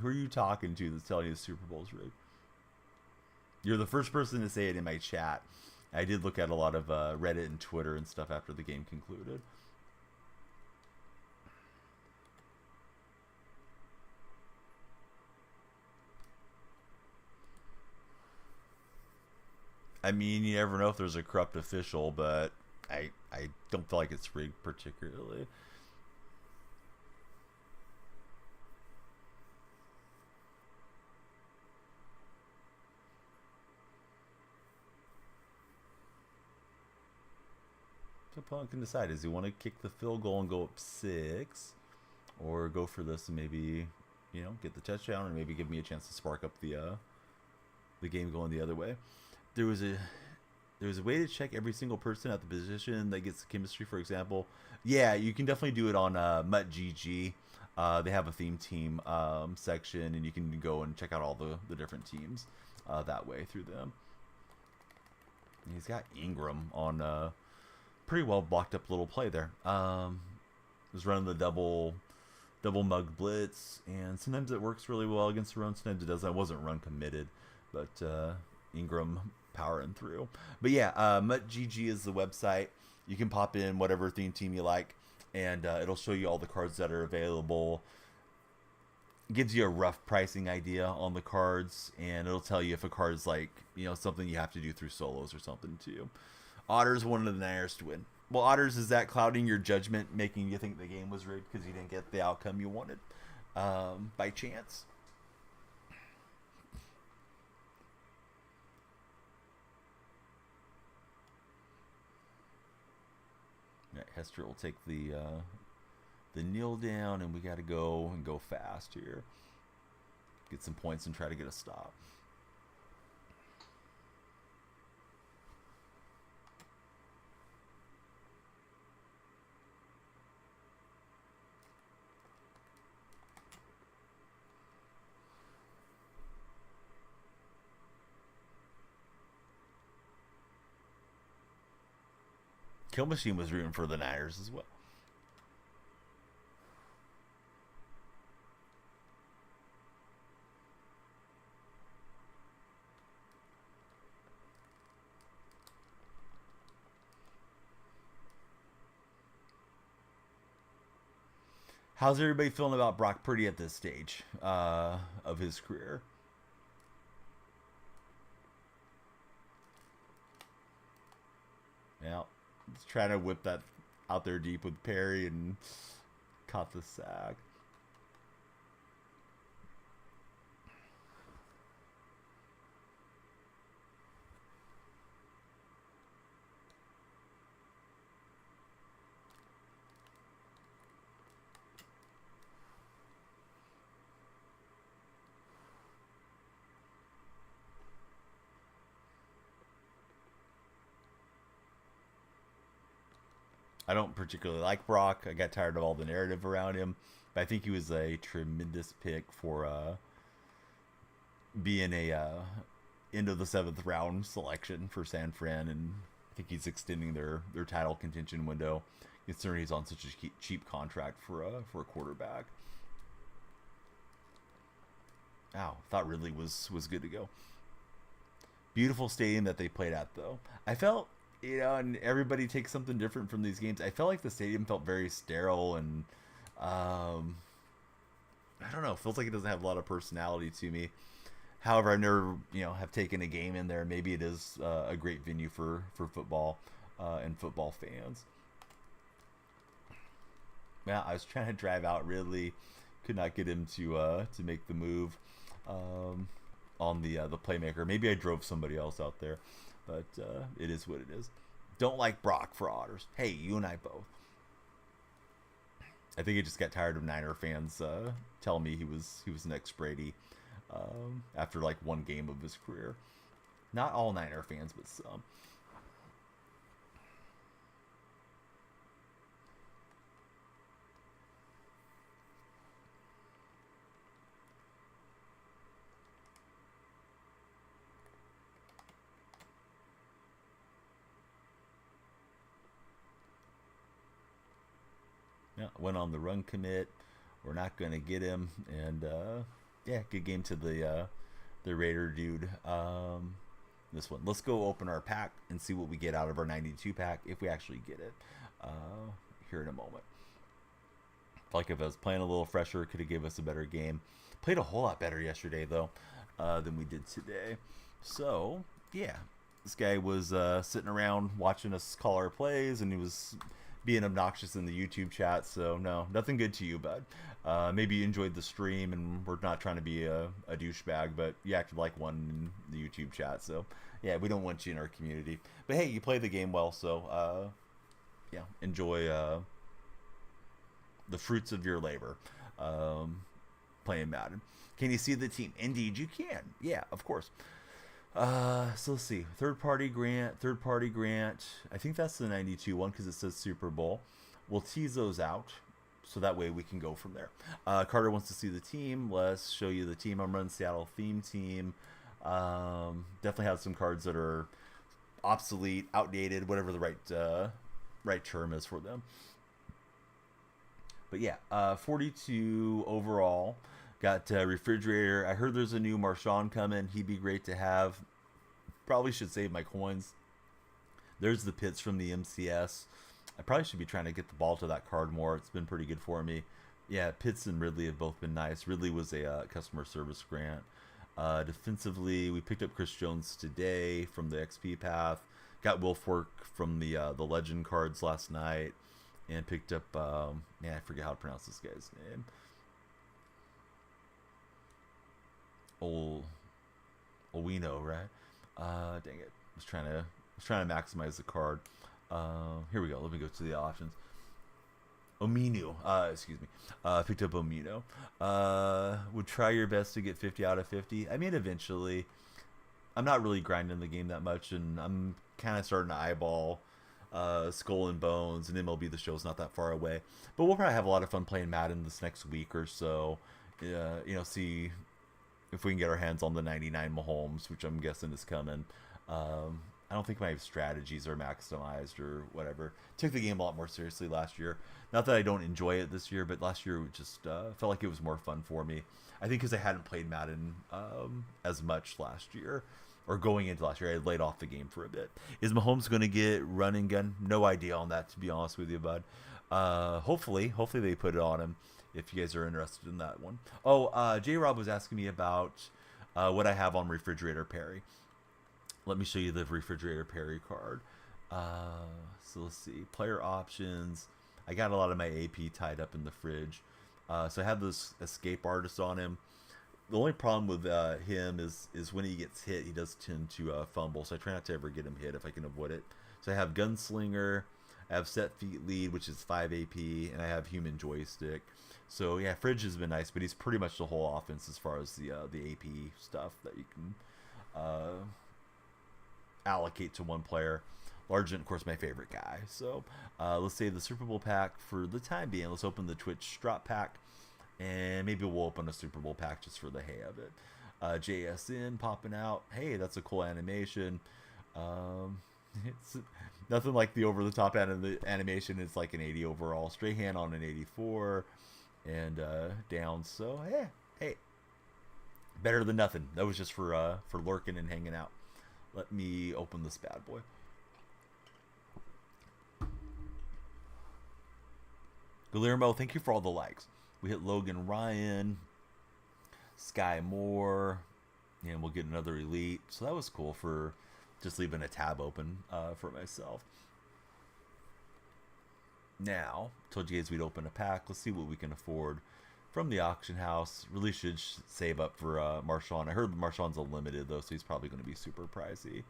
Who are you talking to that's telling you the Super Bowl's rigged? You're the first person to say it in my chat. I did look at a lot of Reddit and Twitter and stuff after the game concluded. I mean, you never know if there's a corrupt official, but I don't feel like it's rigged particularly. The opponent can decide, does he want to kick the field goal and go up 6, or go for this and maybe, you know, get the touchdown and maybe give me a chance to spark up the game going the other way. There was a way to check every single person at the position that gets the chemistry, for example. Yeah, you can definitely do it on MuttGG. They have a theme team section, and you can go and check out all the different teams that way through them. And he's got Ingram on pretty well blocked up little play there. Was running the double mug blitz, and sometimes it works really well against the run. Sometimes it doesn't. I wasn't run committed, but Ingram powering through. But yeah, MuttGG is the website. You can pop in whatever theme team you like, and it'll show you all the cards that are available. Gives you a rough pricing idea on the cards, and it'll tell you if a card is like, something you have to do through solos or something too. Otters wanted the Niners to win. Well, Otters, is that clouding your judgment, making you think the game was rigged because you didn't get the outcome you wanted by chance? Right, Hester will take the kneel down, and we got to go and go fast here. Get some points and try to get a stop. Kill Machine was rooting for the Niners as well. How's everybody feeling about Brock Purdy at this stage of his career? Yeah, he's trying to whip that out there deep with Perry and caught the sack. I don't particularly like Brock. I got tired of all the narrative around him, but I think he was a tremendous pick for being a end of the seventh round selection for San Fran, and I think he's extending their title contention window, considering he's on such a cheap contract for a quarterback. Ow, thought Ridley was good to go. Beautiful stadium that they played at, though. I felt, and everybody takes something different from these games. I felt like the stadium felt very sterile, and I don't know. It feels like it doesn't have a lot of personality to me. However, I've never, have taken a game in there. Maybe it is a great venue for football and football fans. Yeah, I was trying to drive out Ridley, could not get him to make the move on the playmaker. Maybe I drove somebody else out there, but it is what it is. Don't like Brock for Otters. Hey, you and I both. I think I just got tired of Niner fans telling me he was next Brady after like one game of his career. Not all Niner fans, but some. Yeah, went on the run commit. We're not going to get him, and yeah, good game to the Raider dude. This one. Let's go open our pack and see what we get out of our 92 pack if we actually get it here in a moment. Like if I was playing a little fresher, could have given us a better game. Played a whole lot better yesterday though than we did today. So yeah, this guy was sitting around watching us call our plays, and he was being obnoxious in the YouTube chat. So no, nothing good to you, bud. Maybe you enjoyed the stream, and we're not trying to be a douchebag, but you acted like one in the YouTube chat. So yeah, we don't want you in our community. But hey, you play the game well, so yeah, enjoy the fruits of your labor playing Madden. Can you see the team? Indeed, you can. Yeah, of course. So let's see. Third party grant. I think that's the 92 one because it says Super Bowl. We'll tease those out so that way we can go from there. Carter wants to see the team. Let's show you the team. I'm running Seattle theme team. Definitely have some cards that are obsolete, outdated, whatever the right term is for them. But yeah, 42 overall. Got refrigerator. I heard there's a new Marshawn coming. He'd be great to have. Probably should save my coins. There's the Pitts from the MCS. I probably should be trying to get the ball to that card more. It's been pretty good for me. Yeah, Pitts and Ridley have both been nice. Ridley was a customer service grant. Defensively, we picked up Chris Jones today from the XP path. Got Wilfork from the Legend cards last night, and picked up I forget how to pronounce this guy's name. Owino, right? Dang it. I was trying to maximize the card. Here we go. Let me go to the options. Ominu, excuse me. Picked up Ominu. Would try your best to get 50 out of 50. I mean, eventually. I'm not really grinding the game that much, and I'm kind of starting to eyeball Skull and Bones, and MLB The Show's not that far away. But we'll probably have a lot of fun playing Madden this next week or so. See if we can get our hands on the 99 Mahomes, which I'm guessing is coming. I don't think my strategies are maximized or whatever. Took the game a lot more seriously last year. Not that I don't enjoy it this year, but last year it just felt like it was more fun for me. I think because I hadn't played Madden as much last year, or going into last year, I had laid off the game for a bit. Is Mahomes going to get run and gun? No idea on that, to be honest with you, bud. Hopefully they put it on him if you guys are interested in that one. Oh, J-Rob was asking me about what I have on Refrigerator Perry. Let me show you the Refrigerator Perry card. So let's see. Player options. I got a lot of my AP tied up in the fridge. So I have this Escape Artist on him. The only problem with him is when he gets hit, he does tend to fumble. So I try not to ever get him hit if I can avoid it. So I have Gunslinger. I have Set Feet Lead, which is 5 AP. And I have Human Joystick. So yeah, Fridge has been nice, but he's pretty much the whole offense as far as the AP stuff that you can allocate to one player. Largent, of course, my favorite guy. So let's save the Super Bowl pack for the time being. Let's open the Twitch drop pack, and maybe we'll open a Super Bowl pack just for the hay of it. JSN popping out. Hey, that's a cool animation. It's nothing like the over-the-top animation. It's like an 80 overall. Strahan on an 84, and down. So hey, better than nothing. That was just for lurking and hanging out. Let me open this bad boy. Guillermo, thank you for all the likes. We hit Logan Ryan, Sky Moore, and we'll get another elite. So that was cool for just leaving a tab open for myself. Now, told you guys we'd open a pack. Let's see what we can afford from the auction house. Really should save up for Marshawn. I heard Marshawn's unlimited though, so he's probably going to be super pricey.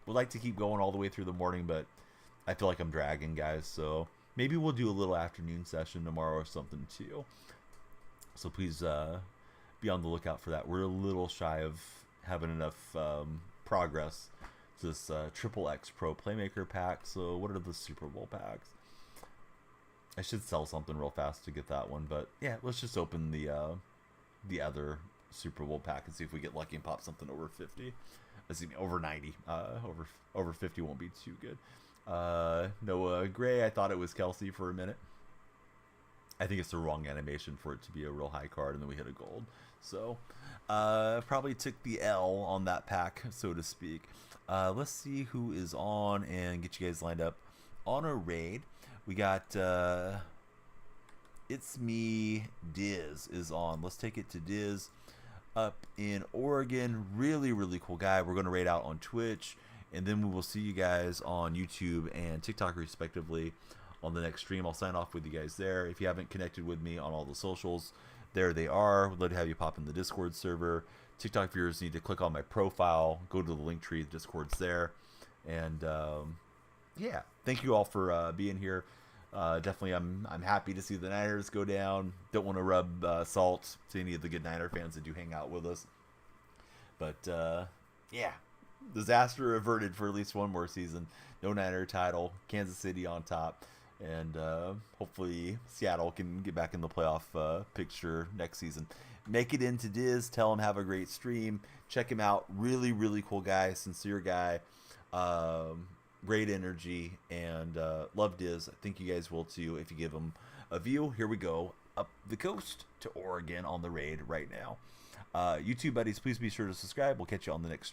Would like to keep going all the way through the morning, but I feel like I'm dragging, guys. So maybe we'll do a little afternoon session tomorrow or something too. So please be on the lookout for that. We're a little shy of having enough progress to this Triple X Pro Playmaker pack. So what are the Super Bowl packs? I should sell something real fast to get that one, but yeah, let's just open the other Super Bowl pack and see if we get lucky and pop something over 50. Over 90. Over 50 won't be too good. Noah Gray, I thought it was Kelsey for a minute. I think it's the wrong animation for it to be a real high card, and then we hit a gold. So probably took the L on that pack, so to speak. Let's see who is on and get you guys lined up on a raid. We got It's Me Diz is on. Let's take it to Diz up in Oregon. Really, really cool guy. We're going to raid out on Twitch, and then we will see you guys on YouTube and TikTok respectively on the next stream. I'll sign off with you guys there. If you haven't connected with me on all the socials, there they are. We'd love to have you pop in the Discord server. TikTok viewers need to click on my profile, go to the link tree, the Discord's there. And yeah, thank you all for being here. Definitely, I'm happy to see the Niners go down. Don't want to rub salt to any of the good Niner fans that do hang out with us. But yeah, disaster averted for at least one more season. No Niner title. Kansas City on top. And hopefully Seattle can get back in the playoff picture next season. Make it into Diz. Tell him have a great stream. Check him out. Really, really cool guy. Sincere guy. great energy, and loved Diz. I think you guys will too if you give him a view. Here we go up the coast to Oregon on the raid right now. You too, buddies. Please be sure to subscribe. We'll catch you on the next stream.